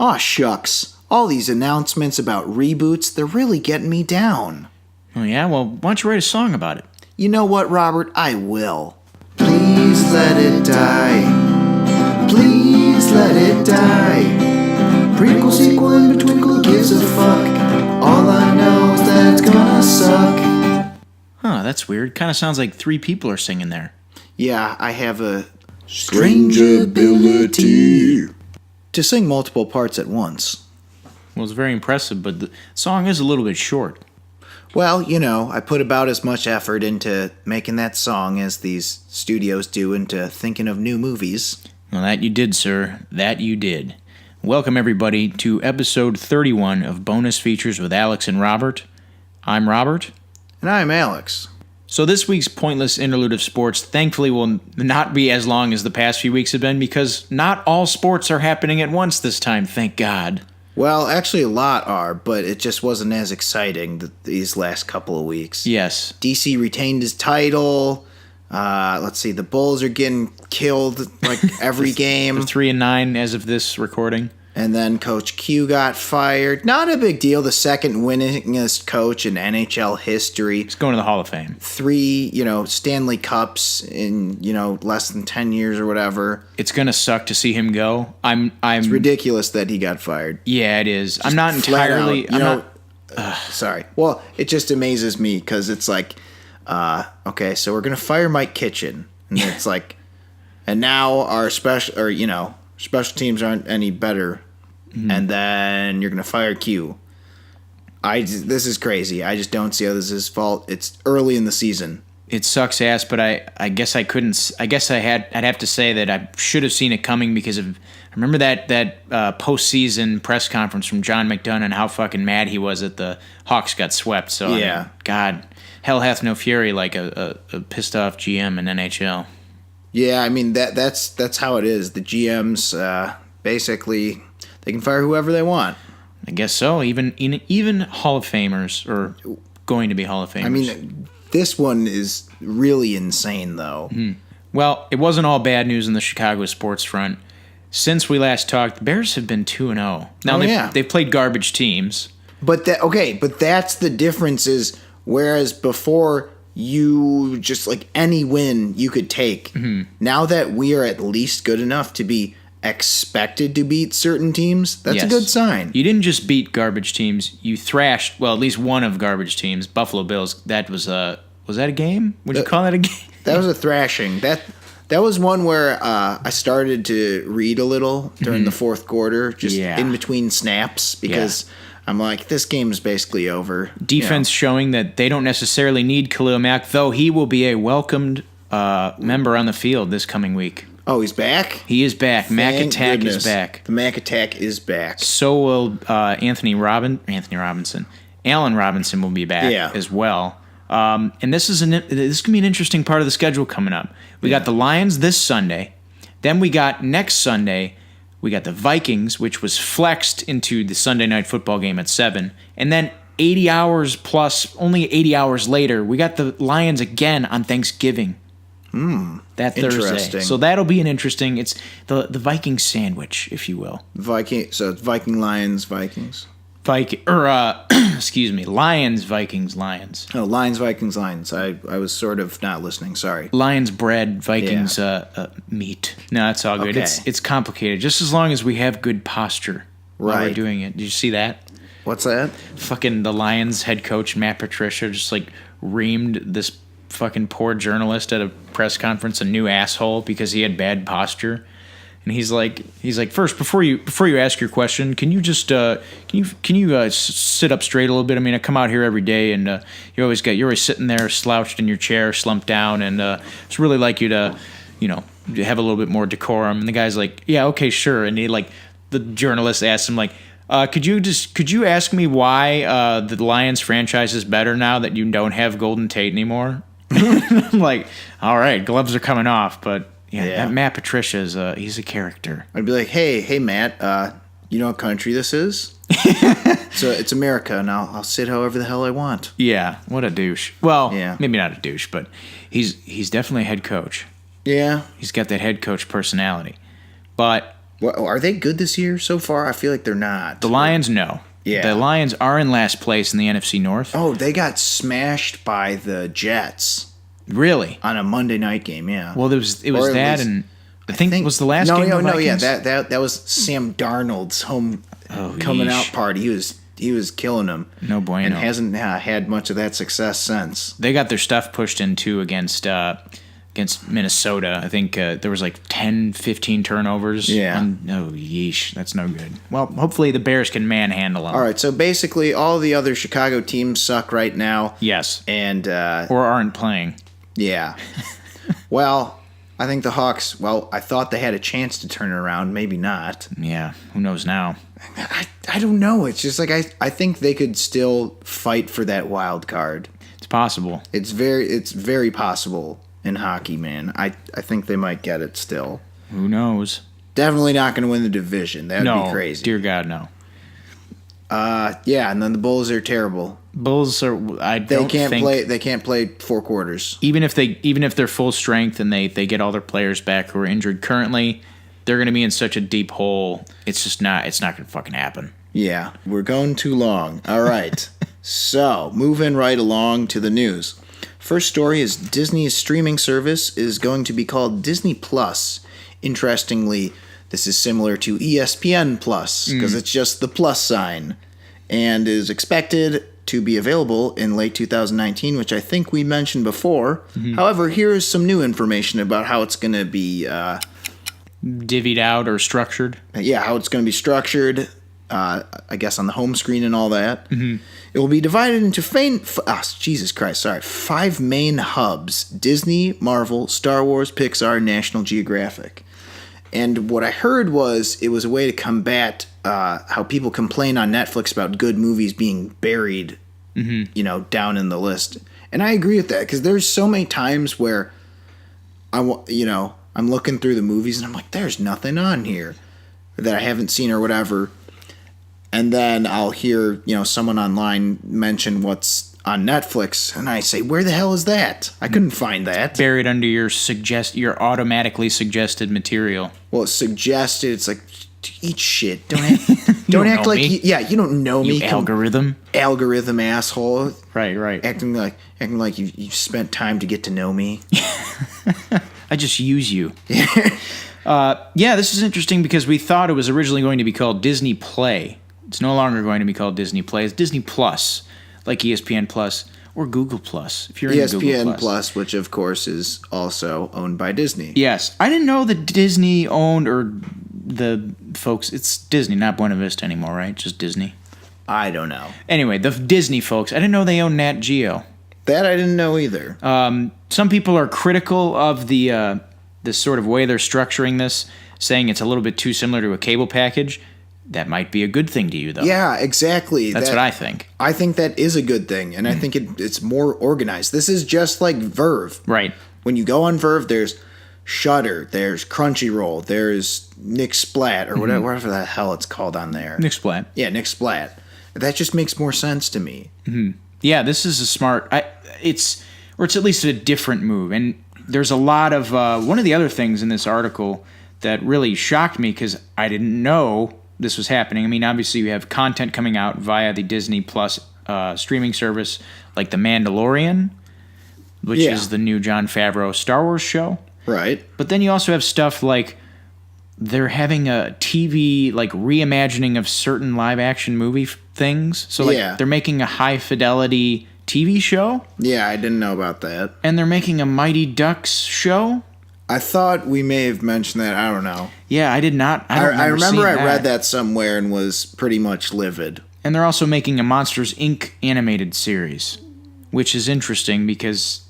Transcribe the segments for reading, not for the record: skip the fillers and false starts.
Aw, shucks. All these announcements about reboots, they're really getting me down. Oh, yeah? Well, why don't you write a song about it? You know what, Robert? I will. Please let it die. Please let it die. Prequel, sequel, in between, who gives a fuck? All I know is that it's gonna suck. Huh, that's weird. Kind of sounds like 3 people are singing there. Yeah, I have a strange ability to sing multiple parts at once. Well, it's very impressive, but the song is a little bit short. Well, you know, I put about as much effort into making that song as these studios do into thinking of new movies. Well, that you did, sir. That you did. Welcome, everybody, to episode 31 of Bonus Features with Alex and Robert. I'm Robert. And I'm Alex. So this week's pointless interlude of sports thankfully will not be as long as the past few weeks have been because not all sports are happening at once this time, thank God. Well, actually a lot are, but it just wasn't as exciting these last couple of weeks. Yes. DC retained his title. Let's see, the Bulls are getting killed like every game. They're 3-9 as of this recording. And then Coach Q got fired. Not a big deal. The second winningest coach in NHL history. He's going to the Hall of Fame. 3, Stanley Cups in, less than 10 years or whatever. It's going to suck to see him go. It's ridiculous that he got fired. Yeah, it is. Just I'm not entirely... Sorry. Well, it just amazes me because it's like, okay, so we're going to fire Mike Kitchen. And it's like, and now our special teams aren't any better, and then you're gonna fire Q. This is crazy. I just don't see how this is his fault. It's early in the season. It sucks ass, but I guess I couldn't. I guess I'd have to say that I should have seen it coming because of. I remember that postseason press conference from John McDonough and how fucking mad he was that the Hawks got swept. So yeah, I mean, God, hell hath no fury like a pissed off GM in NHL. Yeah, I mean that's how it is. The GMs basically they can fire whoever they want. I guess so. Even Hall of Famers are going to be Hall of Famers. I mean, this one is really insane, though. Mm-hmm. Well, it wasn't all bad news in the Chicago sports front. Since we last talked, the Bears have been 2-0. Now they've played garbage teams. But that's the difference is whereas before. You just like any win you could take. Mm-hmm. Now that we are at least good enough to be expected to beat certain teams, that's a good sign. You didn't just beat garbage teams. You thrashed, well, at least one of garbage teams, Buffalo Bills. That was that a game? Would you call that a game? That was a thrashing. That was one where I started to read a little during the fourth quarter, just in between snaps because. Yeah. I'm like, this game is basically over. Defense showing that they don't necessarily need Khalil Mack, though he will be a welcomed member on the field this coming week. Oh, he's back? He is back. Mack Attack is back. The Mack Attack is back. So will Allen Robinson will be back as well. And this is going to be an interesting part of the schedule coming up. We got the Lions this Sunday. Then we got next Sunday. We got the Vikings, which was flexed into the Sunday night football game at 7. And then 80 hours plus, only 80 hours later, we got the Lions again on Thanksgiving. That Thursday. So that'll be an interesting, it's the Viking sandwich, if you will. So it's Viking, Lions, Vikings. Lions, Vikings, Lions. Oh, Lions, Vikings, Lions. I was sort of not listening, sorry. Lions bread, Vikings meat. No, that's all good. Okay. It's complicated. Just as long as we have good posture while we're doing it. Did you see that? What's that? Fucking the Lions head coach, Matt Patricia, just like reamed this fucking poor journalist at a press conference a new asshole because he had bad posture. And he's like, first, before you ask your question, can you just can you sit up straight a little bit? I mean, I come out here every day, and you're always sitting there slouched in your chair, slumped down, and it's really like you to, have a little bit more decorum. And the guy's like, yeah, okay, sure. And the journalist asks him like, could you ask me why the Lions franchise is better now that you don't have Golden Tate anymore? I'm like, all right, gloves are coming off, but. Yeah, Matt Patricia he's a character. I'd be like, hey, Matt, you know what country this is? So it's America, and I'll sit however the hell I want. Yeah, what a douche. Well, maybe not a douche, but he's definitely a head coach. Yeah. He's got that head coach personality. But Well, are they good this year so far? I feel like they're not. The Lions, no. Yeah. The Lions are in last place in the NFC North. Oh, they got smashed by the Jets. Really? On a Monday night game, yeah. It was that, and I think it was the last game. That was Sam Darnold's coming out party. He was killing them. No bueno. And hasn't had much of that success since. They got their stuff pushed in too against Minnesota. I think there was like 10, 15 turnovers. Yeah. Yeesh, that's no good. Well, hopefully the Bears can manhandle them. All right, so basically all the other Chicago teams suck right now. Yes. And or aren't playing. Yeah. Well, I think the Hawks, I thought they had a chance to turn it around. Maybe not. Yeah, who knows now? I don't know. It's just like I think they could still fight for that wild card. It's possible. It's very possible in hockey, man. I think they might get it still. Who knows? Definitely not going to win the division. That would be crazy. Dear God, no. Yeah, and then the Bulls are terrible. Bulls are. They can't play 4 quarters. Even if they're full strength and they get all their players back who are injured currently, they're going to be in such a deep hole. It's just not. It's not going to fucking happen. Yeah, we're going too long. All right. So moving right along to the news. First story is Disney's streaming service is going to be called Disney Plus. Interestingly, this is similar to ESPN Plus because it's just the plus sign, and is expected to be available in late 2019, which I think we mentioned before. Mm-hmm. However, here is some new information about how it's going to be divvied out or structured. Yeah, how it's going to be structured, I guess on the home screen and all that. Mm-hmm. It will be divided into 5 main hubs: Disney, Marvel, Star Wars, Pixar, National Geographic. And what I heard was it was a way to combat how people complain on Netflix about good movies being buried, down in the list. And I agree with that because there's so many times where I'm looking through the movies and I'm like, there's nothing on here that I haven't seen or whatever. And then I'll hear, someone online mention what's on Netflix, and I say, where the hell is that? I couldn't find that. Buried under your automatically suggested material. Well, suggested, it's like, eat shit. Don't act like you don't know me. Algorithm asshole. Right. Acting like you spent time to get to know me. I just use you. This is interesting because we thought it was originally going to be called Disney Play. It's no longer going to be called Disney Play. It's Disney Plus, like ESPN Plus or Google Plus. If you're in Google ESPN Plus, which of course is also owned by Disney. Yes, I didn't know that Disney owned or the folks. It's Disney, not Buena Vista anymore, right? Just Disney. I don't know. Anyway, the Disney folks. I didn't know they own Nat Geo. That I didn't know either. Some people are critical of the sort of way they're structuring this, saying it's a little bit too similar to a cable package. That might be a good thing to you, though. Yeah, exactly. That's what I think. I think that is a good thing, and I think it's more organized. This is just like Verve. Right. When you go on Verve, there's Shudder, there's Crunchyroll, there's Nick Splat, or whatever the hell it's called on there. Nick Splat. Yeah, Nick Splat. That just makes more sense to me. Mm-hmm. Yeah, this is a smart... it's at least a different move, and there's a lot of... one of the other things in this article that really shocked me, because I didn't know this was happening. I mean, obviously you have content coming out via the Disney Plus streaming service, like The Mandalorian, which is the new Jon Favreau Star Wars show. Right. But then you also have stuff like they're having a TV like reimagining of certain live action movie things. So like they're making a high fidelity TV show. Yeah, I didn't know about that. And they're making a Mighty Ducks show. I thought we may have mentioned that. I don't know. Yeah, I did not. I remember I read that somewhere and was pretty much livid. And they're also making a Monsters, Inc. animated series, which is interesting because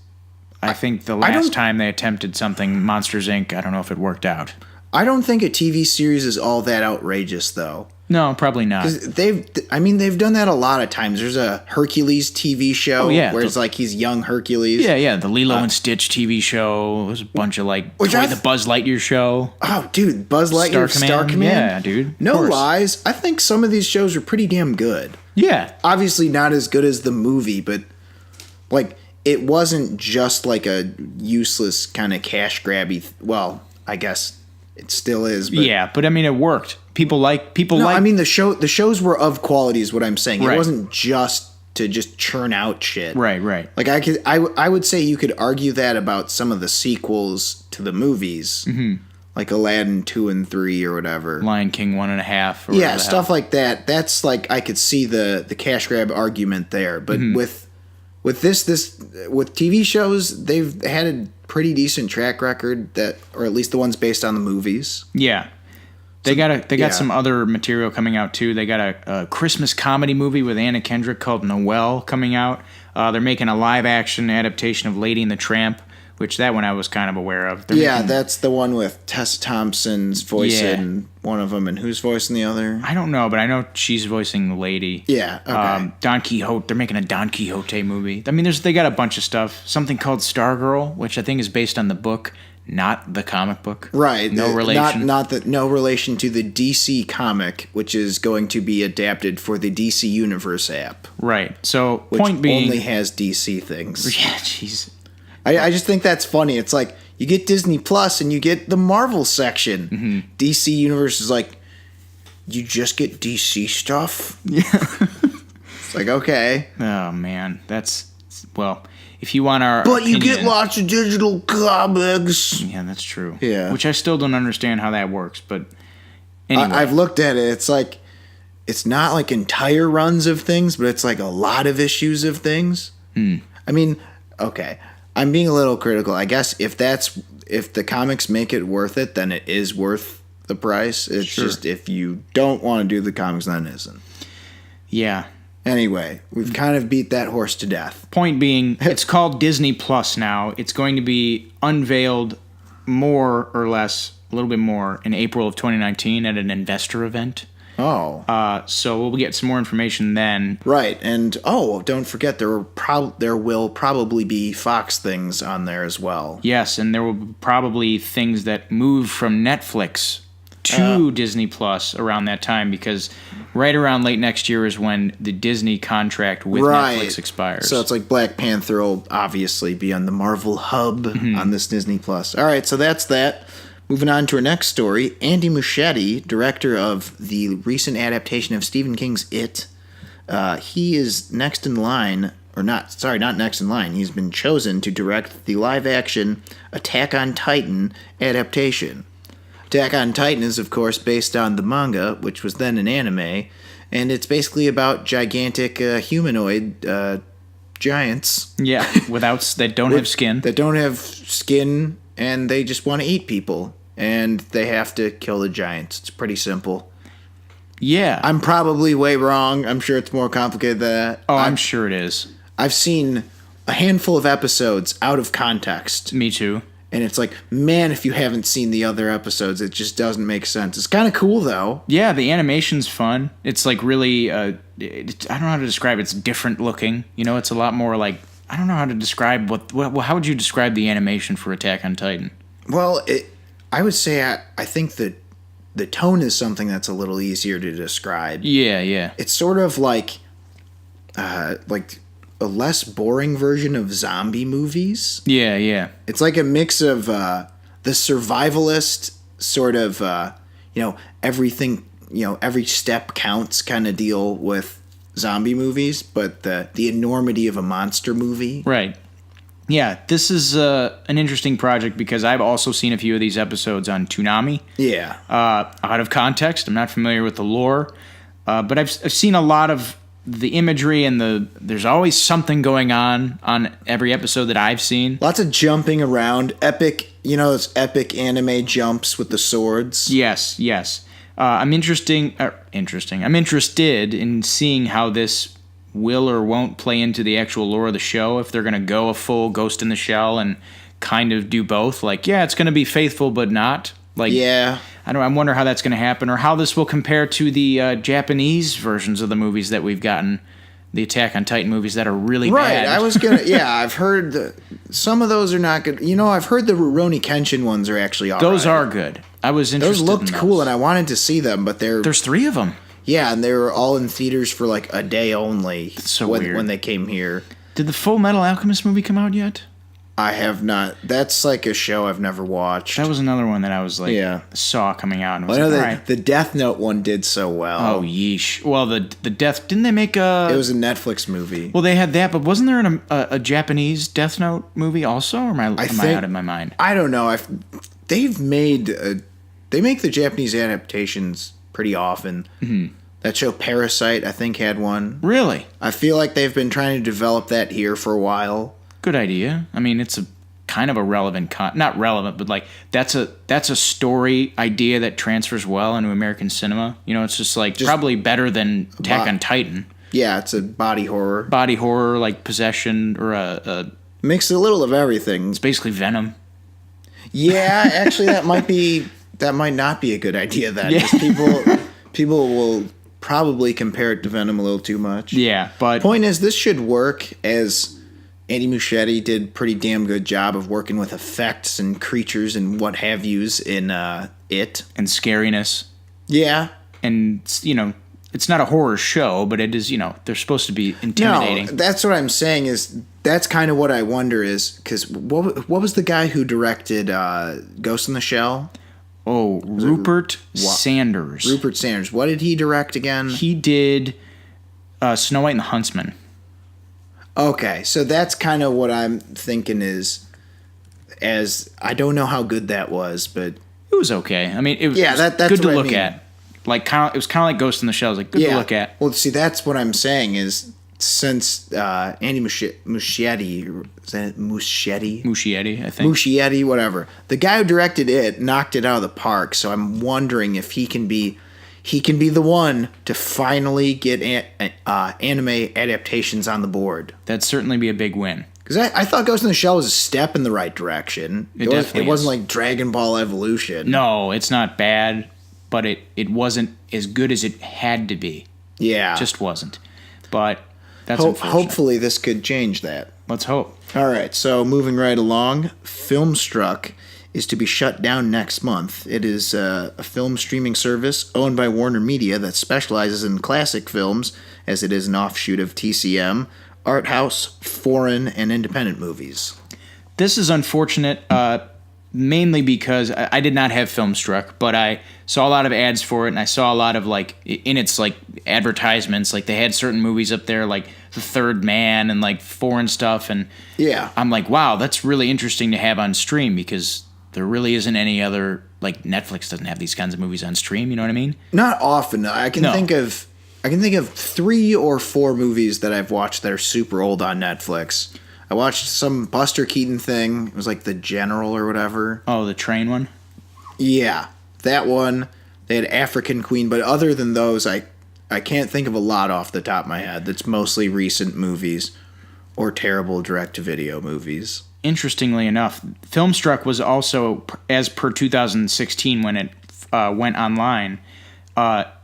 I think the last time they attempted something, Monsters, Inc., I don't know if it worked out. I don't think a TV series is all that outrageous, though. No, probably not. They've done that a lot of times. There's a Hercules TV show where it's like he's young Hercules. Yeah, the Lilo and Stitch TV show. There's a bunch of the Buzz Lightyear show. Oh, dude, Buzz Lightyear, Star Command? Yeah, dude. No lies. I think some of these shows are pretty damn good. Yeah. Obviously not as good as the movie, but like it wasn't just like a useless kind of cash grabby. Well, I guess It still is. But yeah, but I mean, it worked. I mean, the shows were of quality is what I'm saying. Right. It wasn't just to just churn out shit. Right. Like I would say you could argue that about some of the sequels to the movies, like Aladdin 2 and 3 or whatever. Lion King 1.5. Or Yeah, stuff like that. That's like I could see the cash grab argument there. But with this with TV shows, they've had a pretty decent track record or at least the ones based on the movies. Yeah. They got some other material coming out too. They got a Christmas comedy movie with Anna Kendrick called Noelle coming out. They're making a live action adaptation of Lady and the Tramp, which that one I was kind of aware of. That's the one with Tessa Thompson's voice in one of them, and who's voicing the other? I don't know, but I know she's voicing the lady. Yeah, okay. Don Quixote. They're making a Don Quixote movie. I mean, they got a bunch of stuff. Something called Stargirl, which I think is based on the book. Not the comic book. Right. No relation. No relation to the DC comic, which is going to be adapted for the DC Universe app. Right. So, which point being... only has DC things. Yeah, jeez. I just think that's funny. It's like, you get Disney Plus and you get the Marvel section. Mm-hmm. DC Universe is like, you just get DC stuff? Yeah. It's like, okay. Oh, man. That's... Well... If you want our But opinion, you get lots of digital comics. Yeah, that's true. Yeah. Which I still don't understand how that works, but anyway. I've looked at it. It's like, it's not like entire runs of things, but it's like a lot of issues of things. I mean, okay. I'm being a little critical. I guess if the comics make it worth it, then it is worth the price. It's just if you don't want to do the comics, then it isn't. Yeah. Anyway, we've kind of beat that horse to death. Point being, it's called Disney Plus now. It's going to be unveiled more or less, a little bit more, in April of 2019 at an investor event. Oh. So we'll get some more information then. Right, and don't forget there will probably be Fox things on there as well. Yes, and there will be probably things that move from Netflix to Disney Plus around that time, because right around late next year is when the Disney contract with Netflix expires. So it's like Black Panther will obviously be on the Marvel hub on this Disney Plus. All right, so that's that. Moving on to our next story, Andy Muschietti, director of the recent adaptation of Stephen King's It, he is next in line, not next in line. He's been chosen to direct the live-action Attack on Titan adaptation. Attack on Titan is, of course, based on the manga, which was then an anime, and it's basically about gigantic humanoid giants. Yeah, that don't have skin. That don't have skin, and they just want to eat people, and they have to kill the giants. It's pretty simple. Yeah. I'm probably way wrong. I'm sure it's more complicated than that. Oh, I'm sure it is. I've seen a handful of episodes out of context. Me too. And it's like, man, if you haven't seen the other episodes, it just doesn't make sense. It's kind of cool, though. Yeah, the animation's fun. It's like really, I don't know how to describe it. It's different looking. You know, it's a lot more like, I don't know how to describe how would you describe the animation for Attack on Titan? Well, I would say I think that the tone is something that's a little easier to describe. Yeah. It's sort of like a less boring version of zombie movies. Yeah. It's like a mix of the survivalist sort of, everything, every step counts kind of deal with zombie movies, but the enormity of a monster movie. Right. Yeah, this is an interesting project because I've also seen a few of these episodes on Toonami. Yeah. Out of context, I'm not familiar with the lore, but I've seen a lot of the imagery and there's always something going on every episode that I've seen. Lots of jumping around, epic, those epic anime jumps with the swords. Yes. I'm interested in seeing how this will or won't play into the actual lore of the show, if they're going to go a full Ghost in the Shell and kind of do both. Like, yeah, it's going to be faithful, but not. Like, yeah. I wonder how that's going to happen, or how this will compare to the Japanese versions of the movies that we've gotten, the Attack on Titan movies that are really bad. Right, I've heard some of those are not good. I've heard the Rurouni Kenshin ones are actually all Those right. are good. I was interested in those. Those looked cool, and I wanted to see them, but there's 3 of them. Yeah, and they were all in theaters for like a day only. That's so weird. When they came here. Did the Full Metal Alchemist movie come out yet? I have not. That's like a show I've never watched. That was another one that I was like, saw coming out. And was I know like, that all right. the Death Note one did so well. Oh, yeesh. Well, the Death... Didn't they make a... It was a Netflix movie. Well, they had that, but wasn't there a Japanese Death Note movie also? Or am I out of my mind? I don't know. They make the Japanese adaptations pretty often. Mm-hmm. That show Parasite, I think, had one. Really? I feel like they've been trying to develop that here for a while. Good idea. I mean, it's a kind of a relevant not relevant, but like that's a story idea that transfers well into American cinema. You know, it's just probably better than Attack on Titan. Yeah, it's a body horror. Body horror, like possession or a mix a little of everything. It's basically Venom. Yeah, actually, that might not be a good idea. Then people will probably compare it to Venom a little too much. Yeah, but point is, this should work as Andy Muschietti did a pretty damn good job of working with effects and creatures and what have yous in it. And scariness. Yeah. And, you know, it's not a horror show, but it is, you know, they're supposed to be intimidating. No, that's what I'm saying is that's kind of what I wonder is, because what was the guy who directed Ghost in the Shell? Oh, Rupert Sanders. Rupert Sanders. What did he direct again? He did Snow White and the Huntsman. Okay, so that's kind of what I'm thinking is, as I don't know how good that was, but it was okay. I mean, it was that's good to what look I mean. at. Like it was kind of like Ghost in the Shell. It was like good to look at. Well, see, that's what I'm saying is since Andy Muschietti, is that Muschietti? Muschietti, I think. Muschietti, whatever. The guy who directed it knocked it out of the park. So I'm wondering if he can be the one to finally get anime adaptations on the board. That'd certainly be a big win. Because I thought Ghost in the Shell was a step in the right direction. It wasn't like Dragon Ball Evolution. No, it's not bad, but it wasn't as good as it had to be. Yeah. It just wasn't. But that's unfortunate. Hopefully this could change that. Let's hope. All right, so moving right along, FilmStruck is to be shut down next month. It is a film streaming service owned by Warner Media that specializes in classic films, as it is an offshoot of TCM, art house, foreign, and independent movies. This is unfortunate, mainly because I did not have FilmStruck, but I saw a lot of ads for it, and I saw a lot of, like, in its, like, advertisements, like, they had certain movies up there, like The Third Man and, like, foreign stuff, and yeah, I'm like, wow, that's really interesting to have on stream, because there really isn't any other, like, Netflix doesn't have these kinds of movies on stream, you know what I mean? Not often. I can think of 3 or 4 movies that I've watched that are super old on Netflix. I watched some Buster Keaton thing. It was like The General or whatever. Oh, the train one? Yeah, that one. They had African Queen, but other than those, I can't think of a lot off the top of my head. That's mostly recent movies or terrible direct-to-video movies. Interestingly enough, FilmStruck was also, as per 2016 when it went online,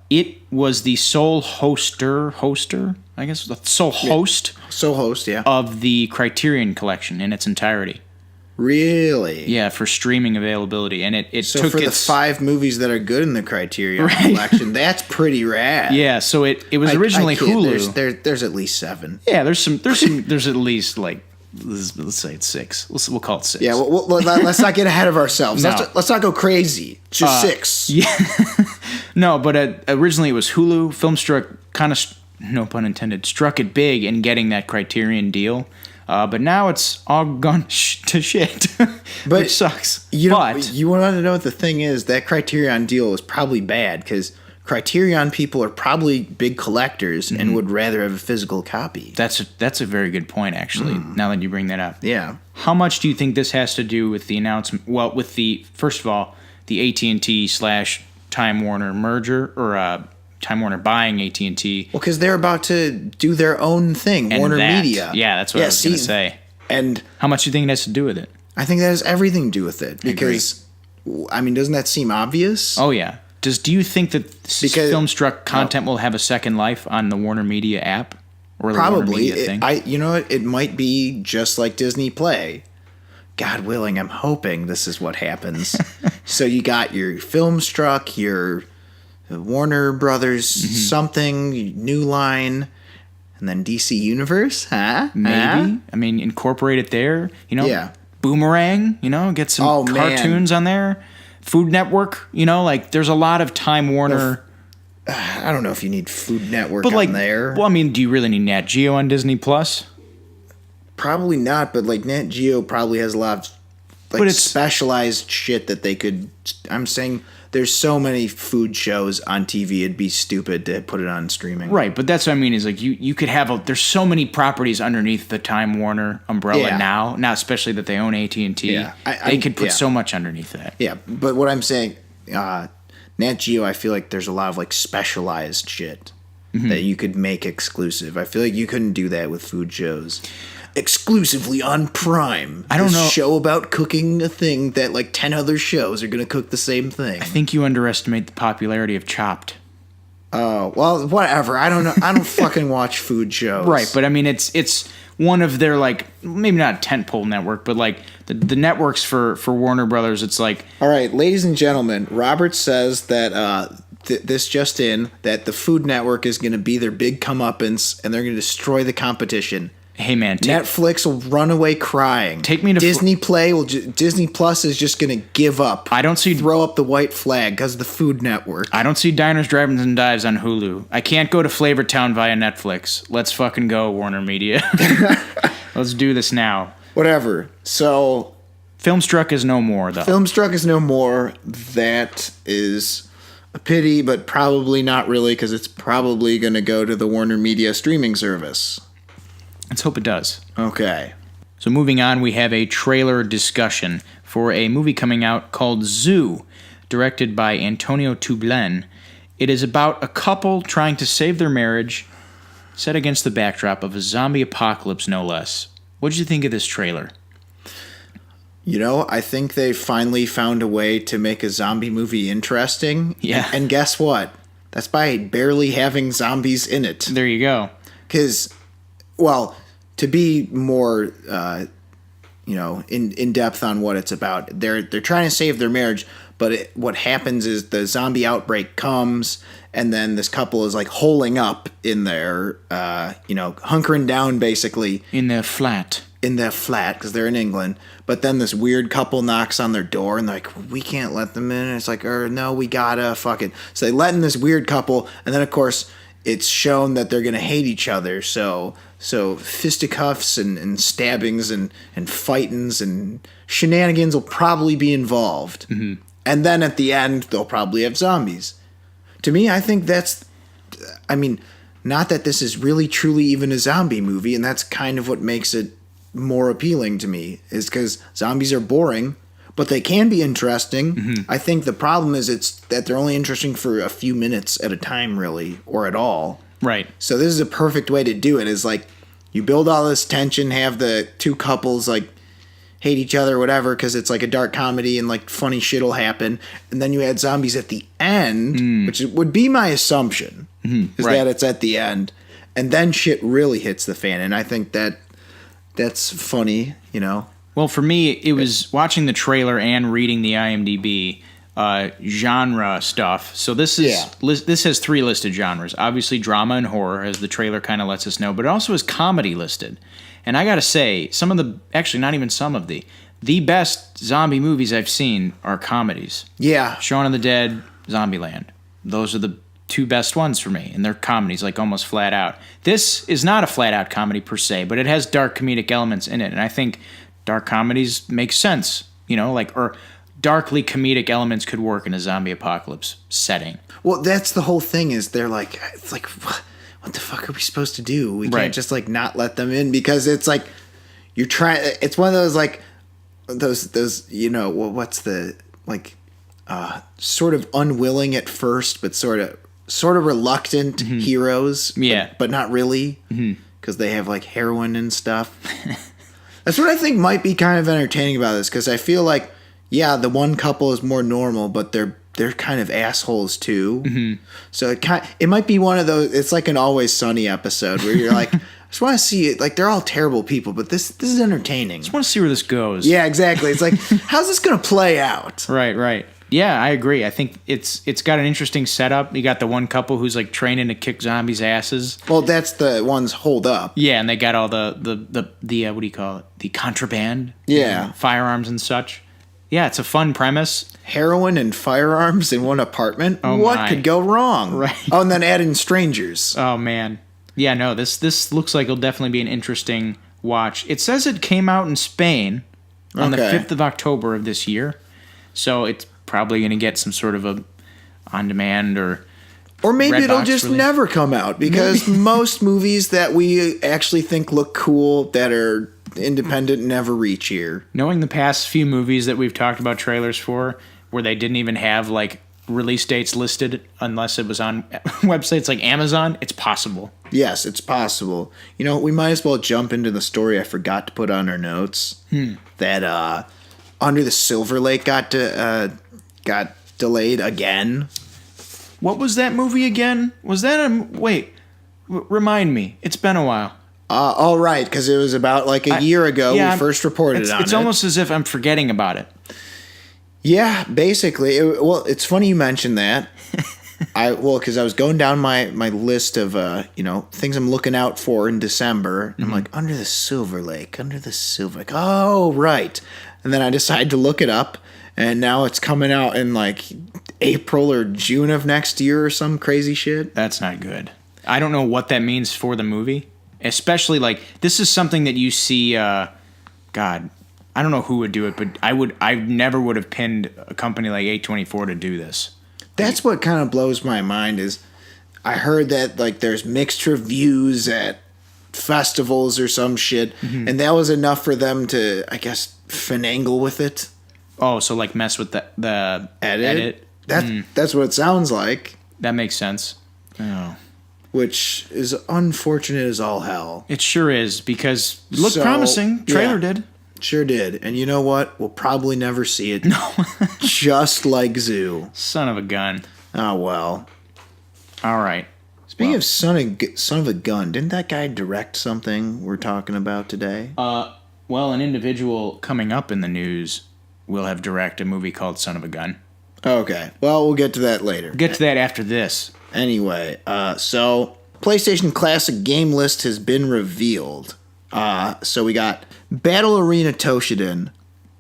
it was the sole hoster, I guess, the sole host. Sole host, yeah. Of the Criterion Collection in its entirety. Really? Yeah, for streaming availability. And it so took for the 5 movies that are good in the Criterion Collection, that's pretty rad. Yeah, so it was originally Hulu. There's at least 7. Yeah, there's at least, like, let's say it's 6. We'll call it 6. Yeah, let's not get ahead of ourselves. No. Let's not go crazy. It's just 6. Yeah. No, but originally it was Hulu. FilmStruck kind of, no pun intended, struck it big in getting that Criterion deal. But now it's all gone to shit, which sucks. You want to know what the thing is? That Criterion deal is probably bad because Criterion people are probably big collectors and would rather have a physical copy. That's a very good point, actually, now that you bring that up. Yeah. How much do you think this has to do with the announcement? Well, with first of all, the AT&T / Time Warner merger, or Time Warner buying AT&T. Well, because they're about to do their own thing, Warner Media. Yeah, that's what I was going to say. And how much do you think it has to do with it? I think that has everything to do with it. Because, I mean, doesn't that seem obvious? Oh, yeah. Do you think that FilmStruck content will have a second life on the Warner Media app? Or the probably. Warner Media thing? You know what? It might be just like Disney Play. God willing, I'm hoping this is what happens. So you got your FilmStruck, your Warner Brothers something, New Line, and then DC Universe, huh? Maybe. I mean, incorporate it there. You know, Boomerang, get some cartoons on there. Food Network, there's a lot of Time Warner. I don't know if you need Food Network on there. Well, I mean, do you really need Nat Geo on Disney Plus? Probably not, but Nat Geo probably has a lot of specialized shit that they could. I'm saying there's so many food shows on TV, it'd be stupid to put it on streaming. Right, but that's what I mean is you could have there's so many properties underneath the Time Warner umbrella now especially that they own AT&T. Yeah, they could put so much underneath that. Yeah, but what I'm saying, Nat Geo, I feel like there's a lot of specialized shit that you could make exclusive. I feel like you couldn't do that with food shows. Exclusively on Prime. I don't know. Show about cooking a thing that 10 other shows are going to cook the same thing. I think you underestimate the popularity of Chopped. Oh, well, whatever. I don't know. I don't fucking watch food shows. Right, but I mean, it's one of their, maybe not a tentpole network, but the networks for Warner Brothers, it's All right, ladies and gentlemen, Robert says that this just in, that the Food Network is going to be their big comeuppance, and they're going to destroy the competition. Hey man, Netflix will run away crying. Take me to Disney Disney Plus is just going to give up. Throw up the white flag because of the Food Network. I don't see Diners, Drive-Ins, and Dives on Hulu. I can't go to Flavortown via Netflix. Let's fucking go, Warner Media. Let's do this now. Whatever. So, FilmStruck is no more, though. FilmStruck is no more. That is a pity, but probably not really, because it's probably going to go to the Warner Media streaming service. Let's hope it does. Okay. So moving on, we have a trailer discussion for a movie coming out called Zoo, directed by Antonio Tublen. It is about a couple trying to save their marriage, set against the backdrop of a zombie apocalypse, no less. What did you think of this trailer? I think they finally found a way to make a zombie movie interesting. Yeah. And guess what? That's by barely having zombies in it. There you go. Because... Well, to be more, in depth on what it's about, they're trying to save their marriage, but what happens is the zombie outbreak comes, and then this couple is holing up in their, hunkering down basically in their flat because they're in England. But then this weird couple knocks on their door, and they're like, "We can't let them in." And it's no, we gotta fuck it. So they let in this weird couple, and then of course it's shown that they're gonna hate each other. So fisticuffs and stabbings and fightings and shenanigans will probably be involved. Mm-hmm. And then at the end, they'll probably have zombies. To me, I think not that this is really truly even a zombie movie, and that's kind of what makes it more appealing to me, is because zombies are boring, but they can be interesting. Mm-hmm. I think the problem is it's that they're only interesting for a few minutes at a time, really, or at all. Right. So this is a perfect way to do it, is you build all this tension, have the two couples hate each other or whatever because it's a dark comedy and funny shit will happen, and then you add zombies at the end, which would be my assumption, is that it's at the end, and then shit really hits the fan, and I think that's funny, Well, for me, it was watching the trailer and reading the IMDb genre stuff. So this has 3 listed genres. Obviously, drama and horror, as the trailer kind of lets us know, but it also has comedy listed. And I gotta say, not even some of the best zombie movies I've seen are comedies. Yeah. Shaun of the Dead, Zombieland. Those are the 2 best ones for me, and they're comedies, almost flat out. This is not a flat out comedy per se, but it has dark comedic elements in it, and I think dark comedies make sense, or darkly comedic elements could work in a zombie apocalypse setting. Well, that's the whole thing, is they're what the fuck are we supposed to do? We can't just not let them in, because it's you're trying. It's one of those those what's the sort of unwilling at first, but sort of reluctant heroes. Yeah, but not really, because they have heroin and stuff. That's what I think might be kind of entertaining about this, because I feel the one couple is more normal, but they're kind of assholes too. Mm-hmm. So it might be one of those. It's like an Always Sunny episode where you're I just want to see it. They're all terrible people, but this is entertaining. Just want to see where this goes. Yeah, exactly. It's how's this going to play out? Right. Yeah, I agree. I think it's got an interesting setup. You got the one couple who's like training to kick zombies' asses. Well, that's the ones hold up. Yeah, and they got all the what do you call it? The contraband. Yeah. Firearms and such. Yeah, it's a fun premise. Heroin and firearms in one apartment? Oh, what my. could go wrong? Right. Oh, and then add in strangers. Oh, man. Yeah, no, this looks like it'll definitely be an interesting watch. It says it came out in Spain on the 5th of October of this year. So it's probably going to get some sort of a on-demand or maybe Red it'll box just release. never come out because most movies that we actually think look cool that are independent never reach here. Knowing the past few movies that we've talked about trailers for where they didn't even have like release dates listed unless it was on websites like Amazon, it's possible. Yes, it's possible. You know, we might as well jump into the story I forgot to put on our notes. That Under the Silver Lake got delayed again. What was that movie again? Was that remind me. It's been a while. All right, because it was about like a year ago we first reported on it. It's almost as if I'm forgetting about it. Yeah, basically. It's funny you mentioned that. Because I was going down my list of things I'm looking out for in December. And I'm like, Under the Silver Lake. Oh, right. And then I decided to look it up, and now it's coming out in like April or June of next year or some crazy shit. That's not good. I don't know what that means for the movie. Especially like this is something that you see. God, I don't know who would do it, but I never would have pinned a company like A24 to do this. That's what kind of blows my mind is I heard that like there's mixed reviews at festivals or some shit, and that was enough for them to, I guess, finagle with it. Oh, so like mess with the edit? That's what it sounds like. That makes sense. Oh. Which is unfortunate as all hell. It sure is, because it looked promising. Trailer did. Sure did. And you know what? We'll probably never see it. No. Just like Zoo. Son of a gun. Oh, well. All right. Speaking of son of a gun, didn't that guy direct something we're talking about today? Well, an individual coming up in the news will have directed a movie called Son of a Gun. Okay. Well, we'll get to that later. Get to that after this. Anyway, so PlayStation Classic game list has been revealed. So we got Battle Arena Toshinden,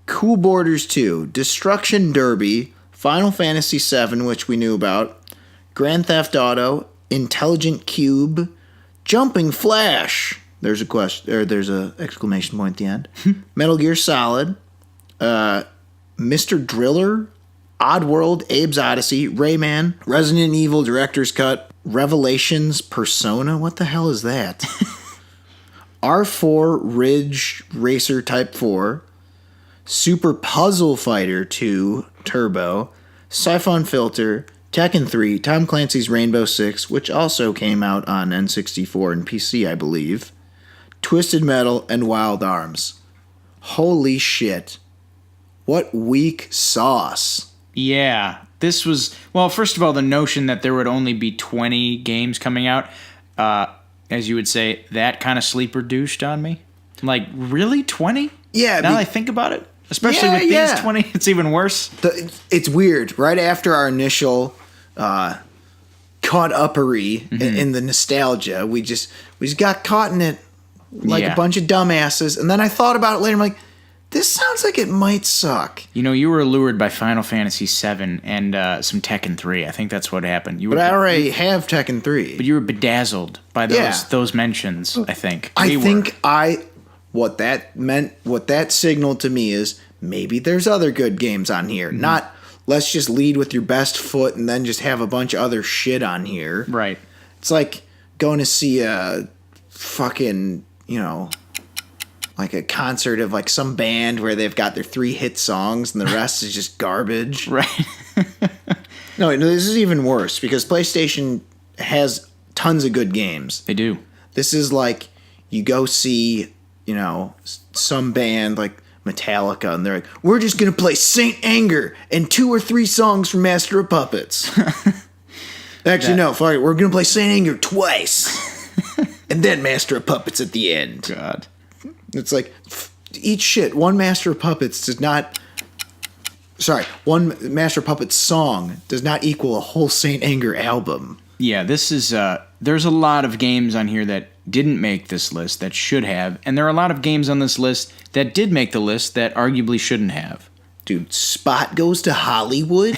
Cool Borders 2, Destruction Derby, Final Fantasy VII, which we knew about, Grand Theft Auto, Intelligent Cube, Jumping Flash. There's a question, or there's a exclamation point at the end. Metal Gear Solid, Mr. Driller, Oddworld, Abe's Odyssey, Rayman, Resident Evil Director's Cut, Revelations, Persona. What the hell is that? R4 Ridge Racer Type 4, Super Puzzle Fighter 2 Turbo, Siphon Filter, Tekken 3, Tom Clancy's Rainbow Six, which also came out on N64 and PC, I believe, Twisted Metal, and Wild Arms. Holy shit. What weak sauce. Yeah. This was, well, first of all, the notion that there would only be 20 games coming out, as you would say, that kind of sleeper douched on me. Like, really? 20? Yeah. Now that I think about it. Especially with these 20, it's even worse. It's weird. Right after our initial caught uppery in the nostalgia, we just got caught in it like a bunch of dumbasses. And then I thought about it later. I'm like, this sounds like it might suck. You know, you were allured by Final Fantasy VII and some Tekken 3. I think that's what happened. But I already have Tekken 3. But you were bedazzled by those mentions, I think. What that signaled to me is maybe there's other good games on here. Not let's just lead with your best foot and then just have a bunch of other shit on here. Right. It's like going to see a fucking, like a concert of like some band where they've got their 3 hit songs and the rest is just garbage. Right. No, this is even worse because PlayStation has tons of good games. They do. This is like you go see, some band like Metallica and they're like, we're just going to play Saint Anger and 2 or 3 songs from Master of Puppets. Actually, no, fuck it. We're going to play Saint Anger twice and then Master of Puppets at the end. God. It's like, eat shit. One Master of Puppets does not one Master Puppet song does not equal a whole Saint Anger album. Yeah, this is, there's a lot of games on here that didn't make this list that should have, and there are a lot of games on this list that did make the list that arguably shouldn't have. Dude, Spot Goes to Hollywood?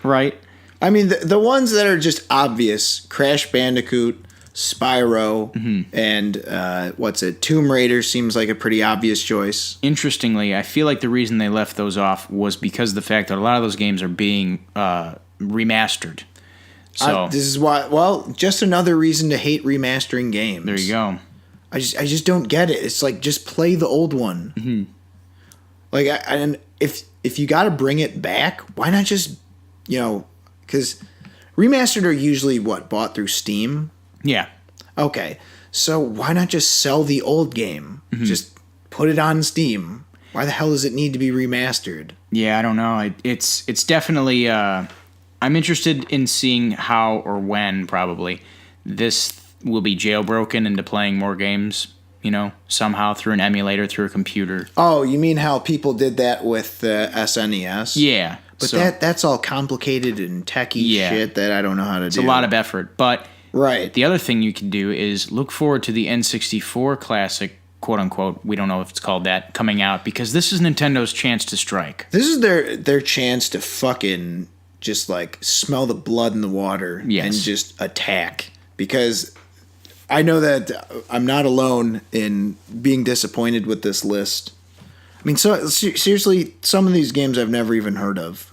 Right? I mean, the ones that are just obvious, Crash Bandicoot, Spyro, and Tomb Raider seems like a pretty obvious choice. Interestingly, I feel like the reason they left those off was because of the fact that a lot of those games are being remastered. So this is why. Well, just another reason to hate remastering games. There you go. I just don't get it. It's like just play the old one. Mm-hmm. Like, and if you got to bring it back, why not just because remastered are usually bought through Steam. Yeah. Okay, so why not just sell the old game? Mm-hmm. Just put it on Steam. Why the hell does it need to be remastered? Yeah, I don't know. It's definitely. I'm interested in seeing how or when probably this will be jailbroken into playing more games. Somehow through an emulator, through a computer. Oh, you mean how people did that with the SNES? Yeah, but that's all complicated and techie shit that I don't know how to do. It's a lot of effort, but. Right. The other thing you can do is look forward to the N64 Classic, quote unquote. We don't know if it's called that, coming out because this is Nintendo's chance to strike. This is their chance to fucking just smell the blood in the water and just attack. Because I know that I'm not alone in being disappointed with this list. I mean, so seriously, some of these games I've never even heard of.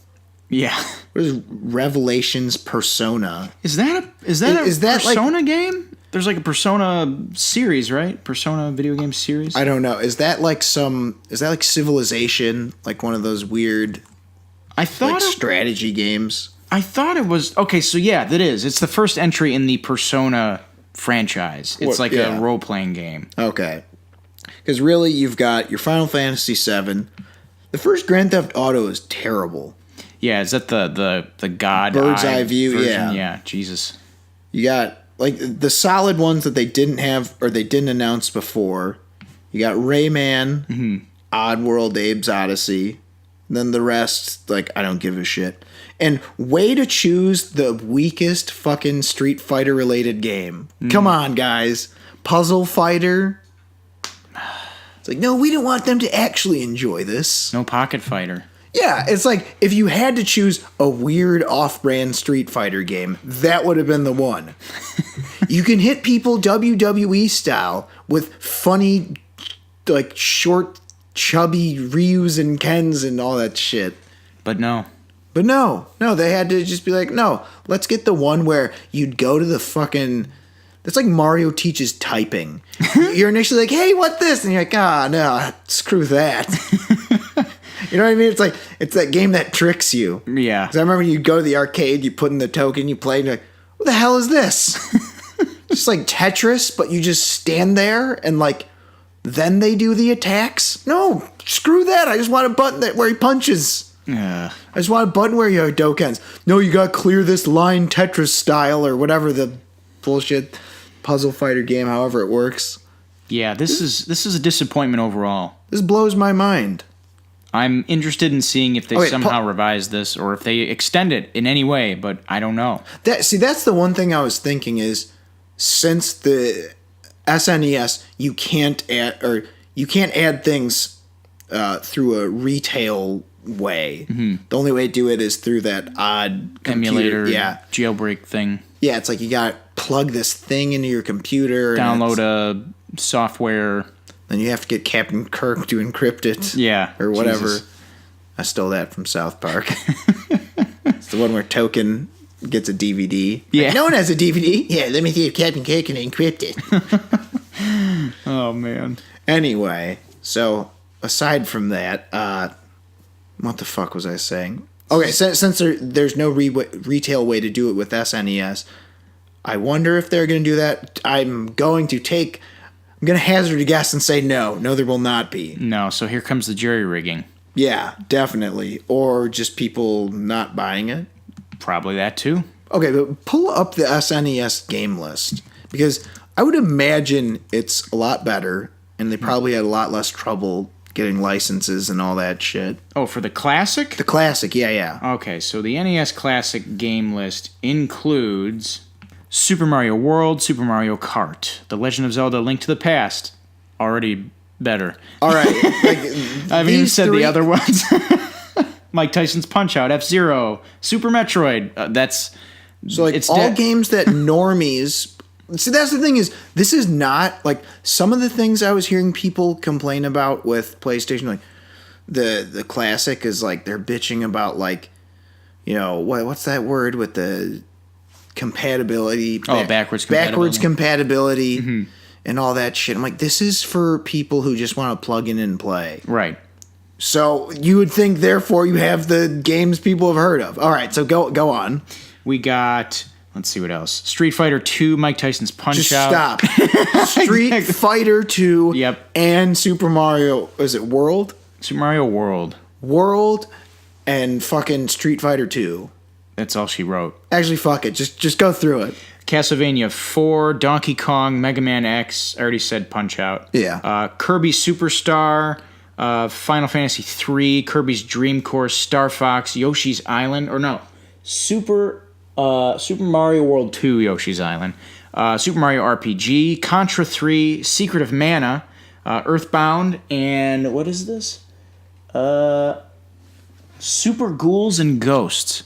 Yeah. What is Revelations Persona? Is that a Persona game? There's a Persona series, right? Persona video game series? I don't know. Is that like Civilization? Like one of those weird strategy games? I thought it was... Okay, so yeah, that is. It's the first entry in the Persona franchise. It's a role-playing game. Okay. Because really, you've got your Final Fantasy VII. The first Grand Theft Auto is terrible. Yeah, is that the God bird's eye view? Version? Yeah, yeah. Jesus. You got the solid ones that they didn't have or they didn't announce before. You got Rayman, Oddworld, Abe's Odyssey. And then the rest, I don't give a shit. And way to choose the weakest fucking Street Fighter related game. Come on, guys. Puzzle Fighter. It's no, we didn't want them to actually enjoy this. No Pocket Fighter. Yeah, it's if you had to choose a weird off-brand Street Fighter game, that would have been the one. You can hit people WWE style with funny, short, chubby Ryus and Kens and all that shit. But no, they had to just be no, let's get the one where you'd go to the fucking... It's like Mario teaches typing. You're initially hey, what this? And you're no, screw that. You know what I mean? It's that game that tricks you. Yeah. Because I remember you'd go to the arcade, you put in the token, you play, and you're what the hell is this? Just like Tetris, but you just stand there and then they do the attacks? No, screw that. I just want a button where he punches. Yeah. I just want a button where you Hadokens. No, you gotta clear this line Tetris style or whatever the bullshit puzzle fighter game, however it works. Yeah, this is a disappointment overall. This blows my mind. I'm interested in seeing if they somehow revise this or if they extend it in any way, but I don't know. That's the one thing I was thinking is since the SNES, you can't add things through a retail way. Mm-hmm. The only way to do it is through that odd emulator, jailbreak thing. Yeah, it's you got to plug this thing into your computer. Download a software. Then you have to get Captain Kirk to encrypt it. Yeah. Or whatever. Jesus. I stole that from South Park. It's the one where Token gets a DVD. Yeah. No one has a DVD. Yeah, let me see if Captain Kirk can encrypt it. Oh, man. Anyway, so aside from that, what the fuck was I saying? Okay, since there's no retail way to do it with SNES, I wonder if they're going to do that. I'm going to hazard a guess and say no. No, there will not be. No, so here comes the jury-rigging. Yeah, definitely. Or just people not buying it. Probably that, too. Okay, but pull up the SNES game list. Because I would imagine it's a lot better, and they probably had a lot less trouble getting licenses and all that shit. Oh, for the Classic? The Classic, yeah. Okay, so the NES Classic game list includes Super Mario World, Super Mario Kart, The Legend of Zelda: Link to the Past. Already better. All right. Like, I haven't even said the other ones. Mike Tyson's Punch-Out, F-Zero, Super Metroid. That's... So, like, it's all games that normies... See, that's the thing is, this is not, like, some of the things I was hearing people complain about with PlayStation, like, the Classic is, like, they're bitching about, like, you know, what's that word with the compatibility? Oh, backwards compatibility. Backwards compatibility and all that shit. I'm like, this is for people who just want to plug in and play. Right. So you would think, therefore, you have the games people have heard of. All right, so go on. We got, let's see what else. Street Fighter 2, Mike Tyson's Punch-Out. Just stop. Street Fighter 2 Yep. and Super Mario, is it World? Super Mario World. World and fucking Street Fighter 2. That's all she wrote. Actually, fuck it. Just go through it. Castlevania 4, Donkey Kong, Mega Man X. I already said Punch-Out. Yeah. Kirby Superstar, Final Fantasy 3, Kirby's Dream Course, Star Fox, Yoshi's Island, or no, Super Mario World 2, Yoshi's Island, Super Mario RPG, Contra 3, Secret of Mana, Earthbound, and what is this? Super Ghouls and Ghosts.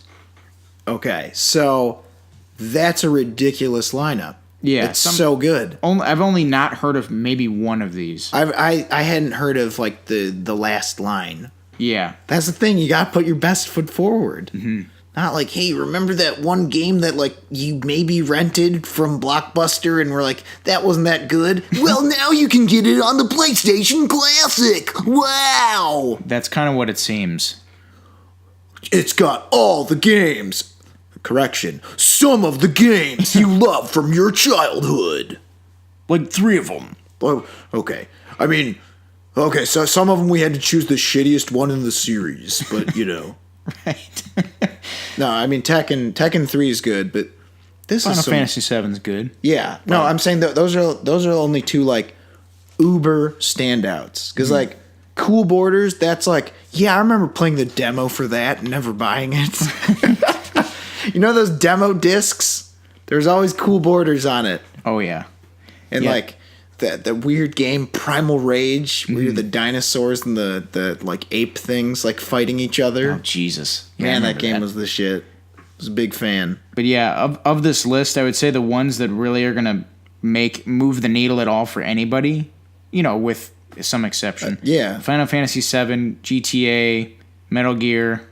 Okay, so that's a ridiculous lineup. Yeah, it's so good. I've only not heard of maybe one of these. I hadn't heard of like the last line. Yeah, that's the thing. You got to put your best foot forward. Mm-hmm. Not like, hey, remember that one game that like you maybe rented from Blockbuster and were like, that wasn't that good? Well, now you can get it on the PlayStation Classic. Wow. That's kind of what it seems. It's got all the games. Correction. Some of the games you love from your childhood. Like 3 of them. Oh, okay. I mean, okay, so some of them we had to choose the shittiest one in the series, but you know. Right. No, I mean Tekken 3 is good, but this Final is Fantasy 7 is good. Yeah. No, I'm saying that those are only two like uber standouts. Because like Cool Borders, that's like, yeah, I remember playing the demo for that and never buying it. You know those demo discs? There's always Cool Borders on it. Oh yeah. And like the weird game Primal Rage, where you're the dinosaurs and the like ape things like fighting each other. Oh Jesus. Yeah, man, that game was the shit. I was a big fan. But yeah, of this list, I would say the ones that really are gonna move the needle at all for anybody, you know, with some exception. Yeah. Final Fantasy 7, GTA, Metal Gear.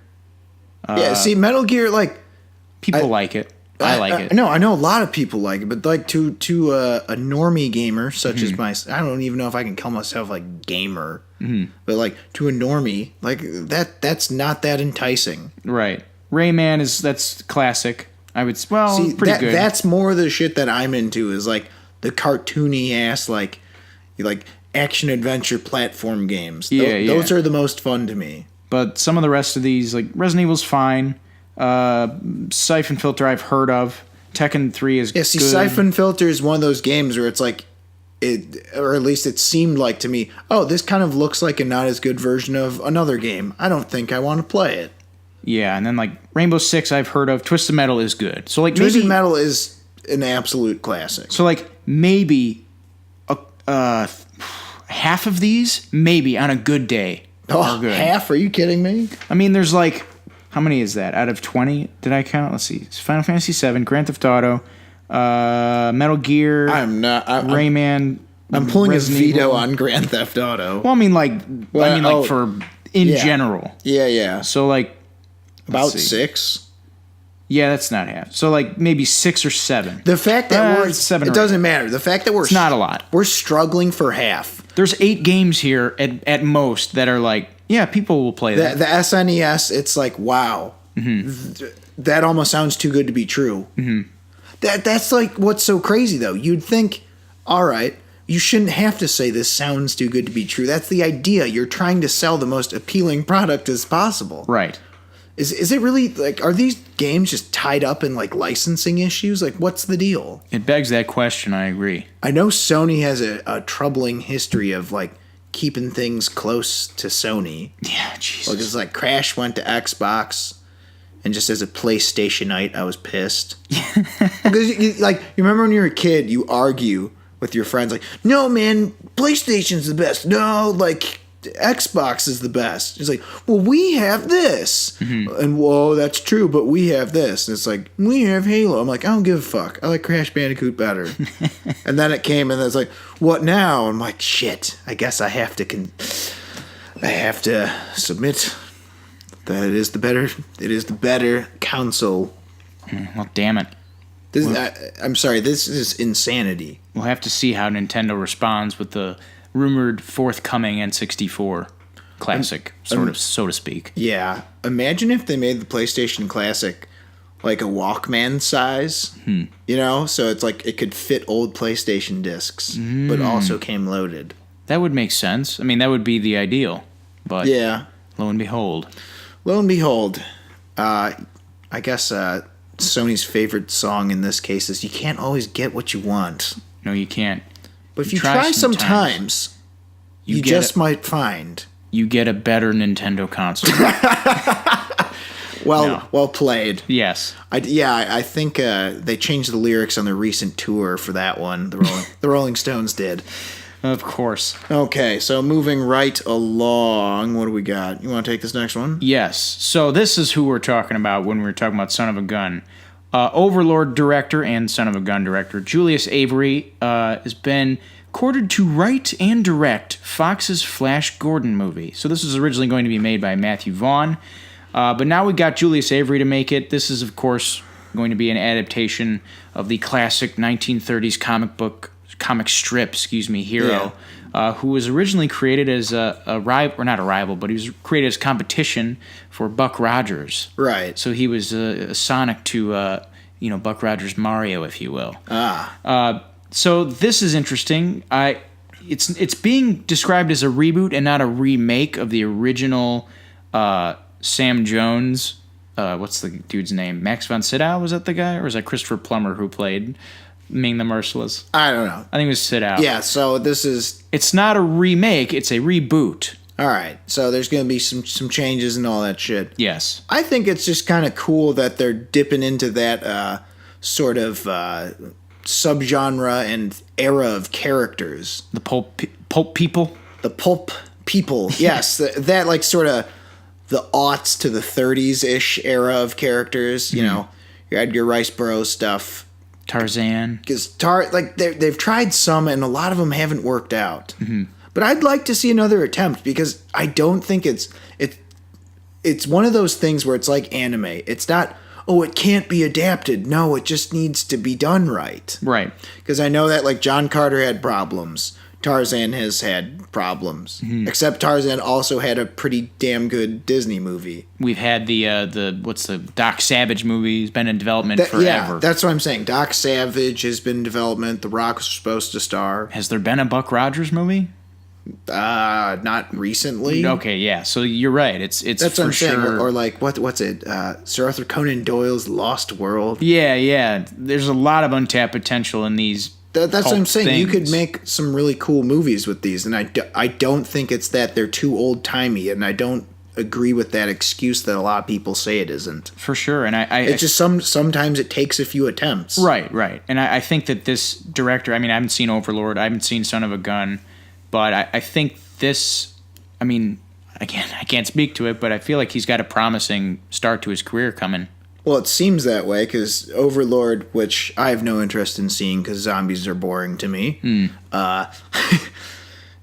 Yeah, see, Metal Gear, like people like it. I like it. No, I know a lot of people like it, but like to a normie gamer such as I don't even know if I can call myself like gamer, but like to a normie, like that's not that enticing. Right. Rayman that's classic. I would see pretty good. That's more the shit that I'm into is like the cartoony ass like action adventure platform games. Yeah, those are the most fun to me. But some of the rest of these, like Resident Evil's fine. Siphon Filter I've heard of. Tekken 3 is good. Yeah, see, Siphon Filter is one of those games where it's like, or at least it seemed like to me, oh, this kind of looks like a not as good version of another game. I don't think I want to play it. Yeah, and then like Rainbow Six I've heard of. Twisted Metal is good. So like Twisted Metal is an absolute classic. So like maybe half of these, maybe on a good day, are good. Half? Are you kidding me? I mean, there's like, how many is that? Out of 20, did I count? Let's see. It's Final Fantasy 7, Grand Theft Auto, Metal Gear, Rayman. I'm pulling Resident a veto Evil. On Grand Theft Auto. Well, I mean like for general. Yeah. So like about 6. Yeah, that's not half. So like maybe 6 or 7. The fact that we're 7. It doesn't matter. The fact that it's not a lot. We're struggling for half. There's 8 games here at most that are like, yeah, people will play that. The SNES, it's like, wow. Mm-hmm. That almost sounds too good to be true. Mm-hmm. That's like what's so crazy, though. You'd think, all right, you shouldn't have to say this sounds too good to be true. That's the idea. You're trying to sell the most appealing product as possible. Right. Is it really, like, are these games just tied up in, like, licensing issues? Like, what's the deal? It begs that question, I agree. I know Sony has a troubling history of, like, keeping things close to Sony. Yeah, Jesus. Well, because like Crash went to Xbox, and just as a PlayStationite, I was pissed. Because you remember when you were a kid, you argue with your friends like, no man, PlayStation's the best. No, like Xbox is the best. It's like, well, we have this, and whoa, that's true, but we have this. And it's like, we have Halo. I'm like, I don't give a fuck. I like Crash Bandicoot better. And then it came, and it's like, what now? I'm like, shit. I guess I have to. I have to submit that it is the better. It is the better console. Well, damn it. I'm sorry. This is insanity. We'll have to see how Nintendo responds with the rumored forthcoming N64 Classic, so to speak. Yeah. Imagine if they made the PlayStation Classic like a Walkman size, you know? So it's like it could fit old PlayStation discs, but also came loaded. That would make sense. I mean, that would be the ideal. But yeah. Lo and behold. I guess Sony's favorite song in this case is You Can't Always Get What You Want. No, you can't. But if you try sometimes, you just might find. You get a better Nintendo console. Well played. Yes. I think they changed the lyrics on the recent tour for that one. The Rolling Stones did. Of course. Okay, so moving right along, what do we got? You want to take this next one? Yes. So this is who we're talking about when we were talking about Son of a Gun. Overlord director and Son of a Gun director Julius Avery has been courted to write and direct Fox's Flash Gordon movie. So this was originally going to be made by Matthew Vaughn, but now we got Julius Avery to make it. This is, of course, going to be an adaptation of the classic 1930s comic strip, hero, who was originally created as a rival, or not a rival, but he was created as competition for Buck Rogers. Right. So he was a Sonic to, Buck Rogers Mario, if you will. So this is interesting. It's being described as a reboot and not a remake of the original Sam Jones. What's the dude's name? Max von Sydow? Was that the guy, or was that Christopher Plummer who played Ming the Merciless? I don't know. I think it was Sydow. Yeah. So this is. It's not a remake. It's a reboot. All right. So there's going to be some changes and all that shit. Yes. I think it's just kind of cool that they're dipping into that sort of subgenre and era of characters. The pulp people? The pulp people, yes. that like sort of the aughts to the 30s-ish era of characters. You know, your Edgar Rice Burroughs stuff. Tarzan. Because they've tried some, and a lot of them haven't worked out. Mm-hmm. But I'd like to see another attempt, because I don't think it's one of those things where it's like anime. It's not, oh, it can't be adapted. No, it just needs to be done right. Right. Because I know that like John Carter had problems. Tarzan has had problems. Mm-hmm. Except Tarzan also had a pretty damn good Disney movie. We've had the Doc Savage movie. Has been in development forever. Yeah, that's what I'm saying. Doc Savage has been in development. The Rock was supposed to star. Has there been a Buck Rogers movie? Not recently. Okay, yeah. So you're right. It's that's what I'm saying. sure. Or like what's it? Sir Arthur Conan Doyle's Lost World. Yeah. There's a lot of untapped potential in these. That's what I'm saying. Things. You could make some really cool movies with these, and I don't think it's that they're too old timey, and I don't agree with that excuse that a lot of people say it isn't. For sure, and it's just sometimes it takes a few attempts. Right, and I think that this director. I mean, I haven't seen Overlord. I haven't seen Son of a Gun, but I think this. I mean, again, I can't speak to it, but I feel like he's got a promising start to his career coming. Well, it seems that way, because Overlord, which I have no interest in seeing because zombies are boring to me,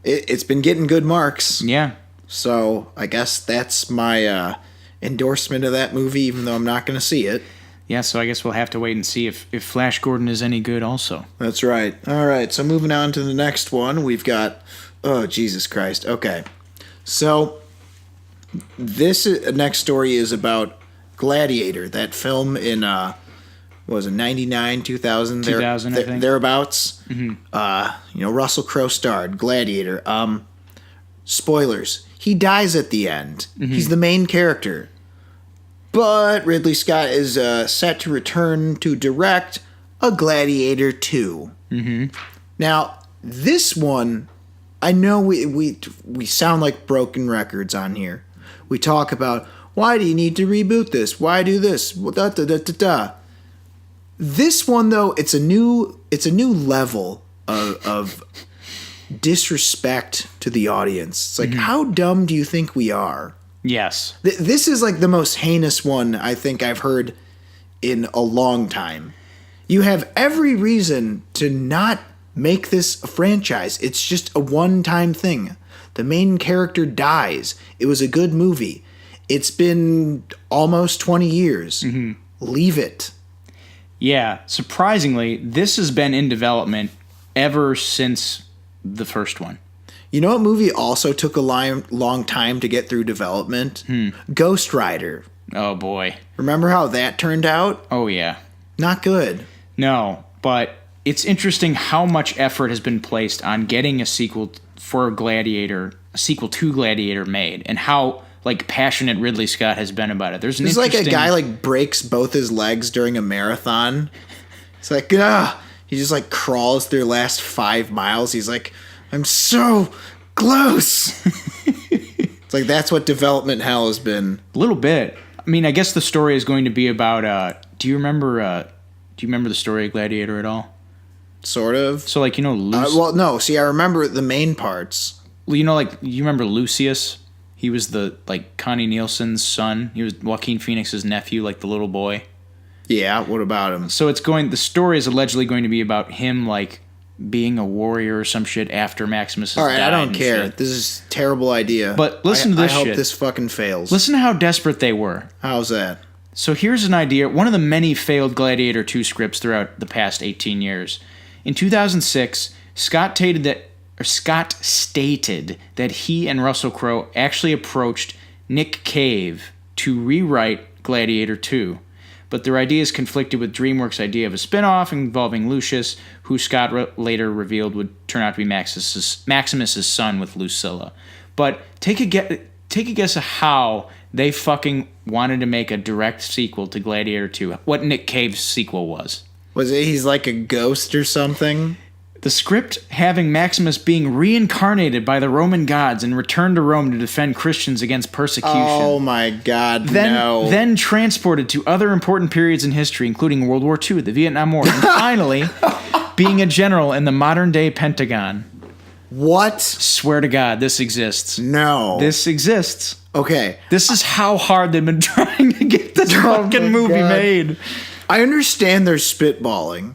it's been getting good marks. Yeah. So I guess that's my endorsement of that movie, even though I'm not going to see it. Yeah, so I guess we'll have to wait and see if Flash Gordon is any good also. That's right. All right, so moving on to the next one, we've got... Oh, Jesus Christ. Okay. So this next story is about Gladiator, that film in, what was it, 99, 2000? 2000, I think. Thereabouts. Mm-hmm. Russell Crowe starred, Gladiator. Spoilers. He dies at the end. Mm-hmm. He's the main character. But Ridley Scott is set to return to direct a Gladiator 2. Mm-hmm. Now, this one I know we sound like broken records on here. We talk about, why do you need to reboot this? Why do this? Da, da, da, da, da. This one, though, it's a new level of disrespect to the audience. It's like, how dumb do you think we are? Yes. This is like the most heinous one I think I've heard in a long time. You have every reason to not make this a franchise. It's just a one-time thing. The main character dies. It was a good movie. It's been almost 20 years. Leave it. Yeah, surprisingly, this has been in development ever since the first one. You know what movie also took a long time to get through development? Ghost Rider. Oh, boy. Remember how that turned out? Oh, yeah. Not good. No, but it's interesting how much effort has been placed on getting a sequel to Gladiator made, and how passionate Ridley Scott has been about it. There's like a guy breaks both his legs during a marathon. It's like, he just crawls through the last 5 miles. He's like, I'm so close. It's like, that's what development hell has been. A little bit. I mean, I guess the story is going to be about, do you remember the story of Gladiator at all? Sort of. So well, no, see, I remember the main parts. Well, you remember Lucius? He was the, Connie Nielsen's son. He was Joaquin Phoenix's nephew, the little boy. Yeah, what about him? So the story is allegedly going to be about him, being a warrior or some shit after Maximus has died. All right, I don't care. Shit. This is a terrible idea. But listen to this shit. I hope this fucking fails. Listen to how desperate they were. How's that? So here's an idea. One of the many failed Gladiator 2 scripts throughout the past 18 years. In 2006, Scott stated that he and Russell Crowe actually approached Nick Cave to rewrite Gladiator 2, but their ideas conflicted with DreamWorks' idea of a spin-off involving Lucius, who Scott later revealed would turn out to be Maximus's son with Lucilla. But take a guess of how they fucking wanted to make a direct sequel to Gladiator 2. What Nick Cave's sequel was. Was it he's like a ghost or something? The script having Maximus being reincarnated by the Roman gods and returned to Rome to defend Christians against persecution. Oh my God, no. Then transported to other important periods in history, including World War II, the Vietnam War, and finally being a general in the modern-day Pentagon. What? Swear to God, this exists. No. This exists. Okay. This is how hard they've been trying to get this fucking movie made. I understand they're spitballing.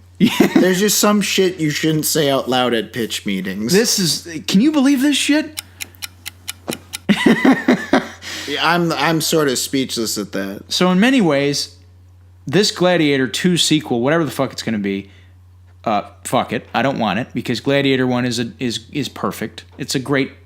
There's just some shit you shouldn't say out loud at pitch meetings. Can you believe this shit? I'm sort of speechless at that. So in many ways, this Gladiator 2 sequel, whatever the fuck it's going to be, fuck it. I don't want it, because Gladiator 1 is perfect. It's a great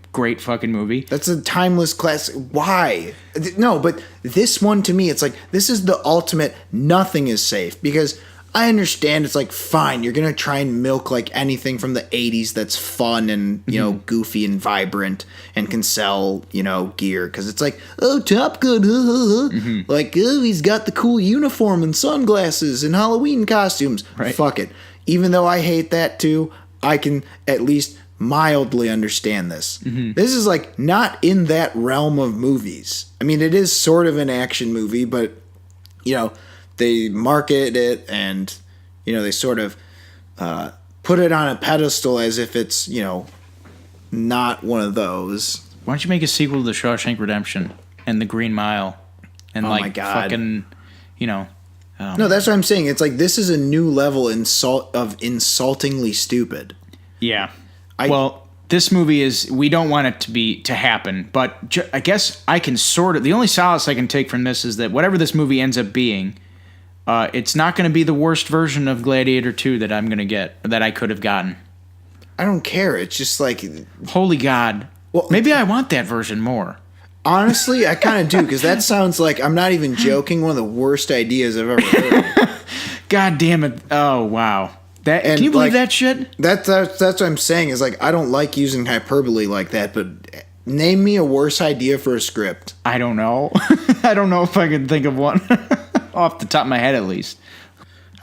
fucking movie. That's a timeless classic. Why? No, but this one, to me, it's like, this is the ultimate nothing is safe, because I understand it's fine, you're going to try and milk anything from the 80s that's fun and, goofy and vibrant and can sell, gear. Because it's oh, Top Gun, oh, he's got the cool uniform and sunglasses and Halloween costumes. Right. Fuck it. Even though I hate that too, I can at least mildly understand this. This is not in that realm of movies. I mean, it is sort of an action movie, but, they market it and, they sort of put it on a pedestal as if it's, not one of those. Why don't you make a sequel to The Shawshank Redemption and The Green Mile? And my God. Fucking, no, that's what I'm saying. It's this is a new level of insultingly stupid. Yeah. Well, this movie we don't want it to happen, but I guess I can the only solace I can take from this is that whatever this movie ends up being, it's not going to be the worst version of Gladiator 2 that I'm going to get, or that I could have gotten. I don't care. It's just holy God. Well, maybe I want that version more. Honestly, I kind of do, because that sounds like, I'm not even joking, one of the worst ideas I've ever heard. God damn it. Oh, wow. Can you believe that shit? That's what I'm saying, is I don't like using hyperbole like that, but name me a worse idea for a script. I don't know. I don't know if I can think of one. Off the top of my head, at least.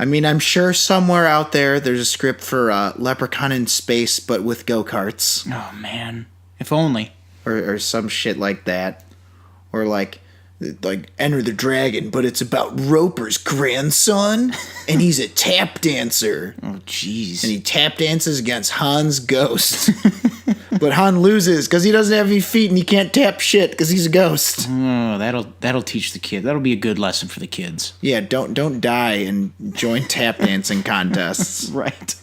I mean, I'm sure somewhere out there there's a script for Leprechaun in Space, but with go-karts. Oh, man. If only. Or some shit like that. Or like Enter the Dragon, but it's about Roper's grandson, and he's a tap dancer. Oh, jeez. And he tap dances against Han's ghost. But Han loses because he doesn't have any feet and he can't tap shit because he's a ghost. Oh, that'll teach the kid. That'll be a good lesson for the kids. Yeah, don't die and join tap dancing contests. Right.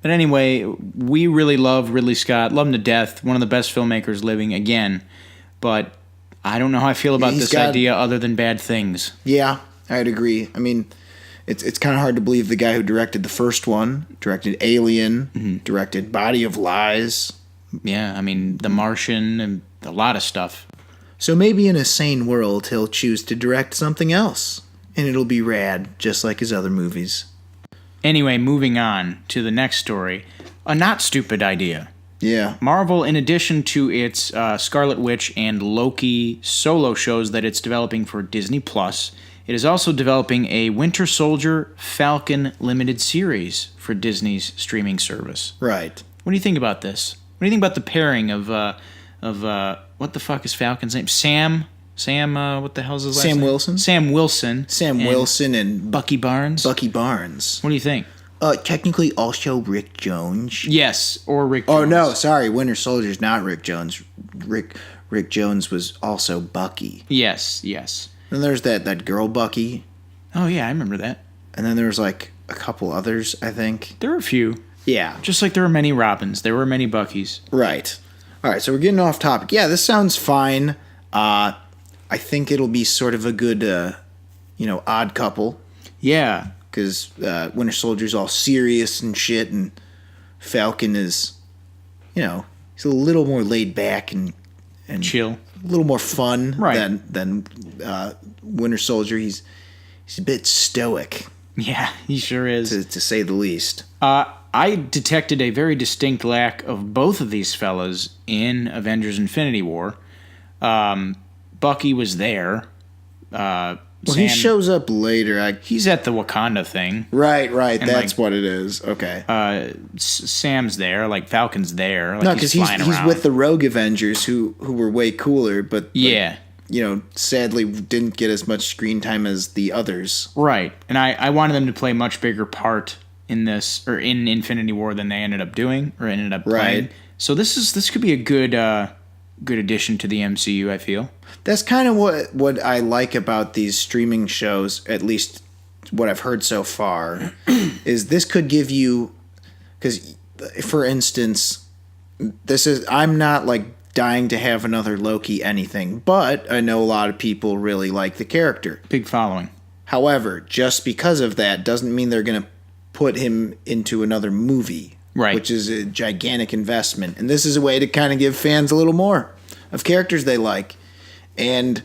But anyway, we really love Ridley Scott. Love him to death. One of the best filmmakers living again. But I don't know how I feel about this idea other than bad things. Yeah, I'd agree. I mean, it's kind of hard to believe the guy who directed the first one, directed Alien, directed Body of Lies. Yeah, I mean, The Martian and a lot of stuff. So maybe in a sane world, he'll choose to direct something else. And it'll be rad, just like his other movies. Anyway, moving on to the next story. A not stupid idea. Yeah. Marvel, in addition to its Scarlet Witch and Loki solo shows that it's developing for Disney+, it is also developing a Winter Soldier Falcon limited series for Disney's streaming service. Right. What do you think about this? What do you think about the pairing of what the fuck is Falcon's name? Sam, what the hell's his last name? Wilson? Sam Wilson. Sam Wilson and Bucky Barnes. Bucky Barnes. What do you think? Technically also Rick Jones. Yes, or Rick Jones. Oh, no, sorry. Winter Soldier's not Rick Jones. Rick Jones was also Bucky. Yes. And there's that girl Bucky. Oh, yeah, I remember that. And then there was like a couple others, I think. There were a few. Yeah. Just like there were many Robins. There were many Buckys. Right. All right, so we're getting off topic. Yeah, this sounds fine. I think it'll be sort of a good, odd couple. Yeah. Because Winter Soldier's all serious and shit, and Falcon is, he's a little more laid back and chill, a little more fun right. than Winter Soldier. He's a bit stoic. Yeah, he sure is, to say the least. I detected a very distinct lack of both of these fellas in Avengers: Infinity War. Bucky was there. He shows up later. He's at the Wakanda thing. Right. That's what it is. Okay. Sam's there. Like, Falcon's there. Like, no, because he's with the Rogue Avengers who were way cooler, but yeah, sadly didn't get as much screen time as the others. Right. And I wanted them to play a much bigger part in this, or in Infinity War, than they ended up doing, or ended up playing. Right. So this could be a good addition to the MCU, I feel. That's kind of what I like about these streaming shows, at least what I've heard so far, is this could give you, because, for instance, I'm not like dying to have another Loki anything, but I know a lot of people really like the character. Big following. However, just because of that doesn't mean they're going to put him into another movie. Right. Which is a gigantic investment. And this is a way to kind of give fans a little more of characters they like. And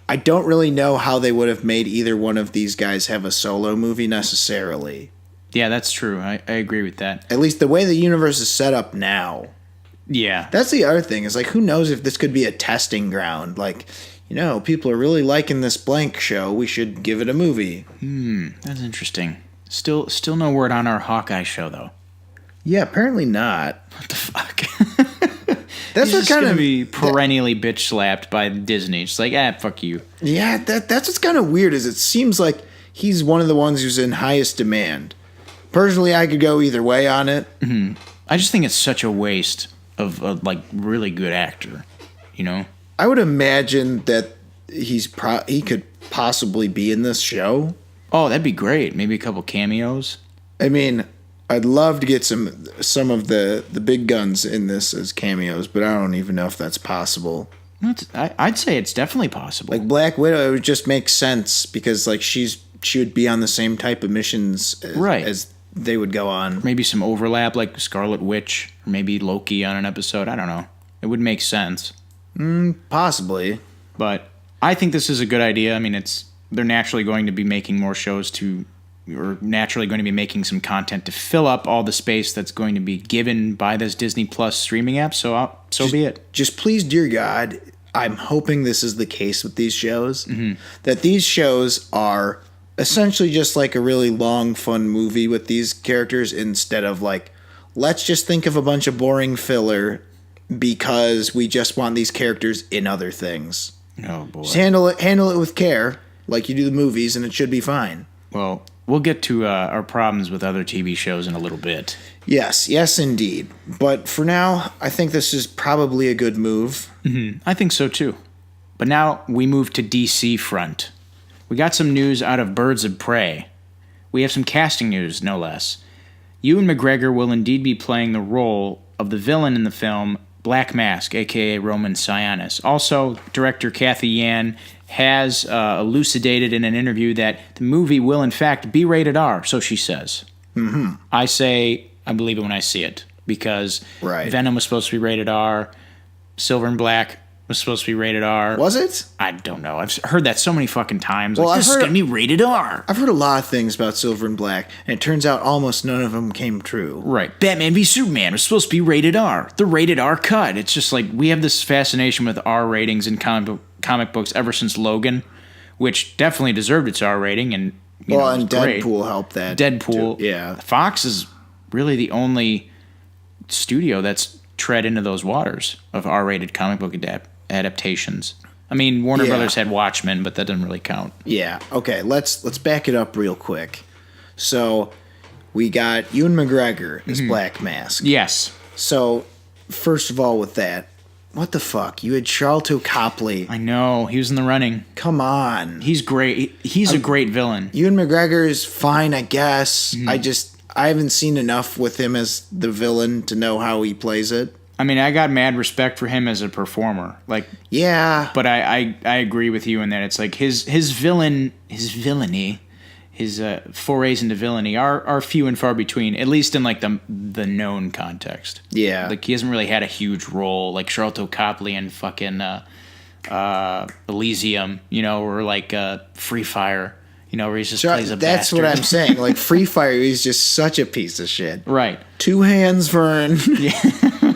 I don't really know how they would have made either one of these guys have a solo movie necessarily. Yeah, that's true. I agree with that. At least the way the universe is set up now. Yeah. That's the other thing. Is like, who knows if this could be a testing ground. Like, people are really liking this blank show. We should give it a movie. That's interesting. Still no word on our Hawkeye show, though. Yeah, apparently not. What the fuck? That's He's what kind gonna of be perennially bitch slapped by Disney. Just like, fuck you. Yeah, that's what's kind of weird. Is it seems like he's one of the ones who's in highest demand. Personally, I could go either way on it. Mm-hmm. I just think it's such a waste of a really good actor. I would imagine that he could possibly be in this show. Oh, that'd be great. Maybe a couple cameos. I mean, I'd love to get some of the big guns in this as cameos, but I don't even know if that's possible. I'd say it's definitely possible. Like Black Widow, it would just make sense because like she would be on the same type of missions as they would go on. Maybe some overlap, like Scarlet Witch, or maybe Loki on an episode. I don't know. It would make sense. Possibly. But I think this is a good idea. I mean, they're naturally going to be making more shows or naturally going to be making some content to fill up all the space that's going to be given by this Disney Plus streaming app. So be it. Just please, dear God, I'm hoping this is the case with these shows. Mm-hmm. That these shows are essentially just like a really long, fun movie with these characters instead of like, let's just think of a bunch of boring filler because we just want these characters in other things. Oh boy. Just handle it with care, like you do the movies, and it should be fine. Well, we'll get to our problems with other TV shows in a little bit. Yes, indeed. But for now, I think this is probably a good move. Mm-hmm. I think so too. But now we move to DC front. We got some news out of Birds of Prey. We have some casting news, no less. Ewan McGregor will indeed be playing the role of the villain in the film Black Mask, a.k.a. Roman Sionis. Also, director Cathy Yan has elucidated in an interview that the movie will, in fact, be rated R, so she says. Mm-hmm. I say I believe it when I see it, because Venom was supposed to be rated R, Silver and Black was supposed to be rated R. Was it? I don't know. I've heard that so many fucking times. Well, like, this is going to be rated R. I've heard a lot of things about Silver and Black, and it turns out almost none of them came true. Right. Batman v Superman was supposed to be rated R. The rated R cut. It's just like we have this fascination with R ratings in comic books ever since Logan, which definitely deserved its R rating. And and great. Deadpool helped that. Deadpool. Too. Yeah. Fox is really the only studio that's tread into those waters of R-rated comic book adaptations. I mean, Warner Brothers had Watchmen, but that doesn't really count. Yeah. Okay. Let's back it up real quick. So we got Ewan McGregor as Black Mask. Yes. So first of all, with that, what the fuck? You had Charlton Copley. I know, he was in the running. Come on. He's great. He's a great villain. Ewan McGregor is fine, I guess. I haven't seen enough with him as the villain to know how he plays it. I mean, I got mad respect for him as a performer. Like, yeah, but I agree with you in that it's like his villainy, his forays into villainy are few and far between. At least in like the known context. Yeah, like he hasn't really had a huge role like Charlton Copley in fucking Elysium, or like Free Fire. Where he just plays a That's bastard. what I'm saying. Like, Free Fire, he's just such a piece of shit. Right. Two hands, Vern. Yeah.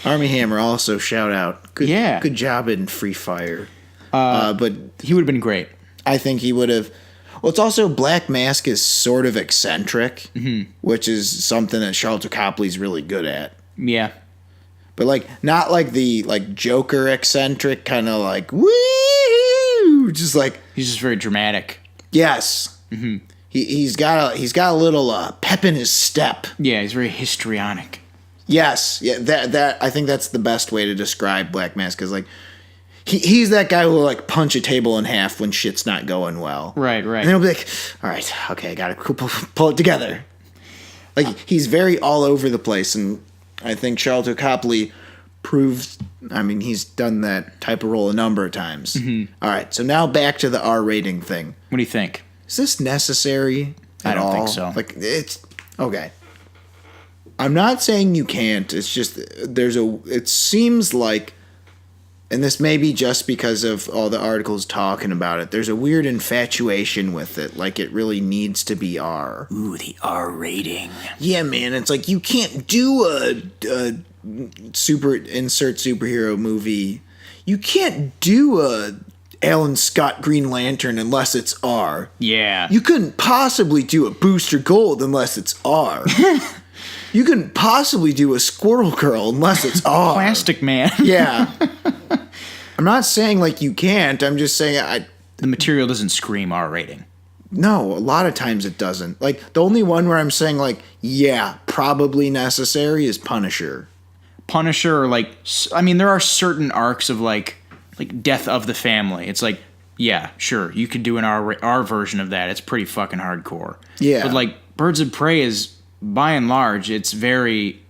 Army Hammer also, shout out. Good job in Free Fire. But he would have been great. I think he would have. Well, it's also Black Mask is sort of eccentric, which is something that Charlton Copley's really good at. Yeah. But, like, not like the, like, Joker eccentric, kind of like, woo! Just like... He's just very dramatic. Yes. Mm-hmm. He's got a little pep in his step. Yeah, he's very histrionic. Yes. Yeah, that I think that's the best way to describe Black Mask, because like he's that guy who will like punch a table in half when shit's not going well. Right. And he'll be like, all right, okay, I gotta pull it together. Like he's very all over the place, and I think Charlton Copley proves. I mean, he's done that type of role a number of times. Mm-hmm. All right, so now back to the R rating thing. What do you think? Is this necessary at all? I don't think so. Like, it's... Okay. I'm not saying you can't. It's just it seems like, and this may be just because of all the articles talking about it, there's a weird infatuation with it. Like, it really needs to be R. Ooh, the R rating. Yeah, man. It's like, you can't do a superhero movie. You can't do a Alan Scott Green Lantern unless it's R. Yeah. You couldn't possibly do a Booster Gold unless it's R. You couldn't possibly do a Squirrel Girl unless it's R. Plastic Man. Yeah. I'm not saying like you can't. I'm just saying the material doesn't scream R rating. No, a lot of times it doesn't. Like the only one where I'm saying like, yeah, probably necessary is Punisher. Punisher, or like, I mean, there are certain arcs of like Death of the Family. It's like, yeah, sure, you could do an R version of that. It's pretty fucking hardcore. Yeah. But like Birds of Prey is, by and large, it's very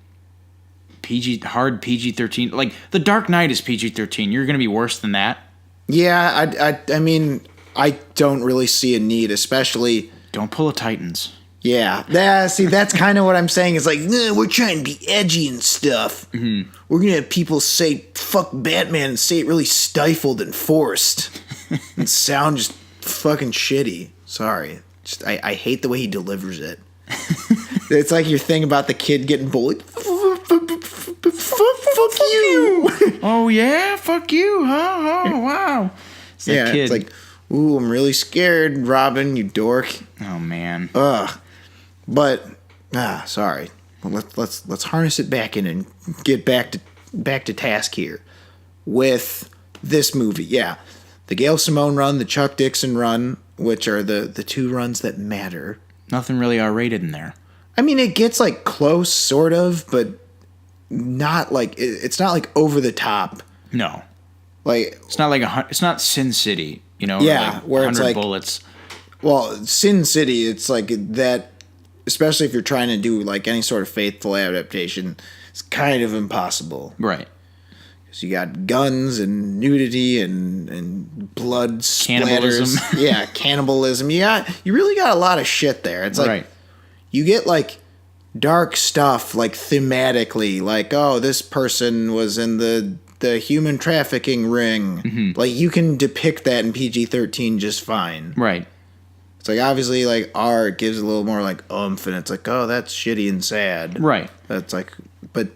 hard PG-13. Like The Dark Knight is PG-13. You're gonna be worse than that. Yeah, I mean, I don't really see a need, especially. Don't pull a Titans. Yeah. See, that's kind of what I'm saying. It's like, nah, we're trying to be edgy and stuff. Mm-hmm. We're going to have people say, fuck Batman, and say it really stifled and forced. And sound just fucking shitty. Sorry. I hate the way he delivers it. It's like your thing about the kid getting bullied. Fuck you. Oh, yeah? Fuck you, huh? Oh, wow. It's like, Ooh, I'm really scared, Robin, you dork. Oh man. Ugh. But sorry. Well, let's harness it back in and get back to task here with this movie. Yeah, the Gail Simone run, the Chuck Dixon run, which are the two runs that matter. Nothing really R-rated in there. I mean, it gets like close, sort of, but not like it's not like over the top. No, like it's not like it's not Sin City, Yeah, like where it's like bullets. Well, Sin City, it's like that. Especially if you're trying to do like any sort of faithful adaptation, it's kind of impossible. Right. Because you got guns and nudity and blood Cannibalism. splatters. Yeah, cannibalism. You really got a lot of shit there. It's like you get like dark stuff like thematically, like, oh, this person was in the human trafficking ring. Mm-hmm. Like you can depict that in PG-13 just fine. Right. It's like obviously like art gives a little more like oomph, and it's like, oh, that's shitty and sad. Right. That's like, but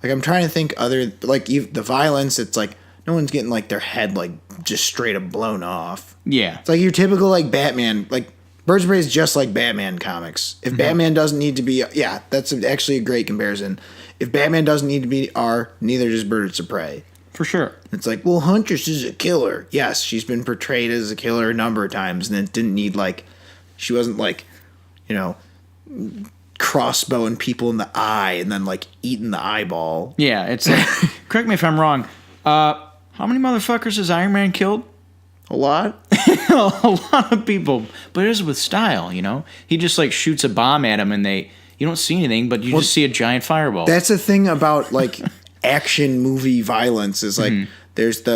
like I'm trying to think other like the violence. It's like no one's getting like their head like just straight up blown off. Yeah. It's like your typical like Batman, like Birds of Prey is just like Batman comics. If Batman doesn't need to be, that's actually a great comparison. If Batman doesn't need to be R, neither does Birds of Prey. For sure. It's like, well, Huntress is a killer. Yes, she's been portrayed as a killer a number of times, and it didn't need, like, she wasn't, like, crossbowing people in the eye and then, like, eating the eyeball. Yeah, it's like, correct me if I'm wrong, how many motherfuckers has Iron Man killed? A lot? A lot of people. But it is with style, He just, like, shoots a bomb at them, and you don't see anything, but you just see a giant fireball. That's the thing about, like... action movie violence is like there's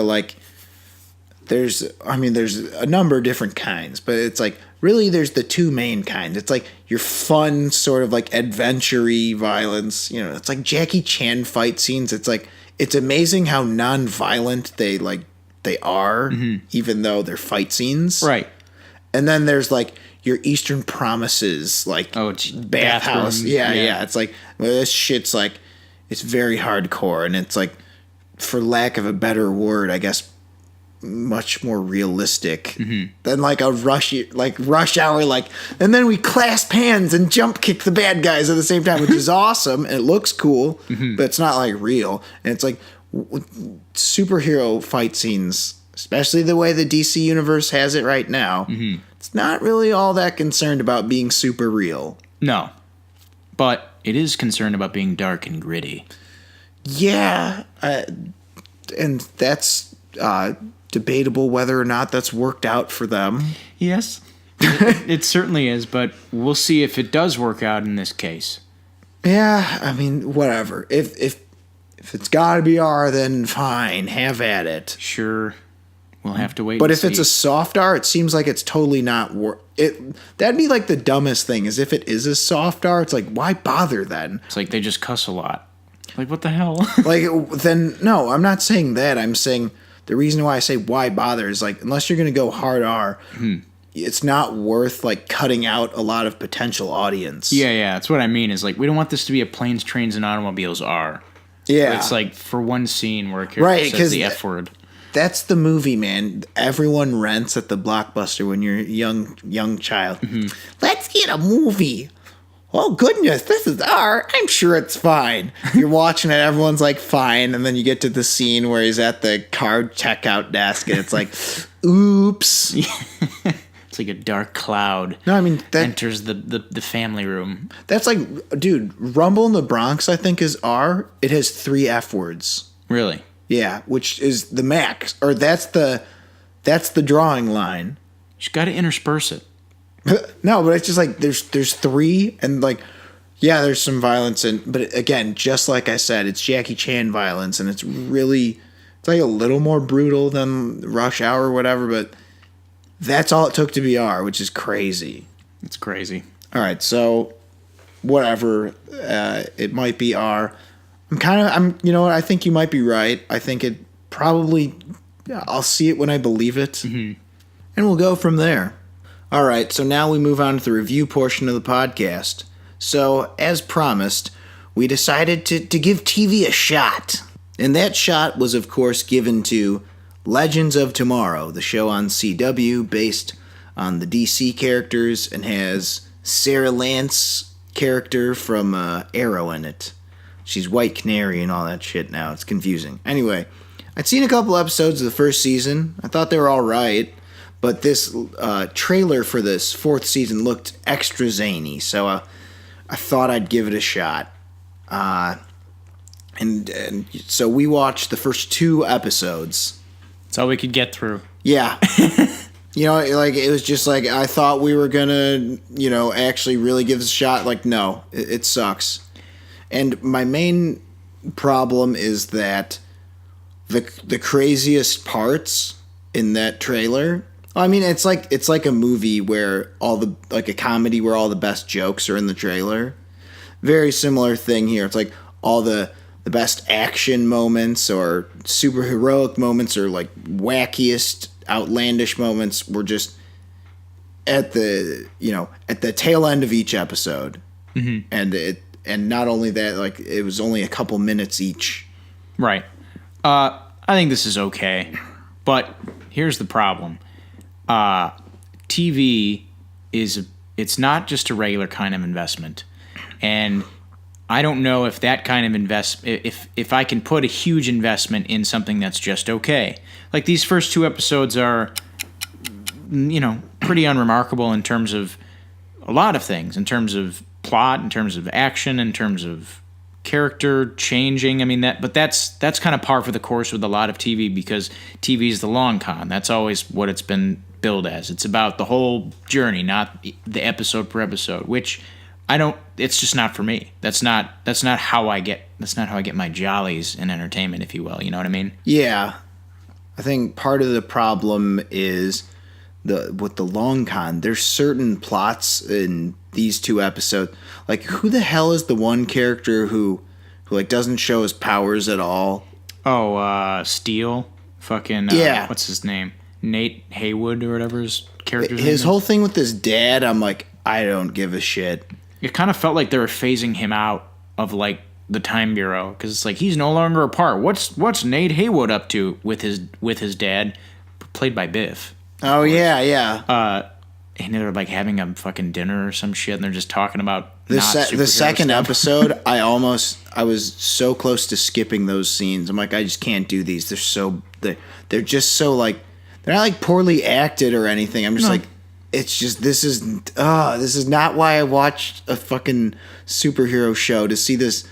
a number of different kinds, but it's like really there's the two main kinds. It's like your fun sort of like adventure-y violence, it's like Jackie Chan fight scenes. It's like it's amazing how non-violent they are, even though they're fight scenes. Right. And then there's like your Eastern Promises, like bathhouse. Yeah. It's like this shit's like it's very hardcore, and it's like, for lack of a better word, I guess, much more realistic than like a rush hour, like, and then we clasp hands and jump kick the bad guys at the same time, which is awesome and it looks cool, but it's not like real. And it's like superhero fight scenes, especially the way the DC universe has it right now. It's not really all that concerned about being super real. No, but it is concerned about being dark and gritty. Yeah, and that's debatable whether or not that's worked out for them. Yes, it certainly is, but we'll see if it does work out in this case. Yeah, I mean, whatever. If it's got to be R, then fine, have at it. Sure, we'll have to wait. But if it's a soft R, it seems like it's totally not that'd be like the dumbest thing. Is if it is a soft R, it's like, why bother then? It's like they just cuss a lot. Like, what the hell? Like, then no, I'm not saying that. I'm saying the reason why I say why bother is like, unless you're gonna go hard R, it's not worth like cutting out a lot of potential audience. Yeah, that's what I mean. Is like we don't want this to be a planes, trains, and automobiles R. Yeah, it's like for one scene where a character says the F word. That's the movie, man. Everyone rents at the Blockbuster when you're a young child. Let's get a movie. Oh, goodness, this is R. I'm sure it's fine. You're watching it, everyone's like, fine. And then you get to the scene where he's at the card checkout desk, and it's like, oops. It's like a dark cloud. No, I mean, that enters the family room. That's like, dude, Rumble in the Bronx, I think, is R. It has 3 F words. Really? Yeah, which is the max, or that's the drawing line. You just got to intersperse it. No, but it's just like there's 3, and like, yeah, there's some violence, but again, just like I said, it's Jackie Chan violence, and it's like a little more brutal than Rush Hour or whatever, but that's all it took to be R, which is crazy. It's crazy. All right, so whatever, it might be R. You know what? I think you might be right. I think it probably, I'll see it when I believe it. And we'll go from there. All right, so now we move on to the review portion of the podcast. So, as promised, we decided to give TV a shot. And that shot was, of course, given to Legends of Tomorrow, the show on CW based on the DC characters and has Sarah Lance character from Arrow in it. She's White Canary and all that shit now. It's confusing. Anyway, I'd seen a couple episodes of the first season. I thought they were all right, but this trailer for this fourth season looked extra zany, so I thought I'd give it a shot. And so we watched the first 2 episodes. That's all we could get through. Yeah. It was just like, I thought we were gonna, actually really give this a shot. Like, no, it sucks. And my main problem is that the craziest parts in that trailer, I mean, it's like a movie where a comedy where all the best jokes are in the trailer. Very similar thing here. It's like all the best action moments or super heroic moments or like wackiest outlandish moments were just at the tail end of each episode. Mm-hmm. And not only that, like, it was only a couple minutes each. Right. I think this is okay, but here's the problem. TV it's not just a regular kind of investment, and I don't know if that kind of if I can put a huge investment in something that's just okay. Like, these first 2 episodes are, pretty unremarkable in terms of a lot of things, in terms of plot, in terms of action, in terms of character changing. I mean, that's kind of par for the course with a lot of TV, because TV is the long con. That's always what it's been billed as. It's about the whole journey, not the episode per episode, which it's just not for me. That's not how I get my jollies in entertainment, if you will. You know what I mean? Yeah. I think part of the problem is with the long con, there's certain plots in these 2 episodes. Like, who the hell is the one character who like doesn't show his powers at all? Oh, Steel. Fucking yeah. What's his name? Nate Haywood or whatever his character's name is. His whole thing with his dad, I'm like, I don't give a shit. It kind of felt like they were phasing him out of, like, the Time Bureau, because it's like, he's no longer a part. What's Nate Haywood up to with his dad, played by Biff? Oh yeah. And they're like having a fucking dinner or some shit, and they're just talking about the second episode. I was so close to skipping those scenes. I'm like, I just can't do these. They're just so, like, they're not like poorly acted or anything. I'm just like, it's just this is not why I watched a fucking superhero show, to see this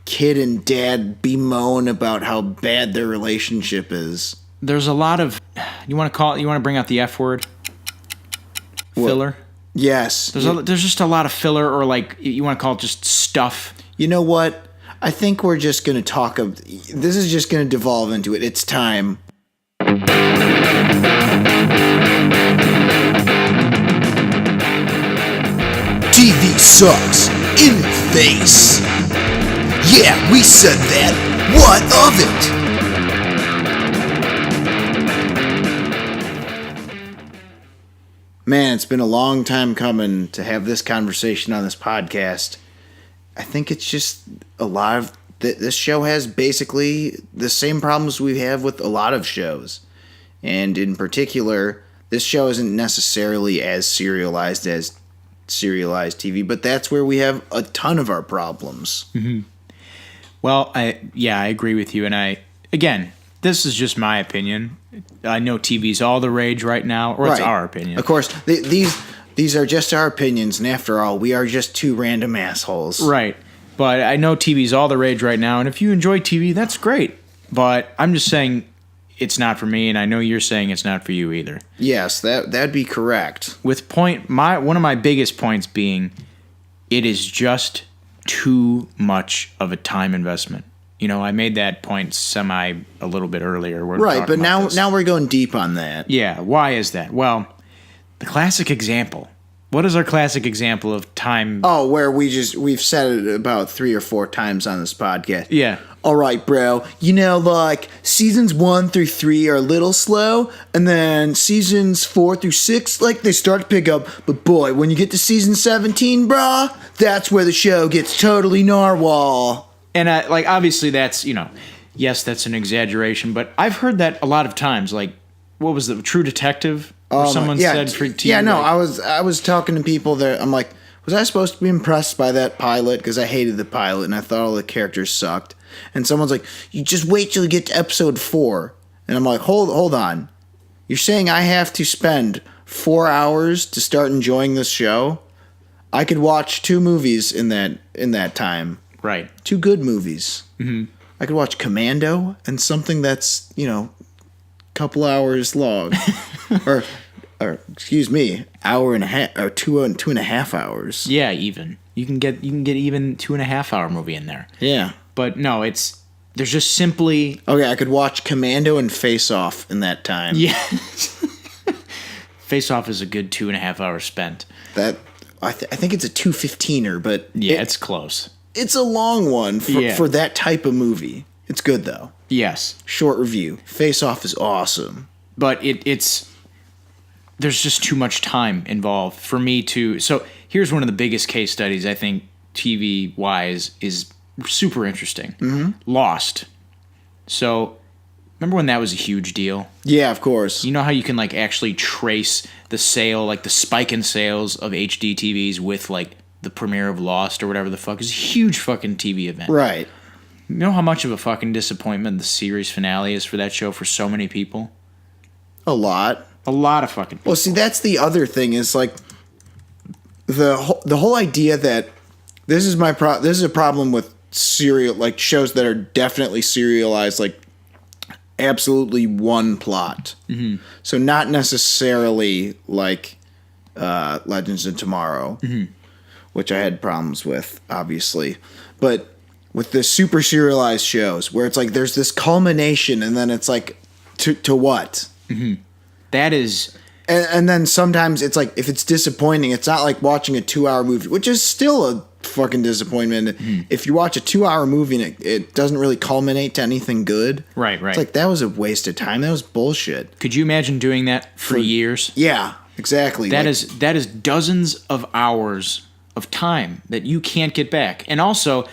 kid and dad bemoan about how bad their relationship is. There's a lot of, you want to bring out the F word? Filler? Yes. There's just a lot of filler, or, like, you want to call it just stuff. You know what? I think we're just going to this is just going to devolve into it. It's time. TV sucks. In your face. Yeah, we said that. What of it? Man, it's been a long time coming to have this conversation on this podcast. I think it's just a lot of... This show has basically the same problems we have with a lot of shows. And in particular, this show isn't necessarily as serialized as serialized TV, but that's where we have a ton of our problems. Mm-hmm. Well, I agree with you. And again, this is just my opinion. I know TV's all the rage right now, or it's our opinion. Of course, these are just our opinions, and after all, we are just 2 random assholes. Right. But I know TV's all the rage right now, and if you enjoy TV, that's great. But I'm just saying it's not for me, and I know you're saying it's not for you either. Yes, that'd be correct. With one of my biggest points being, it is just too much of a time investment. I made that point a little bit earlier. Right, but now we're going deep on that. Yeah, why is that? Well, the classic example. What is our classic example of time? Oh, where we've said it about 3 or 4 times on this podcast. Yeah. All right, bro. Like, seasons 1 through 3 are a little slow, and then seasons 4 through 6, like, they start to pick up. But boy, when you get to season 17, brah, that's where the show gets totally narwhal. And obviously that's yes, that's an exaggeration, but I've heard that a lot of times. Like, what was the True Detective? Or someone said to you, I was talking to people there. I'm like, was I supposed to be impressed by that pilot? Because I hated the pilot and I thought all the characters sucked. And someone's like, you just wait till you get to episode 4. And I'm like, hold on. You're saying I have to spend 4 hours to start enjoying this show? I could watch 2 movies in that time. Right. 2 good movies. Mm-hmm. I could watch Commando and something that's, couple hours long. or excuse me, hour and a half or 2.5 hours. Yeah, even. You can get even 2.5 hour movie in there. Yeah. But no, there's just simply... Okay, I could watch Commando and Face Off in that time. Yeah. Face Off is a good 2.5 hours spent. I think it's a 2:15er, but... Yeah, it's close. It's a long one for that type of movie. It's good, though. Yes. Short review. Face Off is awesome. But it's... There's just too much time involved for me to... So here's one of the biggest case studies, I think, TV-wise, is super interesting. Mm-hmm. Lost. So, remember when that was a huge deal? Yeah, of course. You know how you can, actually trace the sale, the spike in sales of HD TVs with, the premiere of Lost or whatever the fuck? It's a huge fucking TV event. Right. You know how much of a fucking disappointment the series finale is for that show for so many people? A lot. A lot of fucking people. Well, see, that's the other thing is, the whole idea that this is a problem with serial, shows that are definitely serialized, absolutely one plot. Mm-hmm. So not necessarily Legends of Tomorrow, mm-hmm. which I had problems with, obviously. But with the super serialized shows where it's there's this culmination and then it's to what? Mm-hmm. That is... And then sometimes it's if it's disappointing, it's not like watching a 2-hour movie, which is still a fucking disappointment. Mm. If you watch a 2-hour movie and it doesn't really culminate to anything good. Right. It's that was a waste of time. That was bullshit. Could you imagine doing that for years? Yeah, exactly. That is dozens of hours of time that you can't get back. And also,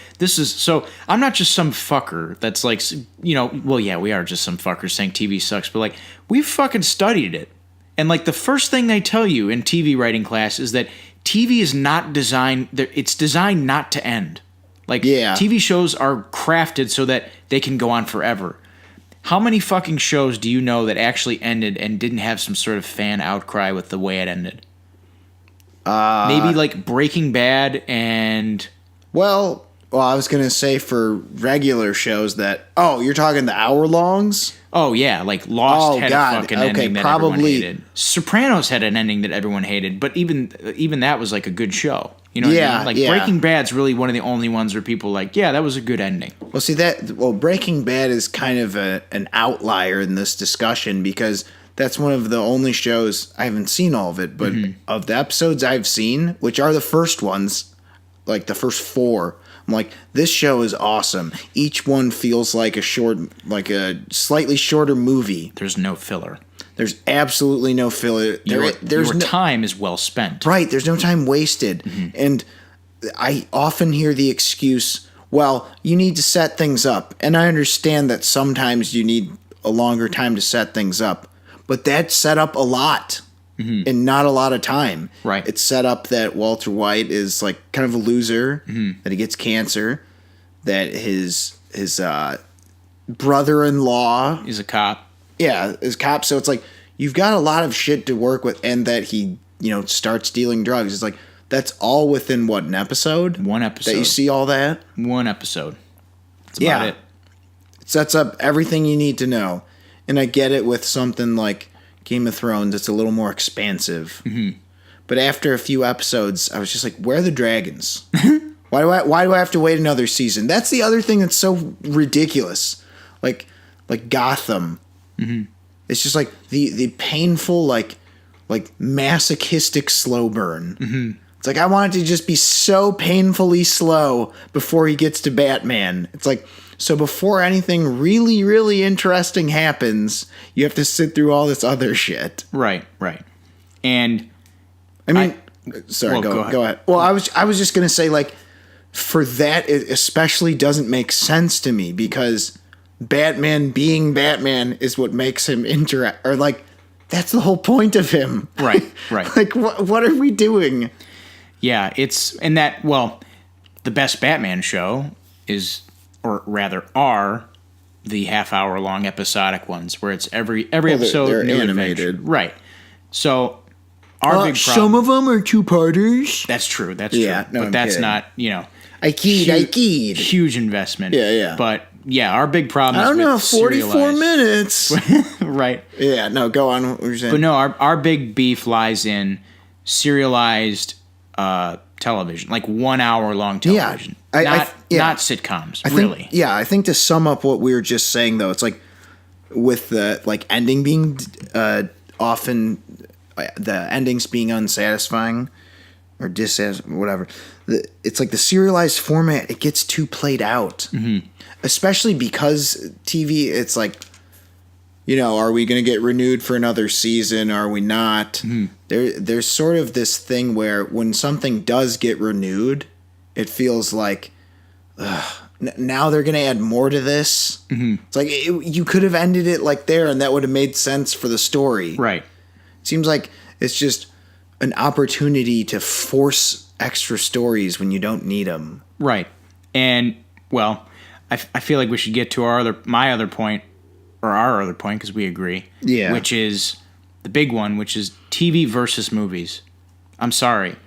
I'm not just some fucker that's well, yeah, we are just some fuckers saying TV sucks, but we've fucking studied it. And the first thing they tell you in TV writing class is that TV is not designed, it's designed not to end. TV shows are crafted so that they can go on forever. How many fucking shows do you know that actually ended and didn't have some sort of fan outcry with the way it ended? Maybe Breaking Bad and... Well, I was going to say for regular shows that... Oh, you're talking the hour-longs? Oh, yeah. Lost had a fucking ending that everyone hated. Sopranos had an ending that everyone hated, but even that was a good show. You know what I mean? Breaking Bad's really one of the only ones where people that was a good ending. Well, see, Breaking Bad is kind of an outlier in this discussion because... That's one of the only shows, I haven't seen all of it, but of the episodes I've seen, which are the first ones, the first 4, I'm this show is awesome. Each one feels like a slightly shorter movie. There's no filler. There's absolutely no filler. Your time is well spent. Right, there's no time wasted. Mm-hmm. And I often hear the excuse, well, you need to set things up. And I understand that sometimes you need a longer time to set things up. But that's set up a lot and not a lot of time. Right. It's set up that Walter White is kind of a loser, that he gets cancer, that his brother-in-law is a cop. Yeah, is a cop. So it's you've got a lot of shit to work with, and that he starts dealing drugs. It's that's all within an episode? One episode. That you see all that? One episode. That's about it. It sets up everything you need to know. And I get it with something like Game of Thrones, it's a little more expansive. Mm-hmm. But after a few episodes, I was just where are the dragons? Why do I have to wait another season? That's the other thing that's so ridiculous. Like Gotham. Mm-hmm. It's just the painful, masochistic slow burn. Mm-hmm. It's I want it to just be so painfully slow before he gets to Batman. It's so before anything really, really interesting happens, you have to sit through all this other shit. Right. And I mean, go ahead. Well, I was just gonna say for that, it especially doesn't make sense to me because Batman being Batman is what makes him interact, or like that's the whole point of him. Right. Like what are we doing? Yeah, the best Batman show is, or rather are, the half-hour-long episodic ones where it's every episode they're new animated. adventure. Right. So our big problem. Some of them are 2-parters. That's true. That's Yeah, true. no, But I'm that's kidding. not, I keyed. huge investment. Yeah. But yeah, our big problem I is don't know, with 44 serialized. minutes. Right. Yeah, no, go on. What were you saying? But no, our big beef lies in serialized television, like 1 hour long television. Not sitcoms, really. I think to sum up what we were just saying, though, it's like with the like ending being often the endings being unsatisfying or dissatisfying, whatever. It's like the serialized format, it gets too played out. Mm-hmm. Especially because TV, it's like, are we going to get renewed for another season? Are we not? Mm-hmm. There's sort of this thing where when something does get renewed, it feels like, now they're going to add more to this. Mm-hmm. It's like you could have ended it like there, and that would have made sense for the story. Right. It seems like it's just an opportunity to force extra stories when you don't need them. Right. And, well, I feel like we should get to our other point, because we agree. Yeah. Which is the big one, which is TV versus movies. I'm sorry.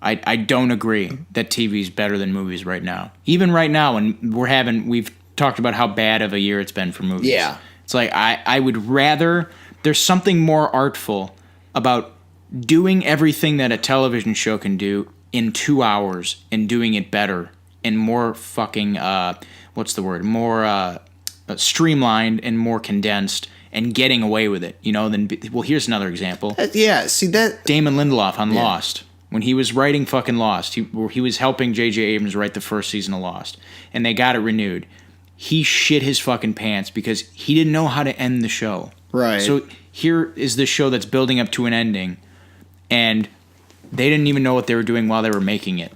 I don't agree that TV is better than movies right now. Even right now, when we've talked about how bad of a year it's been for movies. Yeah. It's like I would rather, there's something more artful about doing everything that a television show can do in 2 hours and doing it better and more fucking, more streamlined and more condensed and getting away with it, here's another example. See that Damon Lindelof on Lost. When he was writing fucking Lost, he was helping J.J. Abrams write the first season of Lost, and they got it renewed. He shit his fucking pants because he didn't know how to end the show. Right. So here is this show that's building up to an ending, and they didn't even know what they were doing while they were making it.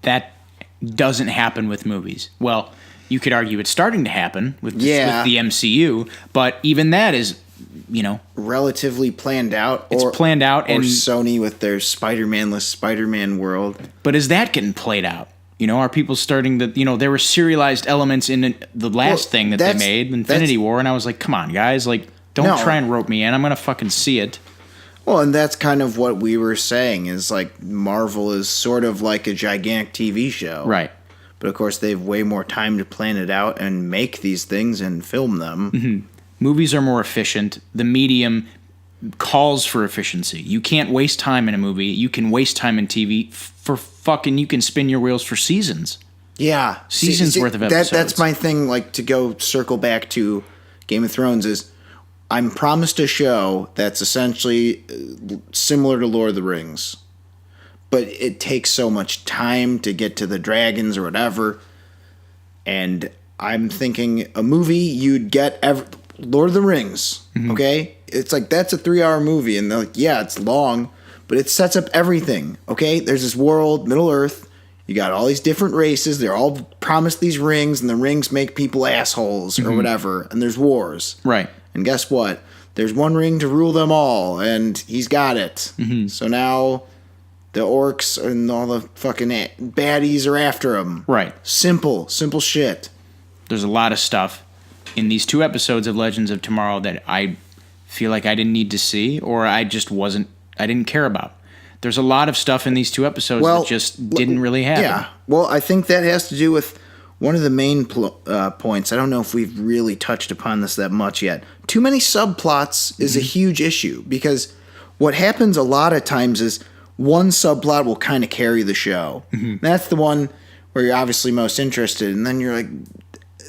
That doesn't happen with movies. Well, you could argue it's starting to happen with the MCU, but even that is, relatively planned out. It's planned out. Or and Sony with their Spider-Man-less Spider-Man world. But is that getting played out? Are people starting to, there were serialized elements in the last thing that they made, Infinity War, and I was like, come on, guys, like, don't try and rope me in. I'm going to fucking see it. Well, and that's kind of what we were saying, is like Marvel is sort of like a gigantic TV show. Right. But of course, they have way more time to plan it out and make these things and film them. Mm-hmm. Movies are more efficient. The medium calls for efficiency. You can't waste time in a movie. You can waste time in TV for fucking, you can spin your wheels for seasons. Yeah. Seasons worth of episodes. That's my thing, like, to go circle back to Game of Thrones is I'm promised a show that's essentially similar to Lord of the Rings. But it takes so much time to get to the dragons or whatever. And I'm thinking a movie you'd get Lord of the Rings, okay? It's like, that's a 3-hour movie. And they're like, yeah, it's long, but it sets up everything, okay? There's this world, Middle Earth. You got all these different races. They're all promised these rings, and the rings make people assholes or whatever. And there's wars. Right. And guess what? There's one ring to rule them all, and he's got it. Mm-hmm. So now the orcs and all the fucking baddies are after him. Right. Simple shit. There's a lot of stuff in these 2 episodes of Legends of Tomorrow that I feel like I didn't need to see, or I didn't care about. There's a lot of stuff in these 2 episodes that just didn't really happen. Yeah. Well, I think that has to do with one of the main points. I don't know if we've really touched upon this that much yet. Too many subplots is a huge issue, because what happens a lot of times is one subplot will kind of carry the show. Mm-hmm. That's the one where you're obviously most interested, and then you're like,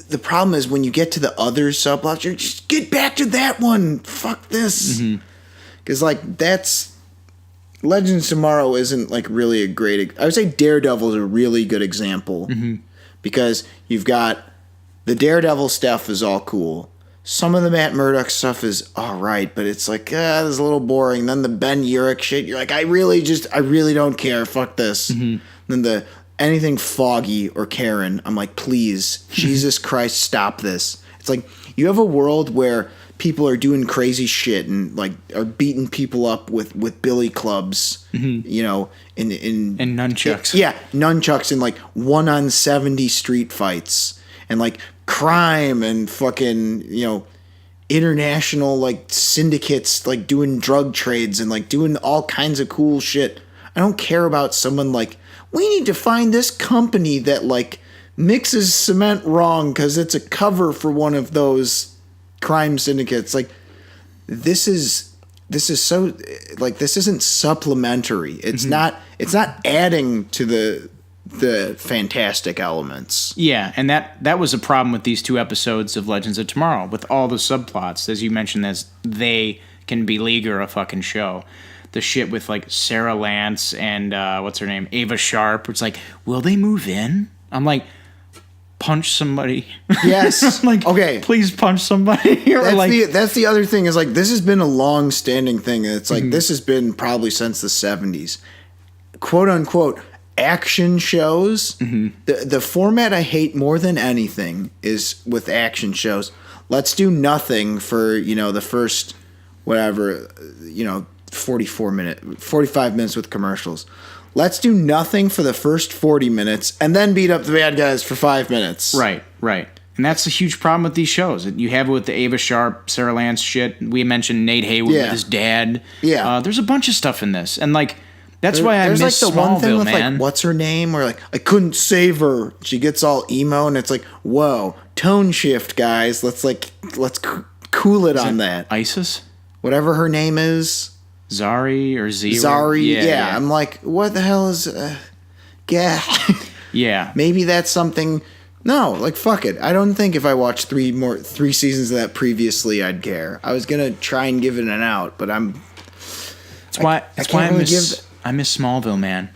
the problem is when you get to the other subplots, you're just get back to that one. Fuck this. Because, that's... Legends of Tomorrow isn't, really a great... I would say Daredevil is a really good example. Mm-hmm. Because you've got... The Daredevil stuff is all cool. Some of the Matt Murdock stuff is all right, but it's like, this is a little boring. Then the Ben Urich shit, you're like, I really don't care. Fuck this. Mm-hmm. Then anything Foggy or Karen, I'm like, please, Jesus Christ, stop this. It's like you have a world where people are doing crazy shit and like are beating people up with billy clubs, you know, in nunchucks. Nunchucks in like 1-on-70 street fights and like crime and fucking, you know, international like syndicates like doing drug trades and like doing all kinds of cool shit. I don't care about someone like, we need to find this company that like mixes cement wrong because it's a cover for one of those crime syndicates. Like this is so like this isn't supplementary. It's not adding to the fantastic elements. Yeah, and that was a problem with these 2 episodes of Legends of Tomorrow, with all the subplots, as you mentioned, as they can beleaguer a fucking show. The shit with like Sarah Lance and what's her name, Ava Sharp. It's like, will they move in? I'm like, punch somebody. Yes. Like, okay, please punch somebody. Or that's the other thing is like this has been a long standing thing. It's like this has been probably since the 70s, quote unquote. Action shows, the format I hate more than anything is with action shows. Let's do nothing for, you know, the first, whatever, you know, 45 minutes with commercials. Let's do nothing for the first 40 minutes and then beat up the bad guys for 5 minutes. Right. And that's a huge problem with these shows. You have it with the Ava Sharp, Sarah Lance shit. We mentioned Nate Haywood with his dad. Yeah. There's a bunch of stuff in this. And like, that's why I miss like the Smallville, one thing with man. like, what's her name? Or like, I couldn't save her. She gets all emo, and it's like, whoa, tone shift, guys. Let's cool it on that. ISIS, whatever her name is, Zari or Zero. Zari. Yeah. I'm like, what the hell is? Yeah. Yeah. Maybe that's something. No, like fuck it. I don't think if I watched 3 seasons of that previously, I'd care. I was gonna try and give it an out, but I'm. That's why I miss Smallville, man.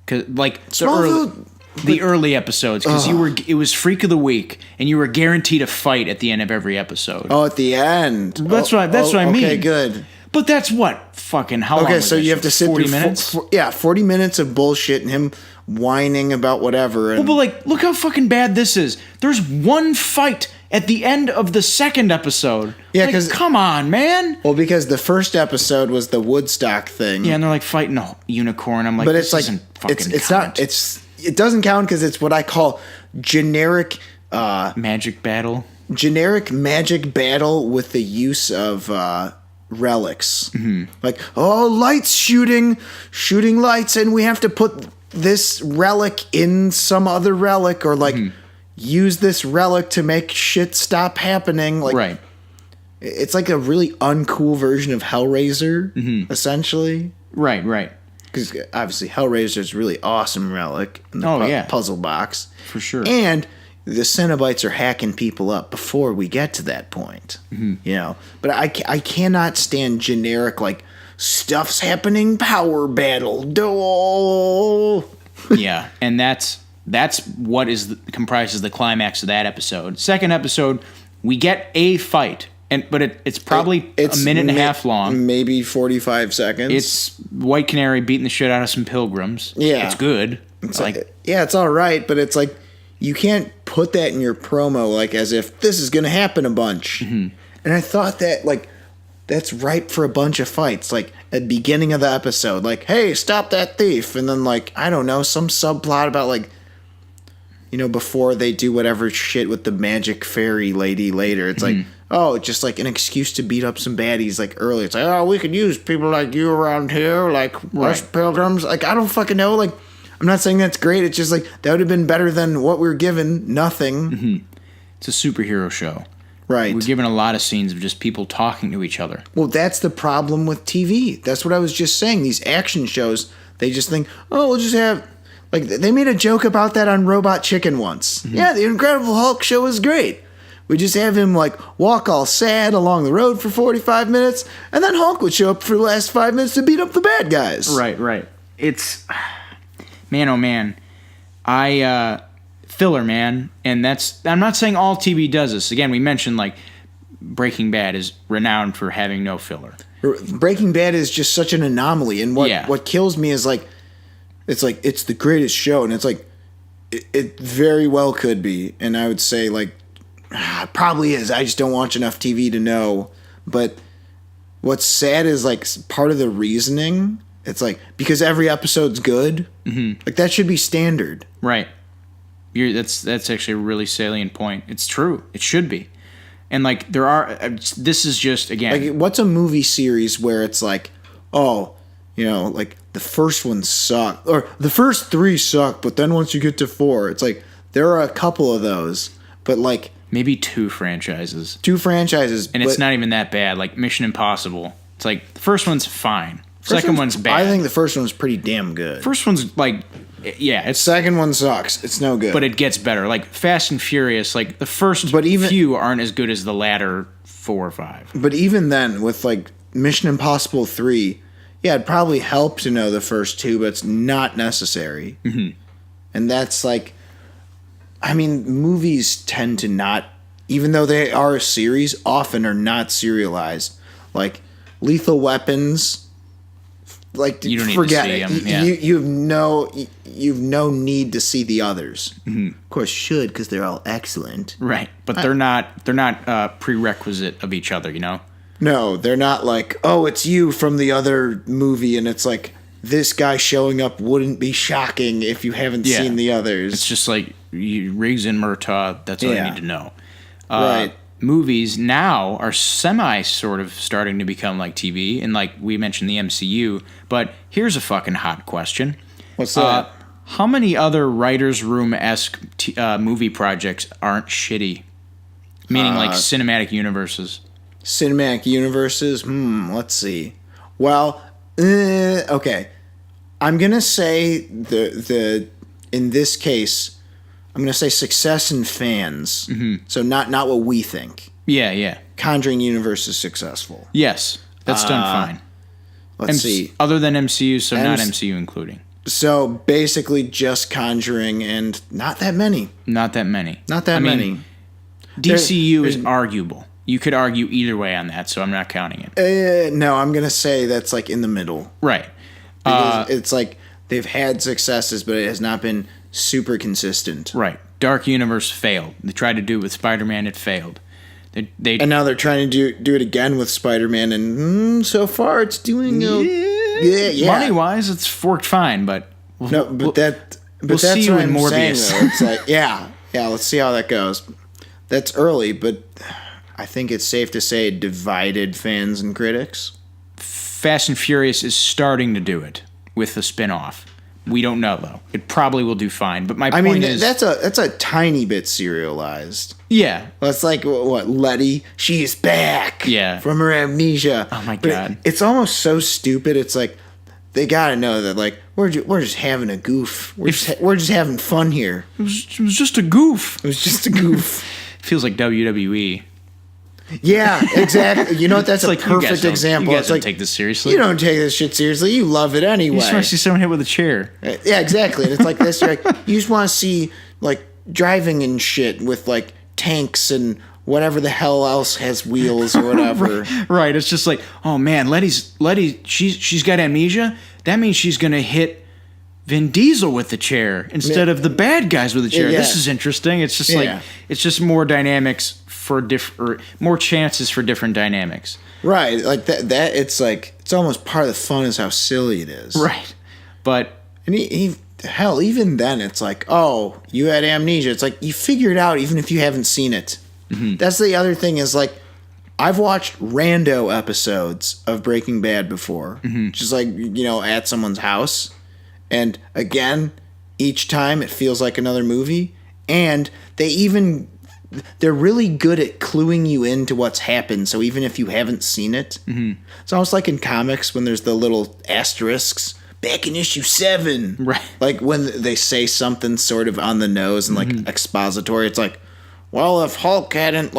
Cause like the early episodes, because it was Freak of the Week, and you were guaranteed a fight at the end of every episode. Oh, at the end. That's what I mean. Okay, good. But that's what fucking how long? Okay, so you have to sit 40 through minutes. 40 minutes of bullshit and him whining about whatever. And but like, look how fucking bad this is. There's one fight at the end of the second episode. Yeah, because come on, man. Well, because the first episode was the Woodstock thing. Yeah, and they're like fighting a unicorn. I'm like, but this it's like doesn't fucking it's count. not it doesn't count because it's what I call generic magic battle. Generic magic battle with the use of relics. Like, oh, lights shooting lights, and we have to put this relic in some other relic, or like use this relic to make shit stop happening. Like, right. It's like a really uncool version of Hellraiser, essentially. Right. Because obviously Hellraiser's a really awesome relic in the puzzle box. For sure. And the Cenobites are hacking people up before we get to that point. You know? But I cannot stand generic, like, stuff's happening, power battle. Yeah, and that's what comprises the climax of that episode. Second episode, we get a fight. But it's probably a minute and a half long. Maybe 45 seconds. It's White Canary beating the shit out of some pilgrims. Yeah. It's good. It's like... Yeah, it's all right, but it's like, you can't put that in your promo like as if this is going to happen a bunch. And I thought that, like, that's ripe for a bunch of fights. Like, at the beginning of the episode, like, hey, stop that thief. And then, like, I don't know, some subplot about, like, you know, before they do whatever shit with the magic fairy lady later. It's like, oh, just like an excuse to beat up some baddies like earlier. It's like, oh, we could use people like you around here, like us pilgrims. Like, I don't fucking know. Like, I'm not saying that's great. It's just like, that would have been better than what we were given. Nothing. It's a superhero show. Right. We're given a lot of scenes of just people talking to each other. Well, that's the problem with TV. That's what I was just saying. These action shows, they just think, oh, we'll just have... Like, they made a joke about that on Robot Chicken once. Yeah, the Incredible Hulk show is great. We just have him, like, walk all sad along the road for 45 minutes, and then Hulk would show up for the last 5 minutes to beat up the bad guys. Right. It's... Man, oh, man. Filler, man. And that's... I'm not saying all TV does this. Again, we mentioned, like, Breaking Bad is renowned for having no filler. Breaking Bad is just such an anomaly, and what kills me is, like... It's like, it's the greatest show, and it's like, it very well could be. And I would say, like, It probably is. I just don't watch enough TV to know. But what's sad is like part of the reasoning. It's like because every episode's good. Mm-hmm. Like that should be standard, right? That's actually a really salient point. It's true. It should be. And like there are. This is just again. Like what's a movie series where it's like, oh, like the first one sucked or the first 3 suck, but then once you get to 4, it's like there are a couple of those, but like. Maybe 2 franchises. 2 franchises. And it's not even that bad. Like Mission Impossible. It's like the first one's fine. Second one's bad. I think the first one's pretty damn good. First one's like, yeah. It's Second one sucks. It's no good. But it gets better. Like Fast and Furious, like the first few aren't as good as the latter 4 or 5. But even then, with like Mission Impossible 3, yeah, it'd probably help to know the first 2, but it's not necessary. Mm-hmm. And that's like... I mean, movies tend to not, even though they are a series, often are not serialized. Like Lethal Weapons, like you don't forget need to see it. them. Yeah. You've no need to see the others. Mm-hmm. Of course, should because they're all excellent. Right, but they're not prerequisite of each other. No, they're not like, oh, it's you from the other movie, and it's like this guy showing up wouldn't be shocking if you haven't seen the others. It's just like. Riggs and Murtaugh, that's all I need to know. Right. Movies now are semi sort of starting to become like TV, and like we mentioned the MCU, but here's a fucking hot question. What's that? How many other writer's room-esque movie projects aren't shitty? Meaning like cinematic universes. Cinematic universes? Let's see. Well, okay. I'm going to say in this case... I'm going to say success in fans. Mm-hmm. So not what we think. Yeah. Conjuring universe is successful. Yes. That's done fine. Let's see. Other than MCU, so not MCU including. So basically just Conjuring and not that many. Not that many. DCU is arguable. You could argue either way on that, so I'm not counting it. No, I'm going to say that's like in the middle. Right. Because it's like they've had successes, but it has not been... super consistent. Right. Dark Universe failed. They tried to do it with Spider-Man. It failed. They and now they're trying to do it again with Spider-Man, and so far it's doing yeah. Money-wise, it's worked fine, but we'll that's see you what in I'm Morbius. Saying, it's like yeah. Let's see how that goes. That's early, but I think it's safe to say divided fans and critics. Fast and Furious is starting to do it with the spin-off. We don't know though. It probably will do fine. But my point is that's a tiny bit serialized. Yeah. Well, it's like what Letty, she's back. Yeah. From her amnesia. Oh my god. It's almost so stupid. It's like they gotta know that like we're just having a goof. We're just having fun here. It was just a goof. It was just a goof. Feels like WWE. Yeah, exactly. You know what? That's like, perfect example. You guys it's like take this seriously. You don't take this shit seriously. You love it anyway. You just want to see someone hit with a chair. Yeah, exactly. And it's like this. You're like, you just want to see like driving and shit with like tanks and whatever the hell else has wheels or whatever. Right. It's just like, oh man, Letty. She's got amnesia. That means she's gonna hit Vin Diesel with the chair instead of the bad guys with the chair. Yeah. This is interesting. It's just like it's just more dynamics. More chances for different dynamics. Right, like that it's like it's almost part of the fun is how silly it is. Right. But and hell, even then it's like, oh, you had amnesia. It's like you figure it out even if you haven't seen it. Mm-hmm. That's the other thing is like I've watched rando episodes of Breaking Bad before. Mm-hmm. Just like, at someone's house. And again, each time it feels like another movie. And they're really good at cluing you into what's happened. So even if you haven't seen it, It's almost like in comics when there's the little asterisks back in issue 7, right? Like when they say something sort of on the nose and like expository. It's like, well, if Hulk hadn't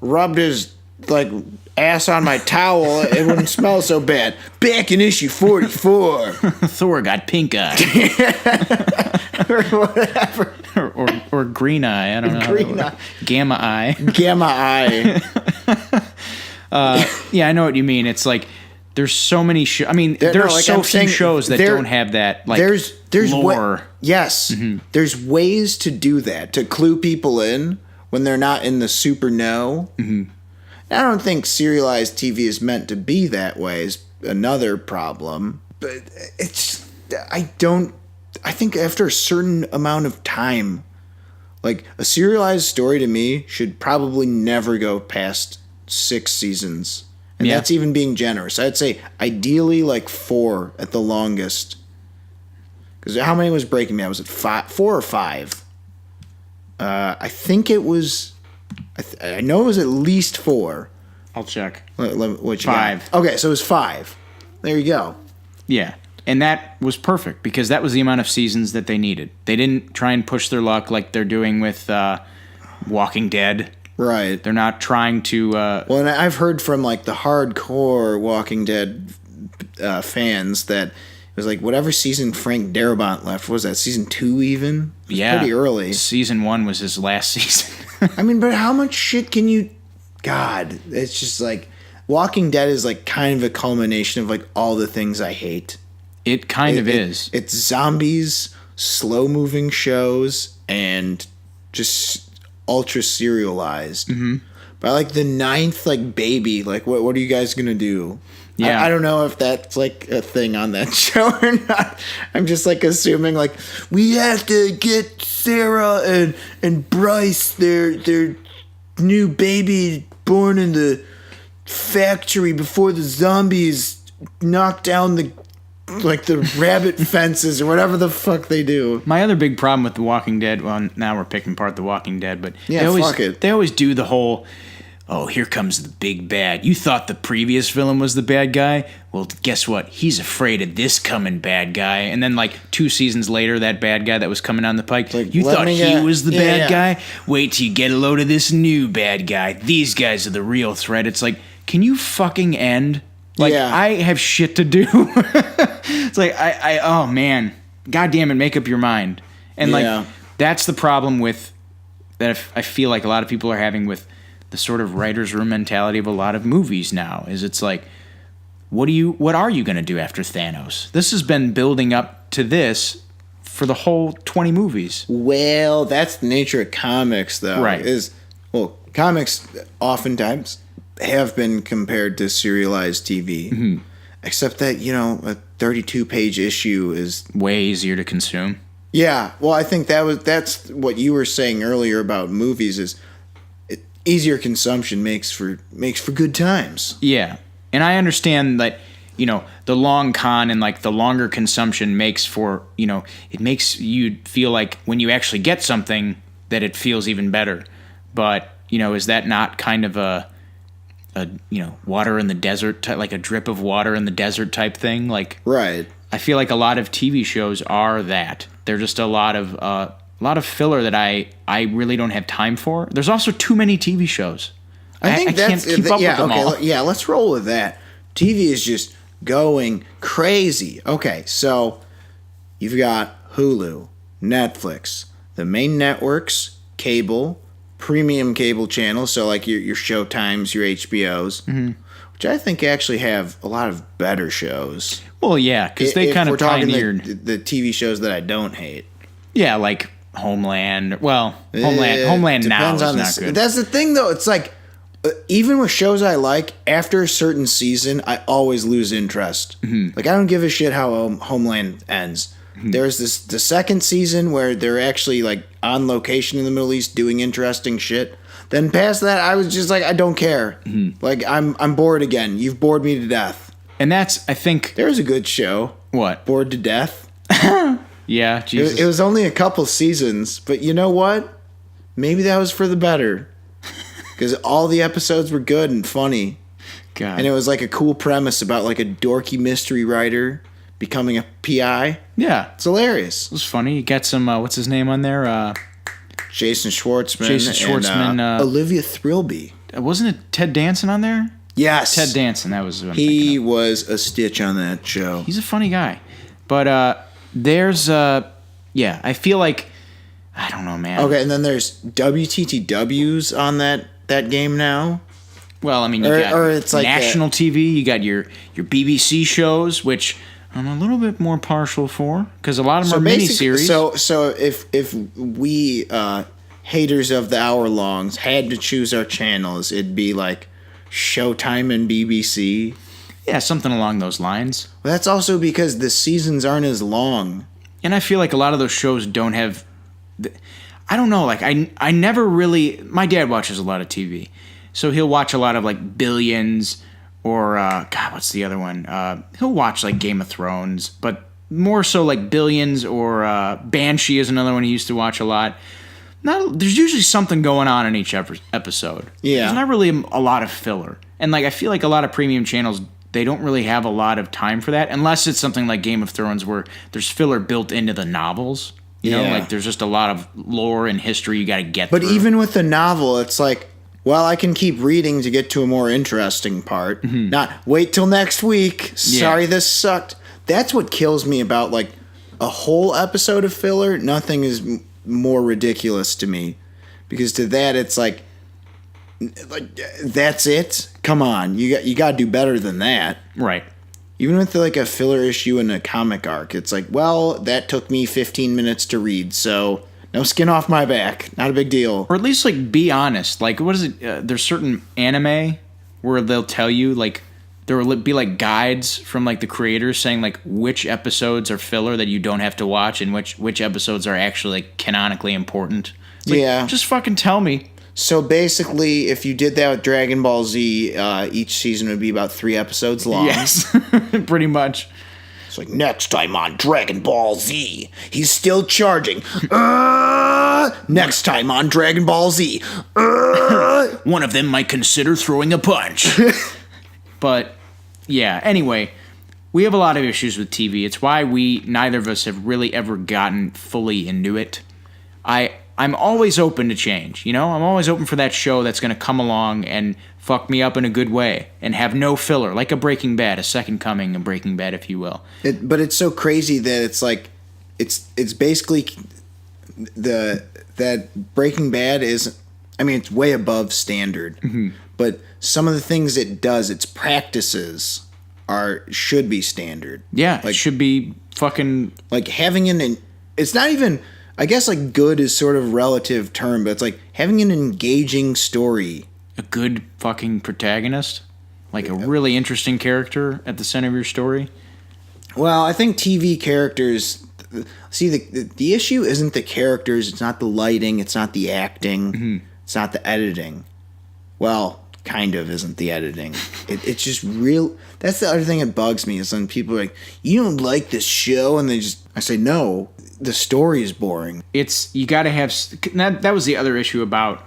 rubbed his ass on my towel, it wouldn't smell so bad. Back in issue 44, Thor got pink eye. or whatever. Or green eye. I don't know. Green eye. Gamma eye. Gamma eye. Yeah, I know what you mean. It's like there's so many shows. I mean, there are so few shows that don't have that there's lore. Yes. Mm-hmm. There's ways to do that, to clue people in when they're not in the super know. Mm-hmm. I don't think serialized TV is meant to be that way. Is another problem, but I think after a certain amount of time, like a serialized story to me should probably never go past 6 seasons. And that's even being generous. I'd say ideally like 4 at the longest. Because how many was Breaking Bad? Was it 4 or 5? I think it was. I know it was at least 4. I'll check. What you 5. got? Okay, so it was 5. There you go. Yeah, and that was perfect because that was the amount of seasons that they needed. They didn't try and push their luck like they're doing with Walking Dead. Right. They're not trying to... Well, and I've heard from like the hardcore Walking Dead fans that it was like whatever season Frank Darabont left. What was that, season 2 even? It was pretty early. Season 1 was his last season. I mean, but how much shit can you... God, it's just like... Walking Dead is like kind of a culmination of like all the things I hate. It kind of is. It's zombies, slow-moving shows, and just ultra serialized. Mm-hmm. By like the 9th like baby, like what are you guys gonna do? Yeah, I don't know if that's like a thing on that show or not. I'm just like assuming like we have to get Sarah and Bryce their new baby born in the factory before the zombies knock down the rabbit fences or whatever the fuck they do. My other big problem with The Walking Dead, well, now we're picking apart The Walking Dead, but fuck it. They always do the whole, oh, here comes the big bad. You thought the previous villain was the bad guy? Well, guess what? He's afraid of this coming bad guy. And then, like, 2 seasons later, that bad guy that was coming down the pike, like, you thought he was the bad guy? Wait till you get a load of this new bad guy. These guys are the real threat. It's like, can you fucking end? Like, I have shit to do. It's like, oh, man. God damn it, make up your mind. And, like, that's the problem with, that I feel like a lot of people are having with the sort of writer's room mentality of a lot of movies now, is it's like, what are you going to do after Thanos? This has been building up to this for the whole 20 movies. Well, that's the nature of comics, though. Right. Comics oftentimes have been compared to serialized TV. Mm-hmm. Except that, a 32-page issue is... way easier to consume. Yeah. Well, I think that's what you were saying earlier about movies is easier consumption makes for good times. Yeah. And I understand that, the long con and, like, the longer consumption makes for, it makes you feel like when you actually get something that it feels even better. But, is that not kind of a water in the desert, like a drip of water in the desert type thing? Like, right. I feel like a lot of TV shows are that. They're just a lot of filler that I really don't have time for. There's also too many TV shows. I can't keep up with them all. Yeah, let's roll with that. TV is just going crazy. Okay, so you've got Hulu, Netflix, the main networks, cable, premium cable channels, so like your Showtimes, your HBOs, mm-hmm. which I think actually have a lot of better shows. Well, yeah, because they kind of pioneered the TV shows that I don't hate. Yeah, like Homeland. Well, Homeland now is not good. That's the thing, though. It's like even with shows I like, after a certain season, I always lose interest. Mm-hmm. Like I don't give a shit how Homeland ends. Mm-hmm. There's the second season where they're actually like on location in the Middle East doing interesting shit. Then past that, I was just like, I don't care. Mm-hmm. Like I'm bored again. You've bored me to death. And that's, I think, there's a good show. What? Bored to Death. Yeah, Jesus. It was only a couple seasons, but you know what? Maybe that was for the better. Because all the episodes were good and funny. God. And it was like a cool premise about like a dorky mystery writer becoming a PI. Yeah. It's hilarious. It was funny. You got some, what's his name on there? Jason Schwartzman. And Olivia Thirlby. Wasn't it Ted Danson on there? Yes. Ted Danson, that was what I'm He was a stitch on that show. He's a funny guy. But there's, I feel like, I don't know, man. Okay, and then there's WTTWs on that game now. Well, I mean, you got it's like national TV, you got your BBC shows, which I'm a little bit more partial for, because a lot of them are miniseries. So if we haters of the hour-longs had to choose our channels, it'd be like Showtime and BBC. Yeah, something along those lines. Well, that's also because the seasons aren't as long. And I feel like a lot of those shows don't have... I don't know, like, I never really... My dad watches a lot of TV. So he'll watch a lot of, like, Billions or... God, what's the other one? He'll watch, like, Game of Thrones. But more so, like, Billions or Banshee is another one he used to watch a lot. There's usually something going on in each episode. Yeah. There's not really a lot of filler. And, like, I feel like a lot of premium channels... They don't really have a lot of time for that, unless it's something like Game of Thrones where there's filler built into the novels. You know, like there's just a lot of lore and history you got to get through. But even with the novel, it's like, well, I can keep reading to get to a more interesting part. Mm-hmm. Not wait till next week. Sorry, this sucked. That's what kills me about like a whole episode of filler. Nothing is more ridiculous to me, because to that it's like that's it. Come on, you got to do better than that, right? Even with like a filler issue in a comic arc, it's like, well, that took me 15 minutes to read, so no skin off my back, not a big deal. Or at least like be honest. Like, what is it? There's certain anime where they'll tell you like there will be like guides from like the creators saying like which episodes are filler that you don't have to watch and which episodes are actually like canonically important. It's like, just fucking tell me. So basically, if you did that with Dragon Ball Z, each season would be about 3 episodes long. Yes, pretty much. It's like, next time on Dragon Ball Z, he's still charging. Next time on Dragon Ball Z. One of them might consider throwing a punch. But, yeah, anyway, we have a lot of issues with TV. It's why neither of us have really ever gotten fully into it. I'm always open to change, you know? I'm always open for that show that's going to come along and fuck me up in a good way and have no filler, like a Breaking Bad, a second coming of Breaking Bad, if you will. But it's so crazy that it's like, it's basically that Breaking Bad is, I mean, it's way above standard. Mm-hmm. But some of the things it does, its practices should be standard. Yeah, like, it should be fucking... Like having it's not even... I guess, like, good is sort of relative term, but it's like having an engaging story. A good fucking protagonist? Like a really interesting character at the center of your story? Well, I think TV characters... See, the issue isn't the characters, it's not the lighting, it's not the acting, it's not the editing. Well, kind of isn't the editing. It's just real... That's the other thing that bugs me, is when people are like, you don't like this show, and I say, no... The story is boring. You got to have... That was the other issue about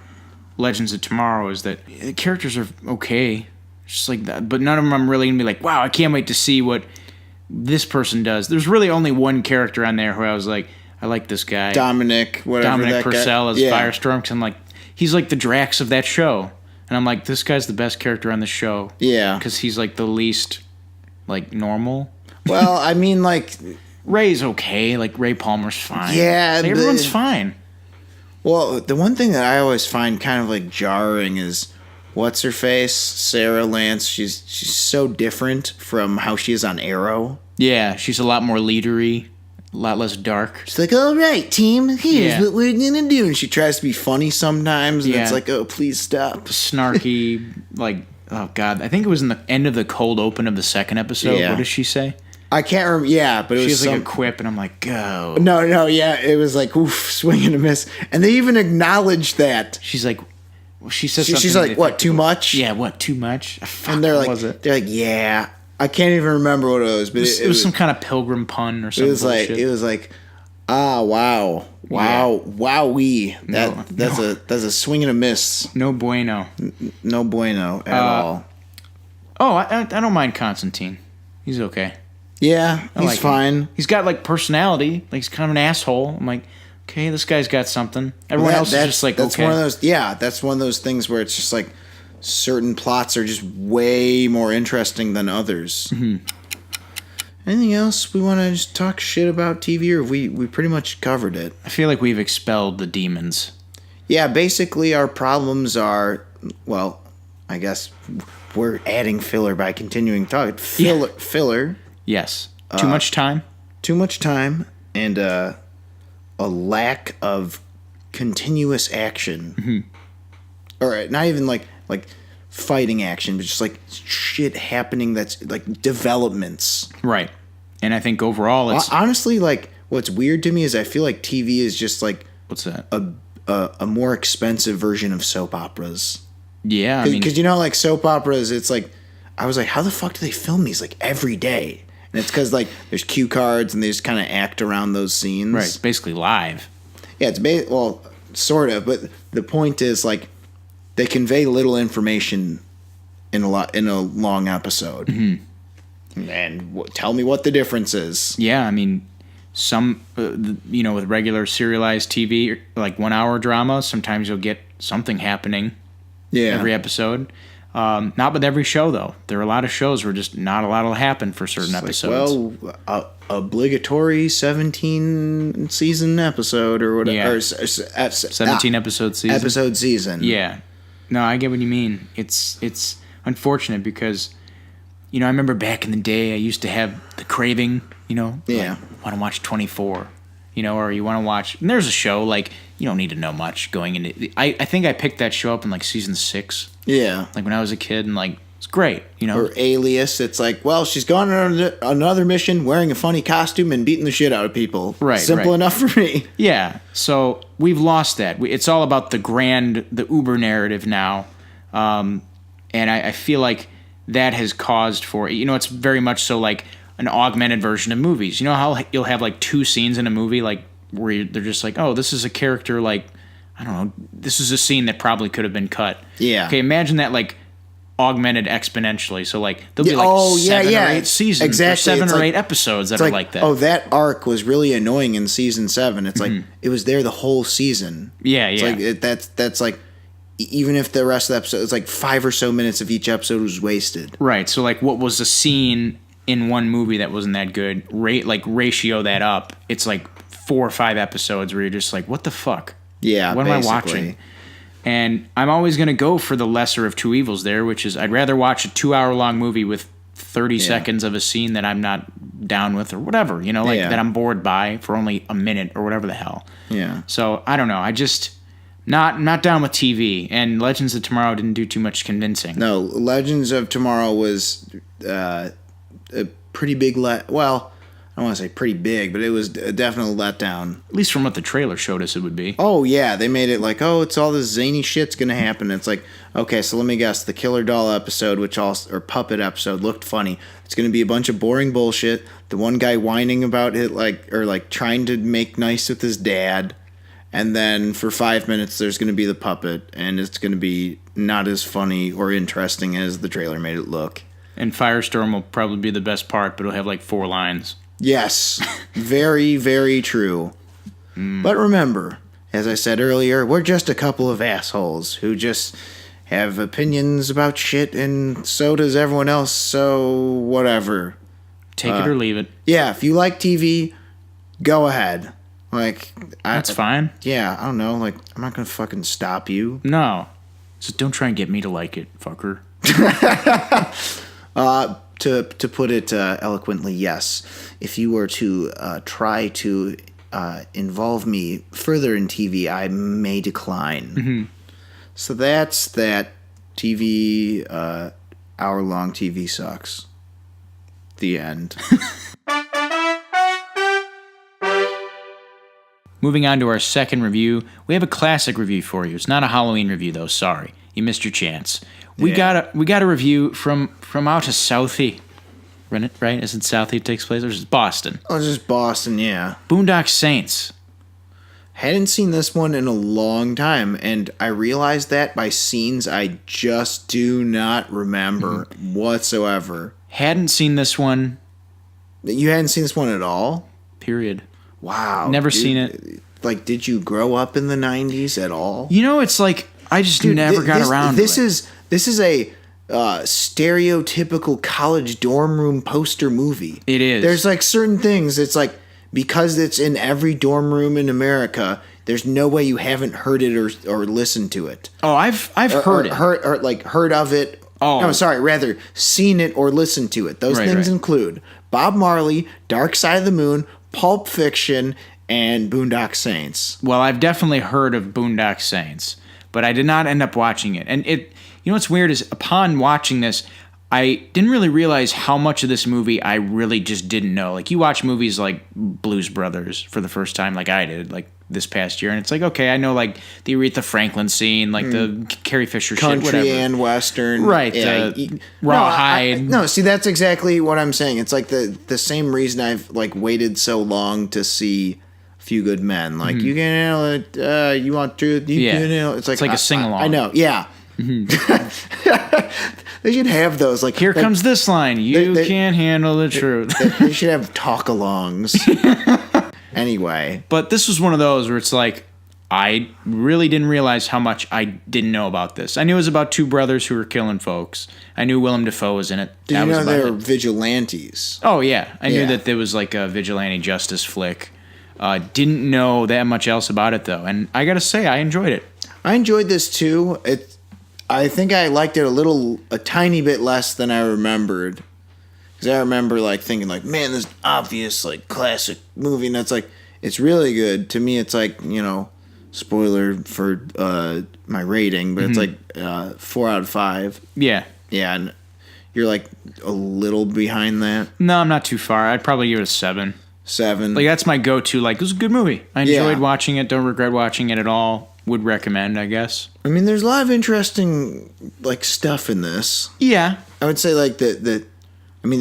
Legends of Tomorrow, is that the characters are okay. Just like that. But none of them I'm really going to be like, wow, I can't wait to see what this person does. There's really only one character on there who I was like, I like this guy. Dominic Purcell as Firestorm. Because I'm like, he's like the Drax of that show. And I'm like, this guy's the best character on the show. Yeah. Because he's like the least, like, normal. Well, I mean, like... Ray's okay. Like, Ray Palmer's fine. Yeah. Like, everyone's fine. Well, the one thing that I always find kind of, like, jarring is, what's-her-face? Sarah Lance. She's so different from how she is on Arrow. Yeah, she's a lot more leadery, a lot less dark. She's like, all right, team, here's what we're going to do. And she tries to be funny sometimes, and it's like, oh, please stop. Snarky, like, oh, God. I think it was in the end of the cold open of the second episode. Yeah. What does she say? I can't remember. Yeah, but it was like a quip, and I'm like, go. No, yeah, it was like, oof, swing and a miss, and they even acknowledged that. She's like, she says something. She's like, what? Too much? Yeah, what? Too much? Fuck, and they're like, was it? They're like, yeah, I can't even remember what it was, but it was some kind of pilgrim pun or something. It was like, wow, wowee. That's a swing and a miss. No bueno. No bueno at all. Oh, I don't mind Constantine. He's okay. Yeah, he's fine. He's got, like, personality. Like, he's kind of an asshole. I'm like, okay, this guy's got something. Everyone else is just like, that's okay. That's one of those things where it's just like certain plots are just way more interesting than others. Mm-hmm. Anything else we want to just talk shit about TV, or we pretty much covered it? I feel like we've expelled the demons. Yeah, basically our problems are, well, I guess we're adding filler by continuing talking. Filler. Yes. Too much time? Too much time, and a lack of continuous action, or not even like fighting action, but just like shit happening that's like developments. Right. And I think overall it's honestly like what's weird to me is I feel like TV is just like what's that? A more expensive version of soap operas. Yeah, because you know like soap operas, it's like I was like, how the fuck do they film these like every day? And it's because like there's cue cards and they just kind of act around those scenes. Right, it's basically live. Yeah, it's well, sort of, but the point is like they convey little information in a long episode. And tell me what the difference is. Yeah, I mean, some with regular serialized TV like 1 hour drama, sometimes you'll get something happening. Yeah, every episode. Not with every show though. There are a lot of shows where just not a lot will happen for certain episodes. Obligatory 17 season episode or whatever. Yeah. Or, 17 episode season. Episode season. Yeah. No, I get what you mean. It's unfortunate because, I remember back in the day I used to have the craving, Yeah. Like, want to watch 24, or you want to watch, and there's a show, like, you don't need to know much going into, I think I picked that show up in, like, season 6. Yeah. Like, when I was a kid, and, like, it's great, Or Alias, it's like, well, she's gone on another mission wearing a funny costume and beating the shit out of people. Right. Simple enough for me. Yeah. So we've lost that. It's all about the uber narrative now. And I feel like that has caused for, it's very much so like an augmented version of movies. You know how you'll have like 2 scenes in a movie, like where they're just like, oh, this is a character, like, I don't know, this is a scene that probably could have been cut. Yeah. Okay, imagine that, like, augmented exponentially. So, like, there'll be, like, 7 or 8 seasons. Exactly. Or 7 it's or like, 8 episodes that are like that. Oh, that arc was really annoying in season 7. It's like, it was there the whole season. Yeah, it's yeah. Like, that's like, even if the rest of the episode, it's like 5 or so minutes of each episode was wasted. Right. So, like, what was a scene in one movie that wasn't that good, ratio that up, it's like 4 or 5 episodes where you're just like, what the fuck? Yeah, what am I watching? And I'm always going to go for the lesser of two evils there, which is I'd rather watch a 2-hour-long movie with 30 seconds of a scene that I'm not down with or whatever, that I'm bored by for only a minute or whatever the hell. Yeah. So, I don't know. I just not down with TV, and Legends of Tomorrow didn't do too much convincing. No, Legends of Tomorrow was a pretty big well, I don't want to say pretty big, but it was a definite letdown. At least from what the trailer showed us it would be. Oh, yeah. They made it like, oh, it's all this zany shit's going to happen. It's like, okay, so let me guess. The Killer Doll episode, or Puppet episode, looked funny. It's going to be a bunch of boring bullshit. The one guy whining about it, or trying to make nice with his dad. And then for 5 minutes, there's going to be the puppet, and it's going to be not as funny or interesting as the trailer made it look. And Firestorm will probably be the best part, but it'll have like 4 lines. Yes, very, very true. But remember, as I said earlier, we're just a couple of assholes who just have opinions about shit, and so does everyone else, so whatever. Take it or leave it. Yeah, if you like TV, go ahead. That's fine. Yeah, I don't know. I'm not going to fucking stop you. No. Just don't try and get me to like it, fucker. To put it eloquently, yes. If you were to try to involve me further in TV, I may decline. Mm-hmm. So that's that. TV, hour-long TV sucks. The end. Moving on to our second review, we have a classic review for you. It's not a Halloween review, though. Sorry, you missed your chance. We got a review from out of Southie, right? Isn't Southie it takes place? Or is it Boston? Oh, it's just Boston, yeah. Boondocks Saints. Hadn't seen this one in a long time, and I realized that by scenes I just do not remember whatsoever. Hadn't seen this one. You hadn't seen this one at all? Period. Wow. Never seen it. Did you grow up in the 90s at all? It's like I just never got around to it. This is a stereotypical college dorm room poster movie. It is. There's certain things. It's because it's in every dorm room in America, there's no way you haven't heard it or listened to it. Oh, I've heard it. Heard of it. Oh. No, sorry, rather seen it or listened to it. Those things include Bob Marley, Dark Side of the Moon, Pulp Fiction, and Boondock Saints. Well, I've definitely heard of Boondock Saints, but I did not end up watching it. And you know what's weird is upon watching this, I didn't really realize how much of this movie I really just didn't know. Like, you watch movies like Blues Brothers for the first time, like I did, like this past year, and it's like, okay, I know like the Aretha Franklin scene, like the Carrie Fisher Country shit, whatever. and Western. Right. Rawhide. No, see, that's exactly what I'm saying. It's like the same reason I've like waited so long to see A Few Good Men. Like, you can handle it, you want truth, you can handle it. It's like a sing-along. I know, yeah. They should have those. Like, here comes this line. You can't handle the truth. They should have talk-alongs. Anyway. But this was one of those where it's like, I really didn't realize how much I didn't know about this. I knew it was about two brothers who were killing folks. I knew Willem Dafoe was in it. Did you know they were vigilantes? Oh, yeah. I knew that there was like a vigilante justice flick. Didn't know that much else about it, though. And I got to say, I enjoyed it. I enjoyed this, too. I think I liked it a tiny bit less than I remembered. Because I remember, like, thinking, like, man, this obvious, like, classic movie. And it's like, it's really good. To me, it's like, you know, spoiler for my rating, but it's like 4 out of 5. Yeah. Yeah, and you're, like, a little behind that. No, I'm not too far. I'd probably give it a 7. 7. Like, that's my go-to. Like, it was a good movie. I enjoyed watching it. Don't regret watching it at all. Would recommend, I guess. I mean, there's a lot of interesting, like, stuff in this. Yeah. I would say, like, the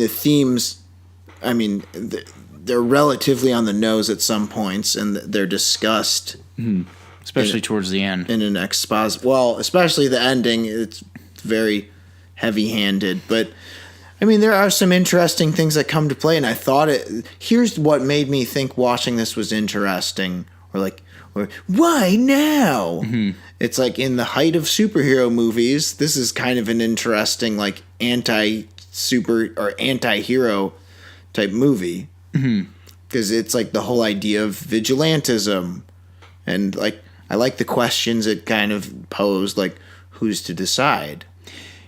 themes, I mean, they're relatively on the nose at some points, and they're discussed. Mm-hmm. Especially towards the end. In an well, especially the ending, it's very heavy-handed. But, I mean, there are some interesting things that come to play, and I thought here's what made me think watching this was interesting, or why now? Mm-hmm. It's like in the height of superhero movies, this is kind of an interesting, like, anti-super or anti-hero type movie. Because it's like the whole idea of vigilantism. And, like, I like the questions it kind of posed, like, who's to decide?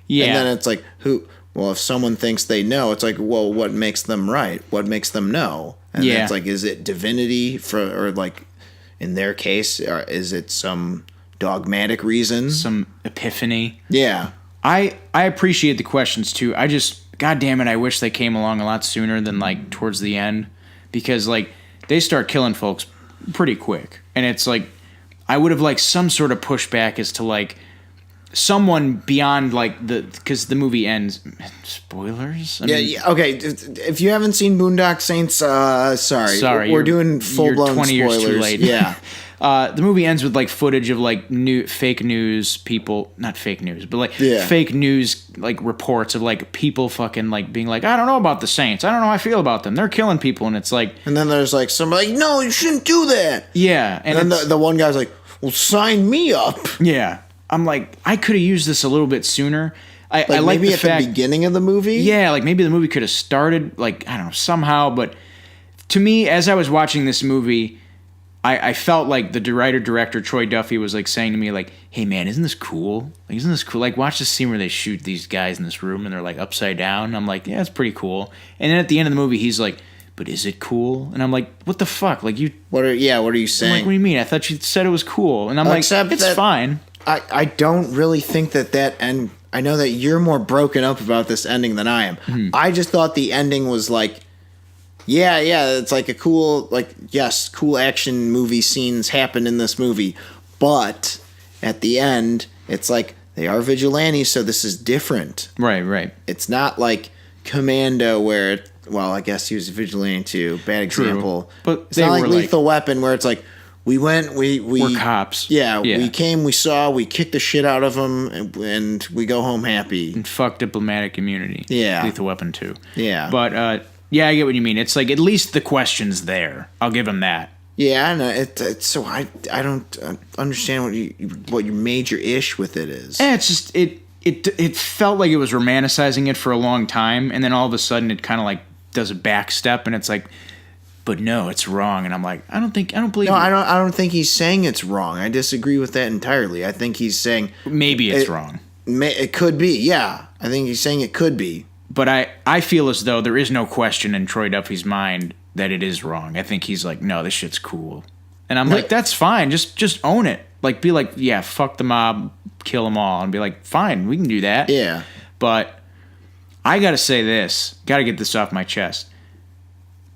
Yeah. And then it's like, if someone thinks they know, it's like, well, what makes them right? What makes them know? And then it's like, is it divinity or like, in their case, or is it some dogmatic reason? Some epiphany? Yeah. I appreciate the questions, too. God damn it, I wish they came along a lot sooner than, like, towards the end. Because, like, they start killing folks pretty quick. And it's like, I would have liked some sort of pushback as to, like, someone beyond, like, because the movie ends. Spoilers? Okay. If you haven't seen Boondock Saints, sorry. We're doing full-blown 20 spoilers. Years too late. Yeah. The movie ends with, like, footage of, like, fake news people, not fake news, but, like, fake news, like, reports of, like, people fucking, like, being like, I don't know about the Saints. I don't know how I feel about them. They're killing people. And it's like... And then there's, like, somebody, like, no, you shouldn't do that. Yeah. And then the one guy's like, well, sign me up. Yeah. I'm like, I could have used this a little bit sooner. I like maybe the at fact, the beginning of the movie? Yeah, like maybe the movie could have started, like, I don't know, somehow. But to me, as I was watching this movie, I felt like the director Troy Duffy was like saying to me, like, hey man, isn't this cool? Like, isn't this cool? Like, watch the scene where they shoot these guys in this room and they're like upside down. I'm like, yeah, it's pretty cool. And then at the end of the movie, he's like, but is it cool? And I'm like, what the fuck? Like, what are you saying? I'm like, what do you mean? I thought you said it was cool. And I'm like, it's fine. I don't really think that end. I know that you're more broken up about this ending than I am. Mm-hmm. I just thought the ending was like, yeah, it's like a cool, like, yes, cool action movie scenes happen in this movie. But at the end, it's like they are vigilantes, so this is different. Right. It's not like Commando where, I guess he was a vigilante too. Bad example. True. But it's not like Lethal Weapon where it's like, we're cops. Yeah, we came, we saw, we kicked the shit out of them, and we go home happy. And fuck diplomatic immunity. Yeah. Lethal Weapon 2. Yeah. But, I get what you mean. It's like, at least the question's there. I'll give him that. Yeah, I know. It's so I don't understand what your major ish with it is. It's just, it felt like it was romanticizing it for a long time, and then all of a sudden it kind of like does a back step, and it's like, but no, it's wrong. And I'm like, I don't believe. No, I don't think he's saying it's wrong. I disagree with that entirely. I think he's saying maybe it's wrong. It could be. Yeah, I think he's saying it could be. But I feel as though there is no question in Troy Duffy's mind that it is wrong. I think he's like, no, this shit's cool. And I'm like, that's fine. Just own it. Like, be like, yeah, fuck the mob, kill them all. And be like, fine, we can do that. Yeah. But I got to say this. Got to get this off my chest.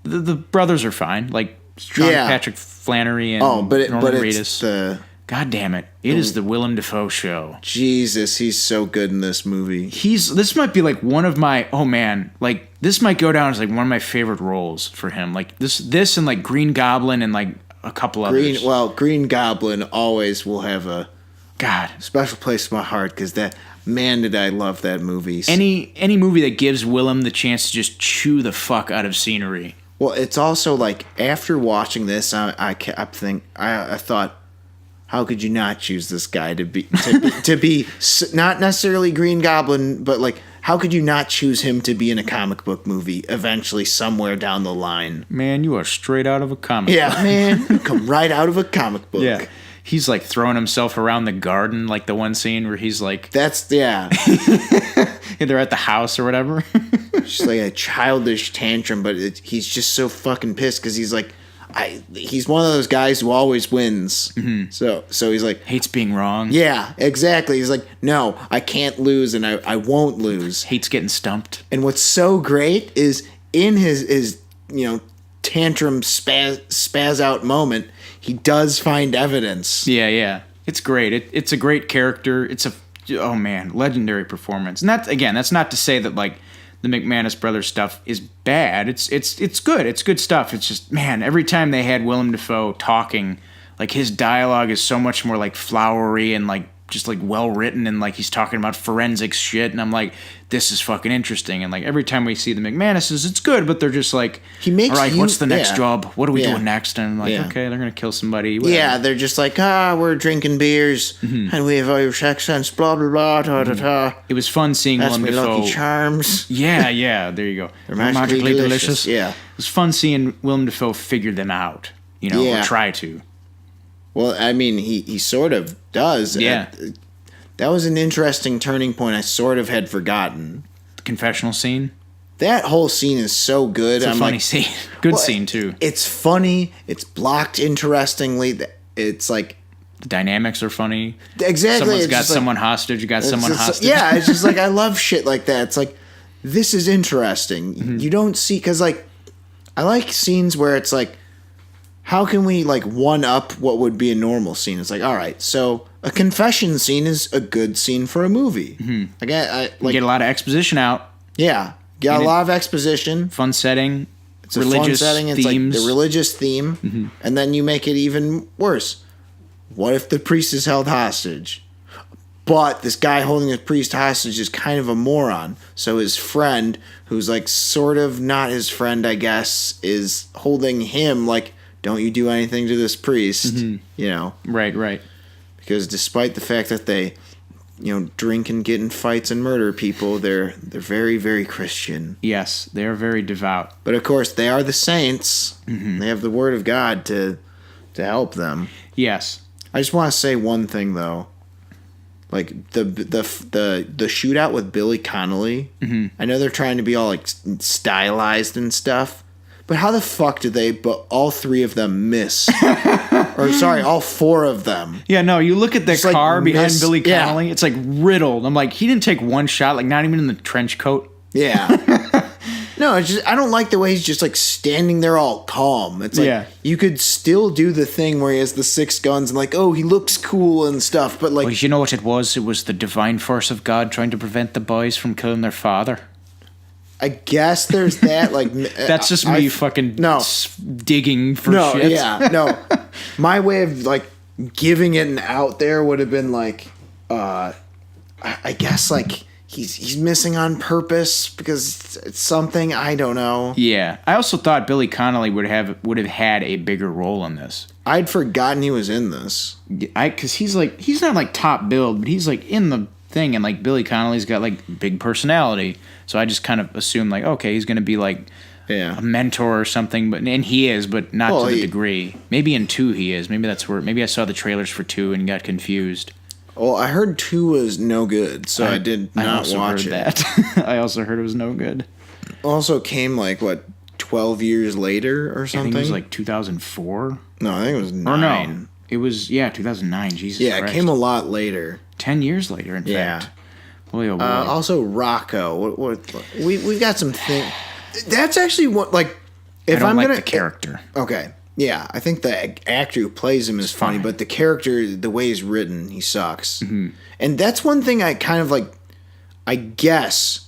The brothers are fine. Like, Sean Patrick Flannery and Norman Reedus. God damn it. It is the Willem Dafoe show. Jesus, he's so good in this movie. This might be like one of my, like this might go down as like one of my favorite roles for him. Like this and like Green Goblin and like a couple others. Green Goblin always will have a special place in my heart because did I love that movie. Any movie that gives Willem the chance to just chew the fuck out of scenery. Well, it's also like after watching this, I thought, how could you not choose this guy to be not necessarily Green Goblin, but like how could you not choose him to be in a comic book movie eventually somewhere down the line? Man, you are straight out of a comic book. Yeah, man, you come right out of a comic book. Yeah. He's like throwing himself around the garden, like the one scene where he's like, they're at the house or whatever. Just like a childish tantrum, but he's just so fucking pissed because he's like, he's one of those guys who always wins. Mm-hmm. So he's like, hates being wrong. Yeah, exactly. He's like, no, I can't lose, and I won't lose. Hates getting stumped. And what's so great is in his tantrum spaz out moment, he does find evidence. Yeah. It's great. It's a great character. It's legendary performance. And that's not to say that like the McManus brothers stuff is bad. It's good. It's good stuff. It's just, man, every time they had Willem Dafoe talking, like his dialogue is so much more like flowery and like just like well written and like he's talking about forensics shit and I'm like, this is fucking interesting. And like every time we see the McManuses, it's good, but they're just like, all right, what's the next job? What are we doing next? And I'm like, okay, they're gonna kill somebody. Whatever. Yeah, they're just like, we're drinking beers and we have Irish accents, blah blah blah, da da da. It was fun seeing Willem Dafoe. Lucky Charms. Yeah, there you go. They're magically delicious. Yeah, it was fun seeing Willem Dafoe figure them out. Or try to. Well, I mean, he sort of does. Yeah. That was an interesting turning point I sort of had forgotten. The confessional scene? That whole scene is so good. It's a funny scene. Good scene, too. It's funny. It's blocked interestingly. It's like... The dynamics are funny. Exactly. Someone's got someone hostage. You got someone hostage. Yeah, it's just like, I love shit like that. It's like, this is interesting. Mm-hmm. You don't see... Because, like, I like scenes where it's like, how can we, like, one-up what would be a normal scene? It's like, all right, so a confession scene is a good scene for a movie. Mm-hmm. You get a lot of exposition out. Yeah. Got a lot of exposition. Fun setting. It's religious a fun setting. It's themes. Like the religious theme. Mm-hmm. And then you make it even worse. What if the priest is held hostage? But this guy holding the priest hostage is kind of a moron. So his friend, who's, like, sort of not his friend, I guess, is holding him, like, don't you do anything to this priest, Right. Because despite the fact that they, drink and get in fights and murder people, they're very, very Christian. Yes, they are very devout. But of course, they are the saints. Mm-hmm. They have the word of God to help them. Yes. I just want to say one thing though. Like the shootout with Billy Connolly. Mm-hmm. I know they're trying to be all like stylized and stuff. But how the fuck did all three of them miss? Or sorry, all four of them. Yeah, no, you look at the car behind Billy Connolly, it's like riddled. I'm like, he didn't take one shot, like not even in the trench coat. Yeah. No, it's just I don't like the way he's just like standing there all calm. It's like you could still do the thing where he has the 6 guns and like, he looks cool and stuff, but like, well, you know what it was? It was the divine force of God trying to prevent the boys from killing their father. I guess there's that. Like that's just me digging for shit. Yeah, no. My way of like giving it an out there would have been like, I guess like he's missing on purpose because it's something I don't know. Yeah, I also thought Billy Connolly would have had a bigger role in this. I'd forgotten he was in this. Because he's not like top billed, but he's like in the thing, and like Billy Connolly's got like big personality. So I just kind of assumed, like, okay, he's going to be, like, a mentor or something. And he is, but not to the degree. Maybe in 2 he is. Maybe that's where... Maybe I saw the trailers for 2 and got confused. Well, I heard 2 was no good, so I did not watch it. That. I also heard it was no good. Also came, like, what, 12 years later or something. I think it was like 2004. No, I think it was 9. Or no, it was 2009. Jesus Yeah, Christ. it came a lot later. 10 years later, in fact. Boy, oh boy. Also, Rocco. We've got some things. That's actually what, like, if I don't I'm like gonna the character. Okay, yeah, I think the actor who plays him is funny, but the character, the way he's written, he sucks. Mm-hmm. And that's one thing I kind of like. I guess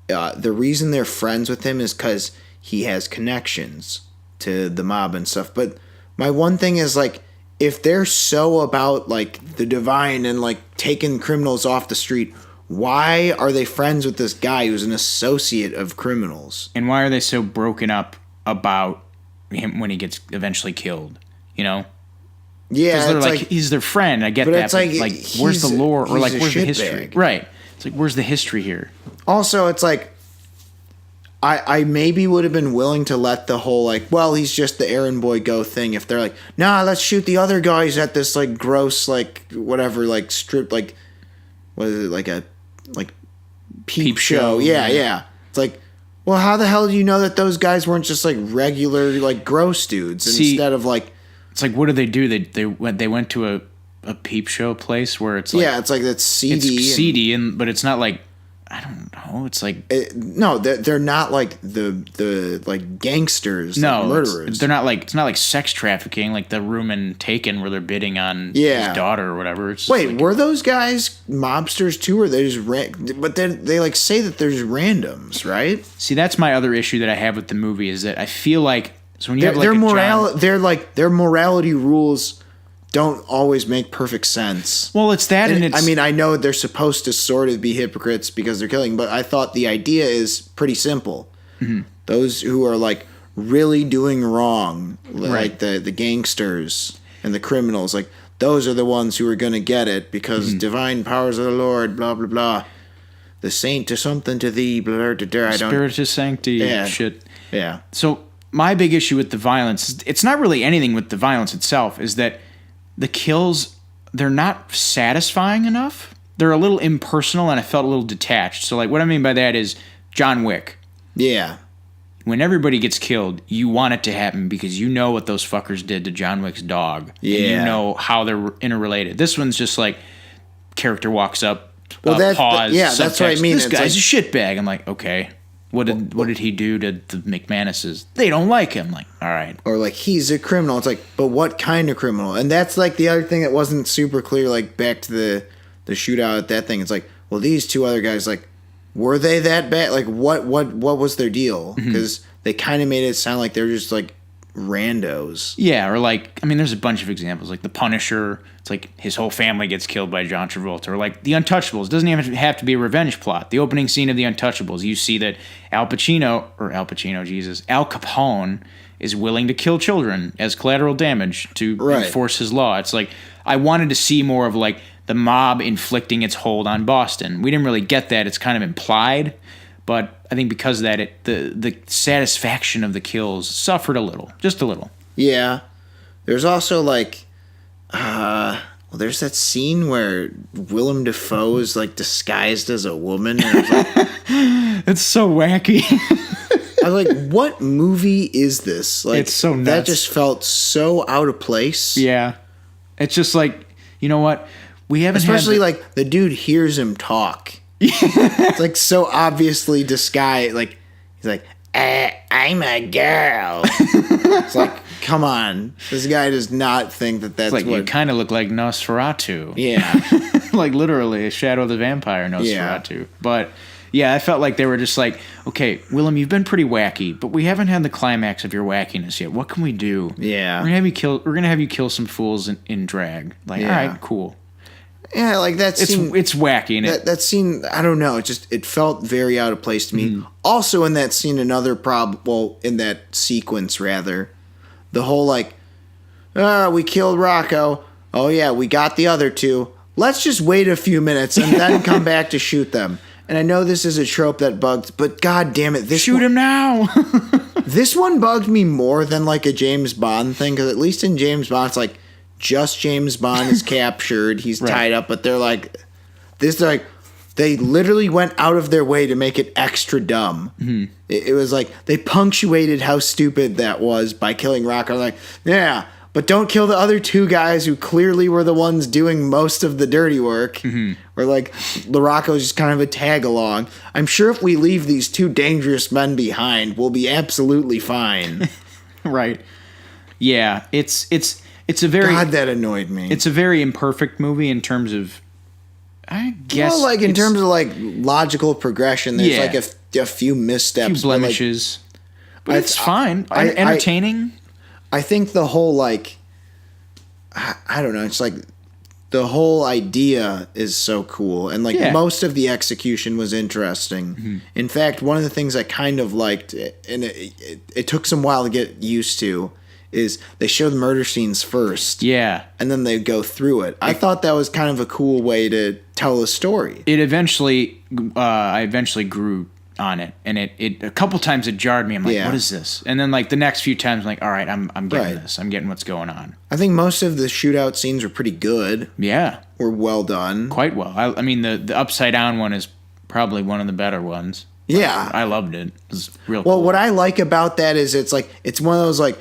the reason they're friends with him is because he has connections to the mob and stuff. But my one thing is, like, if they're so about, like, the divine and, like, taking criminals off the street, why are they friends with this guy who's an associate of criminals? And why are they so broken up about him when he gets eventually killed? You know? Yeah, they're like, he's their friend. I get but that. It's like where's the lore, or like where's the history? Bag. Right. It's like, where's the history here? Also, it's like, I maybe would have been willing to let the whole, like, well, he's just the errand boy go thing if they're like, nah, let's shoot the other guys at this, like, gross, like, whatever, like, strip, like, what is it, like a, like, peep show. Yeah. It's like, well, how the hell do you know that those guys weren't just, like, regular, like, gross dudes instead of, like... It's like, what do? They went to a peep show place where it's like... Yeah, it's like that's seedy. It's seedy, but it's not like... I don't know. It's like... No, they're not like the like gangsters, no, like murderers. They're not like... It's not like sex trafficking, like the room in Taken where they're bidding on his daughter or whatever. It's Wait, like, were those guys mobsters too, or they just but then they like say that they're just randoms, right? See, that's my other issue that I have with the movie is that I feel like... So when you have like their morality rules don't always make perfect sense. Well, it's that, and it's... I mean, I know they're supposed to sort of be hypocrites because they're killing, but I thought the idea is pretty simple. Mm-hmm. Those who are, like, really doing wrong, like the gangsters and the criminals, like, those are the ones who are going to get it because divine powers of the Lord, blah, blah, blah. The saint to something to thee, blah, blah, blah, blah. Spiritus Sancti, shit. Yeah. So, my big issue with the violence, it's not really anything with the violence itself, is that the kills, they're not satisfying enough. They're a little impersonal, and I felt a little detached. So, like, what I mean by that is John Wick. Yeah. When everybody gets killed, you want it to happen because you know what those fuckers did to John Wick's dog. Yeah. And you know how they're interrelated. This one's just like, character walks up, pause, that's what I mean. This guy's a shitbag. I'm like, okay. What did he do to the McManuses? They don't like him. Like, all right. Or like, he's a criminal. It's like, but what kind of criminal? And that's like the other thing that wasn't super clear, like back to the shootout at that thing. It's like, well, these two other guys, like, were they that bad? Like, what was their deal? Because they kind of made it sound like they're just like randos. Yeah, or like, I mean, there's a bunch of examples. Like The Punisher, it's like his whole family gets killed by John Travolta. Or like The Untouchables, doesn't even have to be a revenge plot. The opening scene of The Untouchables, you see that Al Capone is willing to kill children as collateral damage to enforce his law. It's like, I wanted to see more of like the mob inflicting its hold on Boston. We didn't really get that. It's kind of implied. But I think because of that, the satisfaction of the kills suffered a little. Just a little. Yeah. There's also, like, there's that scene where Willem Dafoe is, like, disguised as a woman. And it's so wacky. I was like, what movie is this? Like, it's so nuts. That just felt so out of place. Yeah. It's just like, you know what? We haven't Especially, like, the dude hears him talk. It's like so obviously disguised. Like he's like, I'm a girl. It's like, come on, this guy does not think that that's like what you kind of look like Nosferatu. Yeah, like literally a Shadow of the Vampire Nosferatu. Yeah. But yeah, I felt like they were just like, okay, Willem, you've been pretty wacky, but we haven't had the climax of your wackiness yet. What can we do? Yeah, we're gonna have you kill some fools in drag. Like, all right, cool. Yeah, like that scene. It's wacky. That scene, I don't know. It felt very out of place to me. Also, in that scene, another problem. Well, in that sequence, rather, the whole like, we killed Rocco. Oh yeah, we got the other two. Let's just wait a few minutes and then come back to shoot them. And I know this is a trope that bugged, but god damn it, shoot him now. This one bugged me more than like a James Bond thing, because at least in James Bond, it's like, just James Bond is captured. He's tied up, but they're like, they literally went out of their way to make it extra dumb. It was like they punctuated how stupid that was by killing Rocco. Like, yeah, but don't kill the other two guys who clearly were the ones doing most of the dirty work. Or like, Rocco's just kind of a tag along. I'm sure if we leave these two dangerous men behind, we'll be absolutely fine. Right. Yeah, it's a very... God, that annoyed me. It's a very imperfect movie in terms of, I guess... Well, like, in terms of, like, logical progression, there's, like, a few missteps. A few blemishes. But it's fine. Entertaining. I think the whole, like... I don't know. It's, like, the whole idea is so cool. And, like, most of the execution was interesting. In fact, one of the things I kind of liked, and it took some while to get used to, is they show the murder scenes first. Yeah. And then they go through it. I thought that was kind of a cool way to tell a story. It eventually, I eventually grew on it. And it a couple times it jarred me. I'm like, what is this? And then like the next few times I'm like, all right, I'm getting this. I'm getting what's going on. I think most of the shootout scenes were pretty good. Yeah. Were well done. Quite well. I mean, the upside down one is probably one of the better ones. Yeah. I loved it. It was real cool. Well, what I like about that is it's one of those like,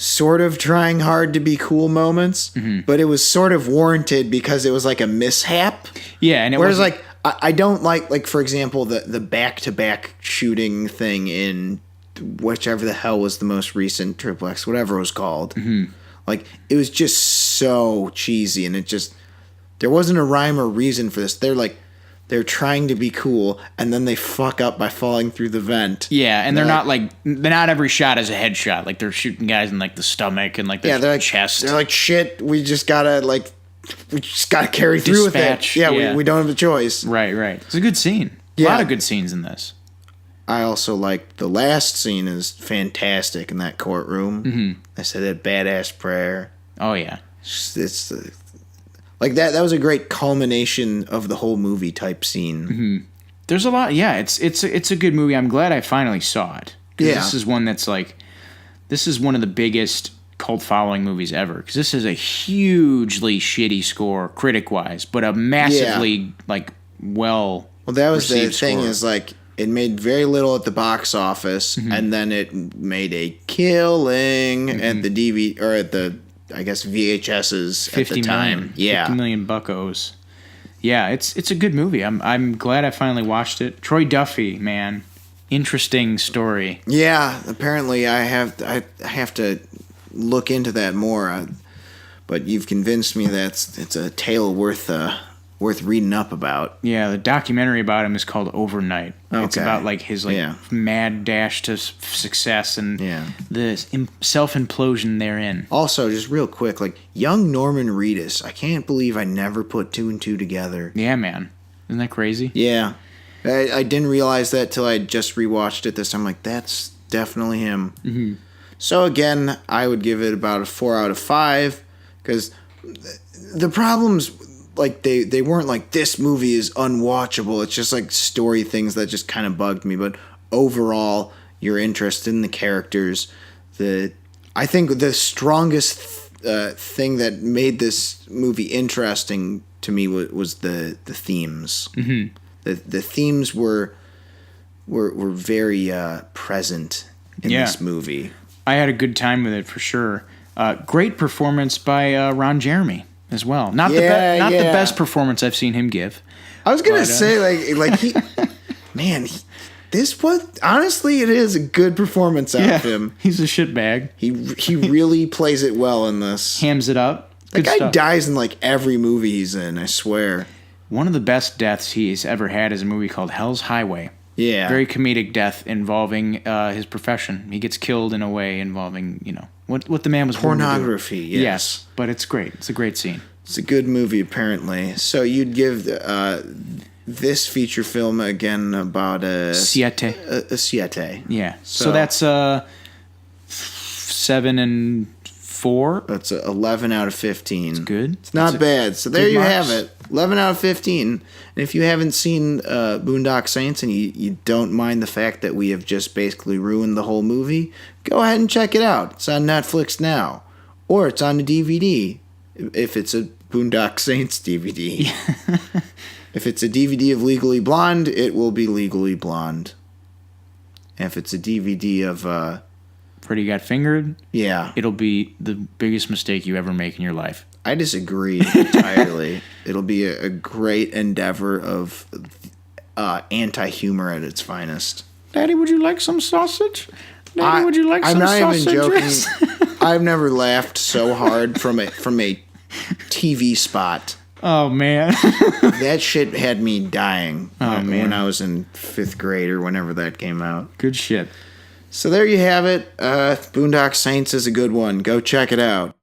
sort of trying hard to be cool moments, but it was sort of warranted because it was like a mishap. Yeah, and whereas like I don't like for example the back-to-back shooting thing in whichever the hell was the most recent Triple X, whatever it was called. Like it was just so cheesy, and it just there wasn't a rhyme or reason for this. They're trying to be cool, and then they fuck up by falling through the vent. Yeah, and they're not every shot is a headshot. Like they're shooting guys in like the stomach and like the chest. They're like, shit, we just gotta carry through with it. Yeah, we don't have a choice. Right. It's a good scene. A lot of good scenes in this. I also like the last scene is fantastic in that courtroom. I said that badass prayer. Oh yeah, it's. Like that was a great culmination of the whole movie type scene. There's a lot. Yeah, it's a good movie. I'm glad I finally saw it. Yeah. This is one that's like, this is one of the biggest cult following movies ever. Because this is a hugely shitty score critic wise, but a massively Well, that was the thing is like it made very little at the box office, and then it made a killing at the DVD or at the. I guess VHSs at the time. 50 million buckos. Yeah, it's a good movie. I'm glad I finally watched it. Troy Duffy, man. Interesting story. Yeah, apparently I have to look into that more. But you've convinced me that it's a tale worth reading up about. Yeah, the documentary about him is called Overnight. Okay. It's about like his mad dash to success and the self-implosion therein. Also, just real quick, like young Norman Reedus, I can't believe I never put two and two together. Yeah, man. Isn't that crazy? Yeah. I didn't realize that till I just rewatched it this time. I'm like, that's definitely him. So again, I would give it about a 4 out of 5 because the problems... Like they weren't like this movie is unwatchable. It's just like story things that just kind of bugged me. But overall, you're interested in the characters. I think the strongest thing that made this movie interesting to me was the themes. The themes were very present in this movie. I had a good time with it for sure. Great performance by Ron Jeremy. As well, not the best performance I've seen him give. I was gonna say like he, man, this was honestly it is a good performance out of him. He's a shitbag. He really plays it well in this. Hams it up. That guy dies in like every movie he's in. I swear. One of the best deaths he's ever had is a movie called Hell's Highway. Yeah, very comedic death involving his profession. He gets killed in a way involving what the man was pornography. Yes, but it's great. It's a great scene. It's a good movie apparently. So you'd give this feature film again about a siete. A siete. Yeah. So that's 7 and 4. That's 11 out of 15. It's good. It's not bad. So there you have it. 11 out of 15. And if you haven't seen Boondock Saints and you don't mind the fact that we have just basically ruined the whole movie, go ahead and check it out. It's on Netflix now. Or it's on a DVD if it's a Boondock Saints DVD. If it's a DVD of Legally Blonde, it will be Legally Blonde. And if it's a DVD of... Freddy Got Fingered, yeah. it'll be the biggest mistake you ever make in your life. I disagree entirely. It'll be a great endeavor of anti-humor at its finest. Daddy, would you like some sausage? Daddy, would you like some sausage? I'm not even joking. I've never laughed so hard from a TV spot. Oh, man. That shit had me dying when I was in 5th grade or whenever that came out. Good shit. So there you have it. Boondock Saints is a good one. Go check it out.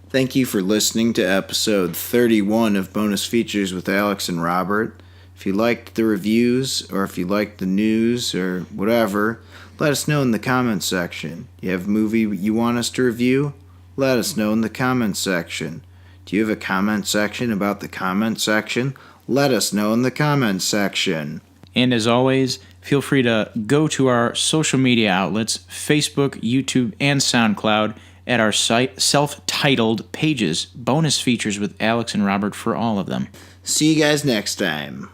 Thank you for listening to episode 31 of Bonus Features with Alex and Robert. If you liked the reviews, or if you liked the news, or whatever, let us know in the comments section. You have a movie you want us to review? Let us know in the comments section. Do you have a comment section about the comment section? Let us know in the comments section. And as always, feel free to go to our social media outlets, Facebook, YouTube, and SoundCloud, at our site self-titled pages, Bonus Features with Alex and Robert for all of them. See you guys next time.